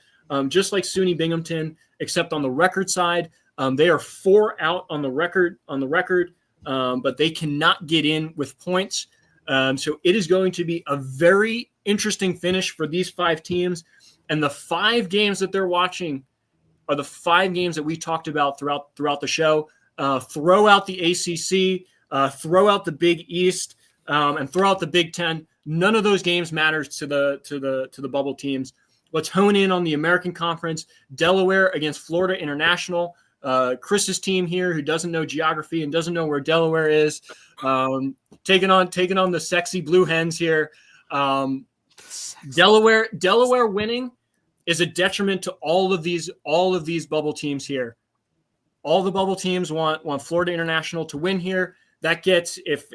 just like SUNY Binghamton, except on the record side. They are 4 out on the record, but they cannot get in with points. So it is going to be a very interesting finish for these 5 teams. And the 5 games that they're watching are the 5 games that we talked about throughout the show. Throw out the ACC, throw out the Big East, and throw out the Big Ten. None of those games matters to the bubble teams. Let's hone in on the American Conference. Delaware against Florida International. Chris's team here, who doesn't know geography and doesn't know where Delaware is, taking on the sexy Blue Hens here. Delaware winning is a detriment to all of these bubble teams here. All the bubble teams want Florida International to win here. That gets if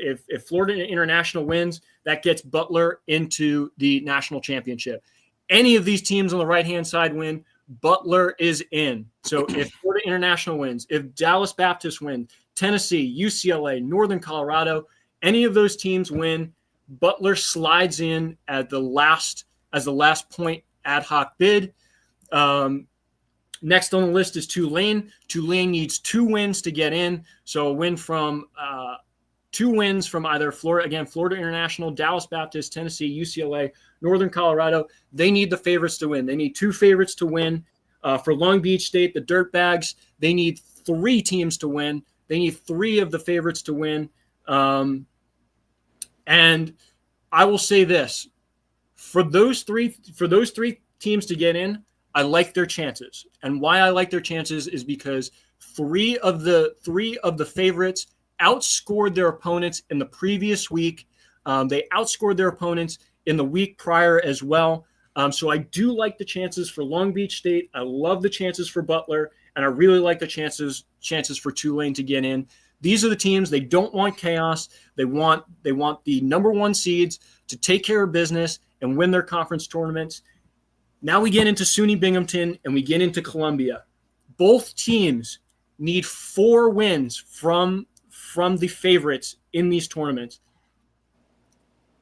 Florida International wins, that gets Butler into the national championship. Any of these teams on the right-hand side win, Butler is in. So if Florida International wins, if Dallas Baptist wins, Tennessee, UCLA, Northern Colorado, any of those teams win, Butler slides in as the last point ad hoc bid. Next on the list is Tulane. Tulane needs 2 wins to get in. So a win from 2 wins from either Florida International, Dallas Baptist, Tennessee, UCLA, Northern Colorado. They need the favorites to win. They need 2 favorites to win. For Long Beach State, the Dirtbags, they need 3 teams to win. They need 3 of the favorites to win. And I will say this: for those three teams to get in, I like their chances. And why I like their chances is because 3 of the favorites outscored their opponents in the previous week. They outscored their opponents in the week prior as well. So I do like the chances for Long Beach State. I love the chances for Butler, and I really like the chances for Tulane to get in. These are the teams. They don't want chaos. They want the number 1 seeds to take care of business and win their conference tournaments. Now we get into SUNY Binghamton and we get into Columbia. Both teams need 4 wins from the favorites in these tournaments.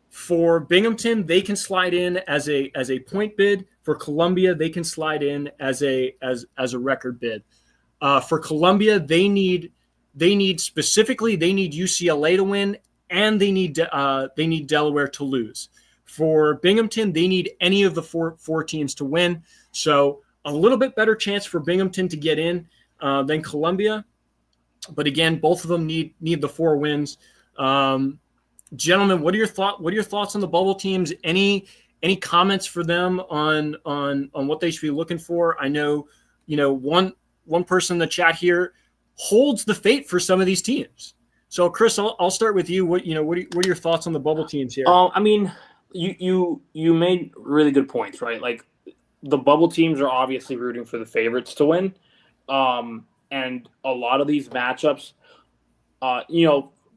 For Binghamton, they can slide in as a point bid. For Columbia, they can slide in as a record bid. For Columbia, they need UCLA to win, and they need Delaware to lose. For Binghamton, they need any of the four teams to win. So a little bit better chance for Binghamton to get in than Columbia. But again, both of them need the 4 wins. Gentlemen, what are your thoughts on the bubble teams? Any comments for them on what they should be looking for? I know, one person in the chat here holds the fate for some of these teams. So Chris, I'll start with you. What are your thoughts on the bubble teams here? I mean, you made really good points, right? Like the bubble teams are obviously rooting for the favorites to win. And a lot of these matchups,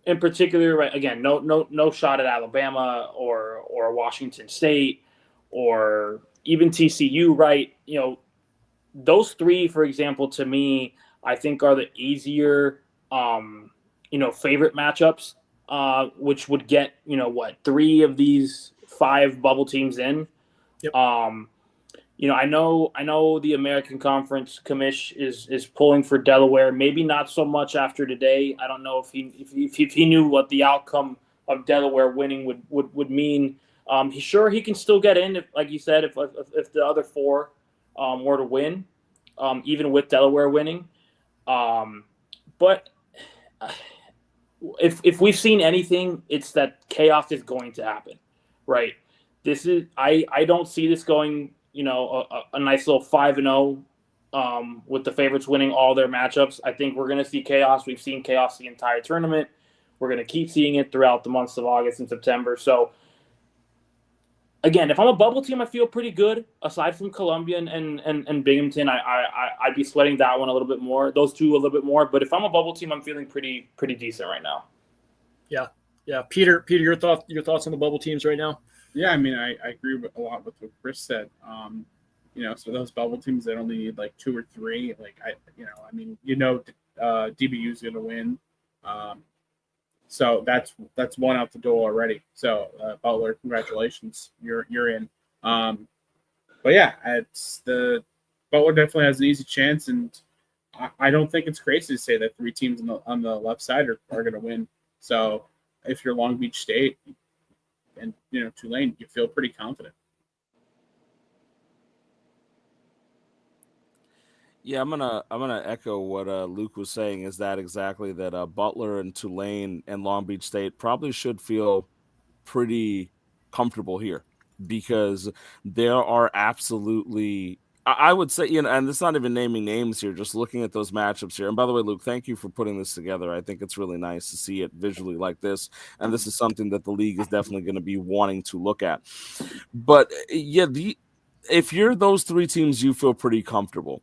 in particular, right? Again, no shot at Alabama or Washington State or even TCU, right? Those 3, for example, to me, I think are the easier, favorite matchups, which would get 3 of these 5 bubble teams in. Yep. I know the American Conference commish is pulling for Delaware. Maybe not so much after today. I don't know if he knew what the outcome of Delaware winning would mean. He can still get in if, like you said, if the other 4 were to win, even with Delaware winning. But if we've seen anything, it's that chaos is going to happen, right? I don't see this going. A nice little 5-0 with the favorites winning all their matchups. I think we're going to see chaos. We've seen chaos the entire tournament. We're going to keep seeing it throughout the months of August and September. So, again, if I'm a bubble team, I feel pretty good. Aside from Columbia and Binghamton, I'd be sweating that one a little bit more. Those 2 a little bit more. But if I'm a bubble team, I'm feeling pretty decent right now. Yeah, Yeah, Peter, your thoughts on the bubble teams right now? Yeah, I mean, I agree with a lot with what Chris said. So those bubble teams that only need like 2 or 3, DBU is going to win. So that's one out the door already. So Butler, congratulations, you're in. But yeah, it's the Butler definitely has an easy chance, and I don't think it's crazy to say that 3 teams on the left side are going to win. So if you're Long Beach State and Tulane, you feel pretty confident. Yeah, I'm gonna echo what Luke was saying. Is that exactly that? Butler and Tulane and Long Beach State probably should feel pretty comfortable here, because there are absolutely, I would say, and it's not even naming names here, just looking at those matchups here. And by the way, Luke, thank you for putting this together. I think it's really nice to see it visually like this, and this is something that the league is definitely going to be wanting to look at. But yeah, if you're those 3 teams, you feel pretty comfortable.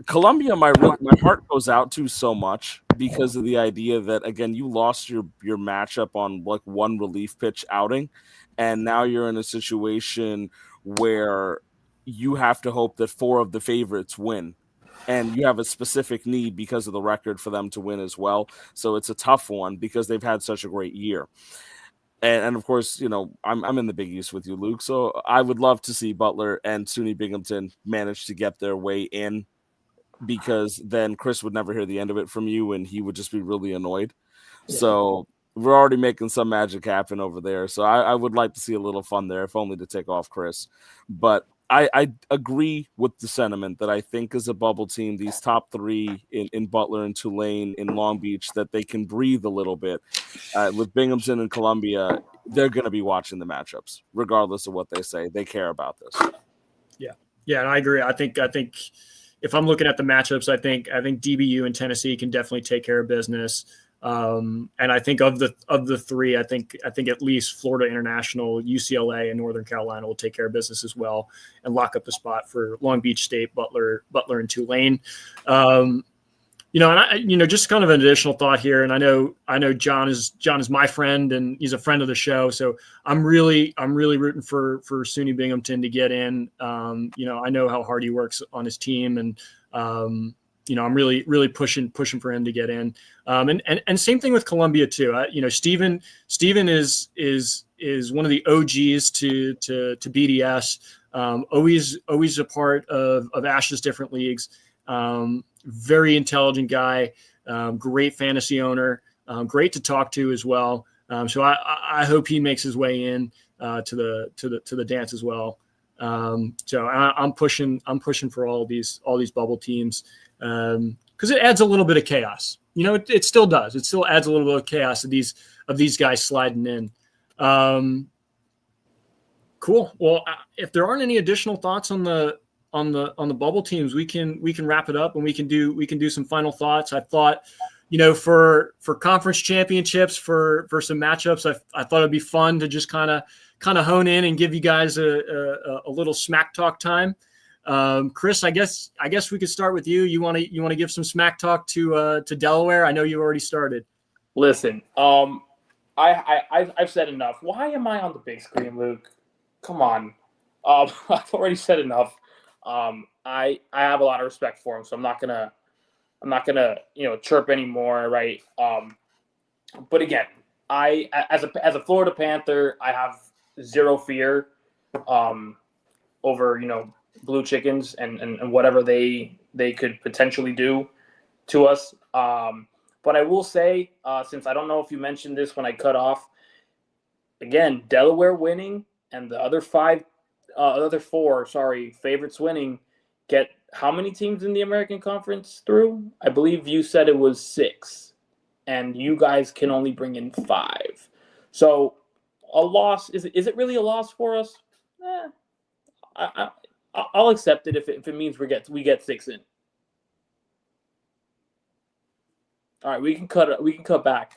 Columbia, my heart goes out to so much, because of the idea that, again, you lost your matchup on like one relief pitch outing, and now you're in a situation where you have to hope that 4 of the favorites win, and you have a specific need because of the record for them to win as well. So it's a tough one because they've had such a great year. And of course, I'm in the Big East with you, Luke. So I would love to see Butler and SUNY Binghamton manage to get their way in, because then Chris would never hear the end of it from you, and he would just be really annoyed. Yeah. So we're already making some magic happen over there. So I would like to see a little fun there, if only to take off Chris. But I agree with the sentiment that I think as a bubble team, these top 3 in Butler and Tulane in Long Beach, that they can breathe a little bit. With Binghamton and Columbia, they're going to be watching the matchups, regardless of what they say. They care about this. Yeah, and I agree. I think if I'm looking at the matchups, I think DBU and Tennessee can definitely take care of business. And I think of the 3, I think at least Florida International, UCLA, and Northern Carolina will take care of business as well and lock up the spot for Long Beach State, Butler, and Tulane. Just kind of an additional thought here. And I know John is my friend, and he's a friend of the show. So I'm really rooting for SUNY Binghamton to get in. I know how hard he works on his team, and I'm really pushing for him to get in. And same thing with Columbia too. Steven is one of the OGs to BDS. Always a part of Ash's different leagues. Very intelligent guy, great fantasy owner, great to talk to as well. So I hope he makes his way in to the dance as well. So I'm pushing for all these bubble teams, because it adds a little bit of chaos. It still does. It still adds a little bit of chaos of these guys sliding in. Cool. Well, if there aren't any additional thoughts on the bubble teams, we can wrap it up, and we can do some final thoughts. I thought, for conference championships, for some matchups, I thought it'd be fun to just kind of hone in and give you guys a little smack talk time. Chris, I guess we could start with you. You want to give some smack talk to Delaware? I know you already started. Listen, I've said enough. Why am I on the big screen, Luke? Come on. I've already said enough. I have a lot of respect for him, so I'm not gonna chirp anymore, right? But again, I as a Florida Panther, I have zero fear over Blue Chickens and whatever they could potentially do to us. But I will say, since I don't know if you mentioned this when I cut off, again, Delaware winning and the other four favorites winning get how many teams in the American Conference through? I believe you said it was 6, and you guys can only bring in 5. So a loss, is it really a loss for us? I'll accept it if it means we get 6 in. All right, we can cut back.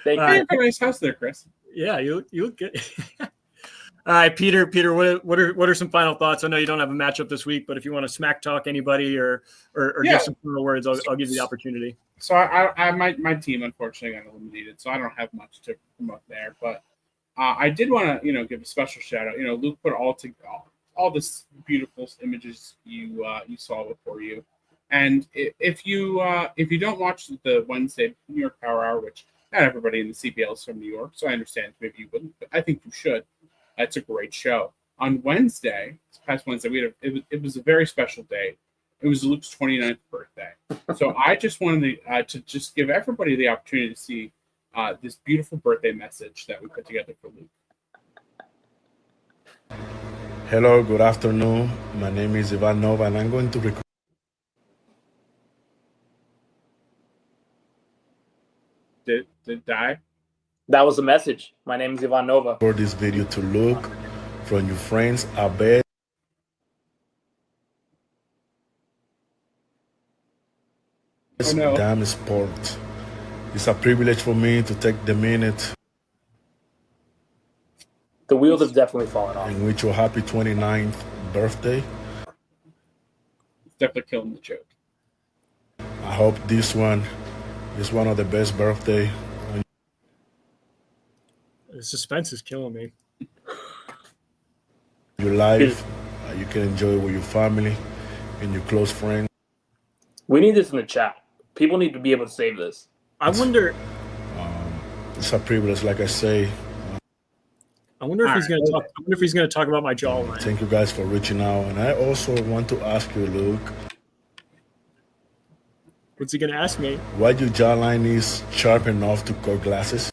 Thank you. You have a nice house there, Chris. Yeah, you look good. All right, Peter, what are some final thoughts? I know you don't have a matchup this week, but if you want to smack talk anybody or give some final words, I'll give you the opportunity. So I my team unfortunately got eliminated, so I don't have much to promote there. But I did want to give a special shout out. Luke put all this beautiful images you saw before you, and if you don't watch the Wednesday New York Power Hour, which not everybody in the CBL is from New York, so I understand maybe you wouldn't, but I think you should. It's a great show. On Wednesday, this past Wednesday, it was a very special day. It was Luke's 29th birthday. So I just wanted to just give everybody the opportunity to see this beautiful birthday message that we put together for Luke. Hello, good afternoon. My name is Ivan Nova, and I'm going to record Did it die? That was the message. My name is Ivan Nova. this video to Luke from your friends Abed. Oh, no. Damn sport. It's a privilege for me to take the minute The wheels have definitely fallen off. and wish you a happy 29th birthday. It's definitely killing the joke. I hope this one is one of the best birthday. The suspense is killing me. Your life, you can enjoy with your family and your close friends. We need this in the chat. People need to be able to save this. I wonder. It's a privilege, like I say. I wonder if he's going to talk. I wonder if he's going to talk about my jawline. Thank you guys for reaching out. And I also want to ask you, Luke, What's he going to ask me? why your jawline is sharp enough to cut glasses?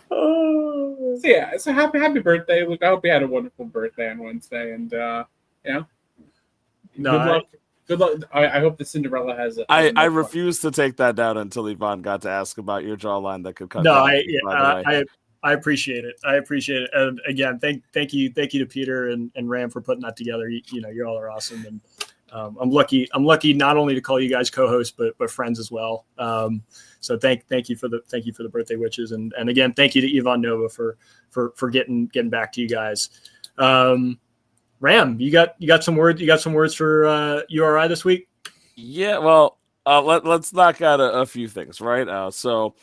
So yeah, it's a happy birthday, Luke. I hope you had a wonderful birthday on Wednesday, and No, good luck. Good luck. I hope the Cinderella has a. I refuse to take that down until Yvonne got to ask about your jawline that could cut. No, glasses, I appreciate it. I appreciate it. And again, thank you to Peter and Ram for putting that together. You all are awesome, and I'm lucky not only to call you guys co-hosts but friends as well. So thank you for the birthday wishes, and again thank you to Yvonne Nova for getting back to you guys. Ram, you got some words for URI this week? Yeah, well, let's knock out a few things, right? So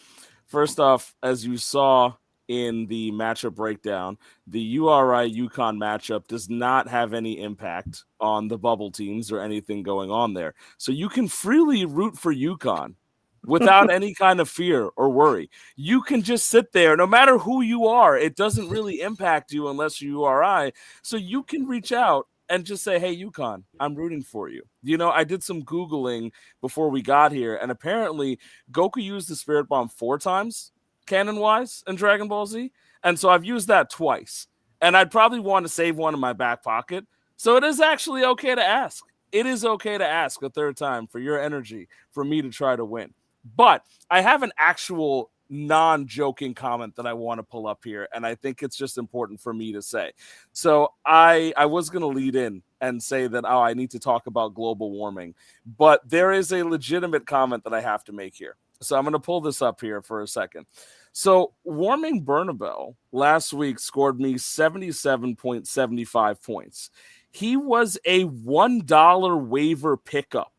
first off, as you saw in the matchup breakdown, the URI UConn matchup does not have any impact on the bubble teams or anything going on there. So you can freely root for UConn without any kind of fear or worry. You can just sit there, no matter who you are. It doesn't really impact you unless you URI. So you can reach out and just say, hey, UConn, I'm rooting for you. I did some Googling before we got here, and apparently Goku used the Spirit Bomb 4 times, canon-wise, in Dragon Ball Z. And so I've used that twice. And I'd probably want to save one in my back pocket. So it is actually okay to ask. It is okay to ask a third time for your energy for me to try to win. But I have an actual non-joking comment that I want to pull up here, and I think it's just important for me to say. So I was going to lead in and say that, I need to talk about global warming, but there is a legitimate comment that I have to make here. So I'm going to pull this up here for a second. So Warming Bernabel last week scored me 77.75 points. He was a $1 waiver pickup.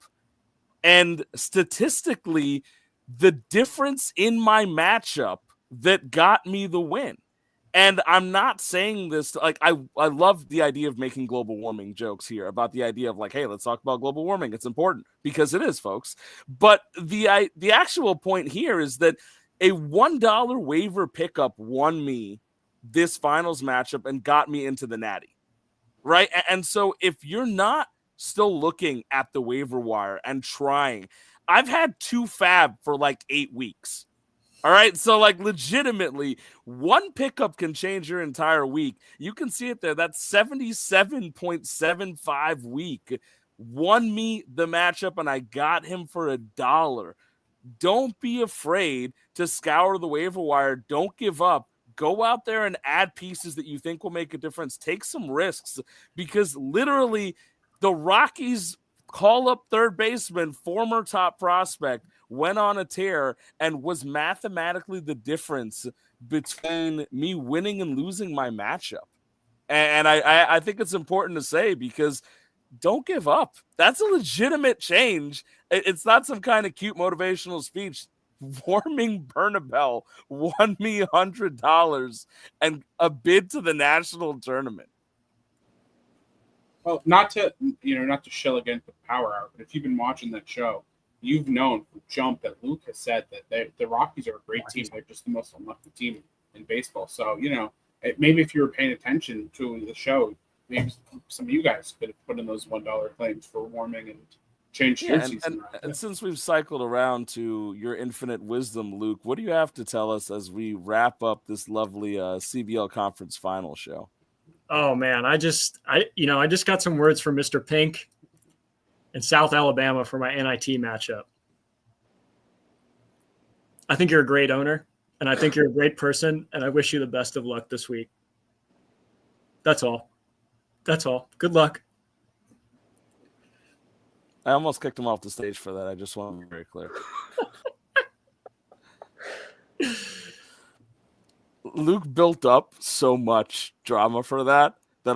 And statistically, the difference in my matchup that got me the win. And I'm not saying this I love the idea of making global warming jokes here about the idea of hey, let's talk about global warming. It's important because it is, folks. But the actual point here is that a $1 waiver pickup won me this finals matchup and got me into the Natty, right? And so if you're not still looking at the waiver wire and trying, I've had 2 fab for 8 weeks. All right. So legitimately, one pickup can change your entire week. You can see it there. That's 77.75 week. Won me the matchup and I got him for $1. Don't be afraid to scour the waiver wire. Don't give up. Go out there and add pieces that you think will make a difference. Take some risks because literally the Rockies call up third baseman, former top prospect, went on a tear and was mathematically the difference between me winning and losing my matchup. And I think it's important to say because don't give up. That's a legitimate change. It's not some kind of cute motivational speech. Warming Bernabel won me $100 and a bid to the national tournament. Well, not to shill against the Power Hour, but if you've been watching that show, you've known from jump that Luke has said that the Rockies are a great team. They're just the most unlucky team in baseball. So, maybe if you were paying attention to the show, maybe some of you guys could have put in those $1 claims for warming and change jerseys. And since we've cycled around to your infinite wisdom, Luke, what do you have to tell us as we wrap up this lovely CBL conference final show? Oh man, I just got some words from Mr. Pink in South Alabama for my NIT matchup. I think you're a great owner, and I think you're a great person, and I wish you the best of luck this week. That's all. Good luck. I almost kicked him off the stage for that. I just want to be very clear. Luke built up so much drama for that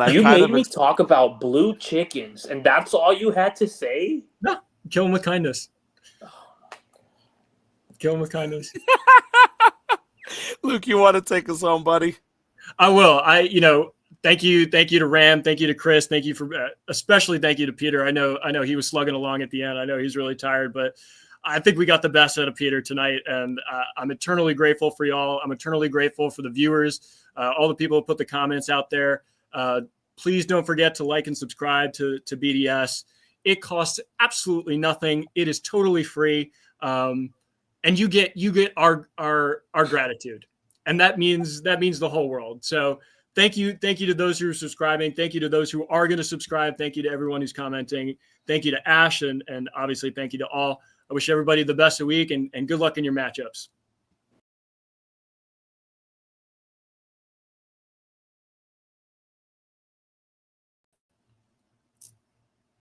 you made me talk about blue chickens, and that's all you had to say? No, kill him with kindness. Kill him with kindness. Luke, you want to take us home, buddy? I will. Thank you to Ram. Thank you to Chris. Thank you especially thank you to Peter. I know he was slugging along at the end. I know he's really tired, but I think we got the best out of Peter tonight, and I'm eternally grateful for y'all. I'm eternally grateful for the viewers, all the people who put the comments out there. Please don't forget to like and subscribe to BDS. It costs absolutely nothing. It is totally free, and you get our gratitude, and that means the whole world. So thank you to those who are subscribing. Thank you to those who are going to subscribe. Thank you to everyone who's commenting. Thank you to Ash, and obviously thank you to all. I wish everybody the best of the week and good luck in your matchups.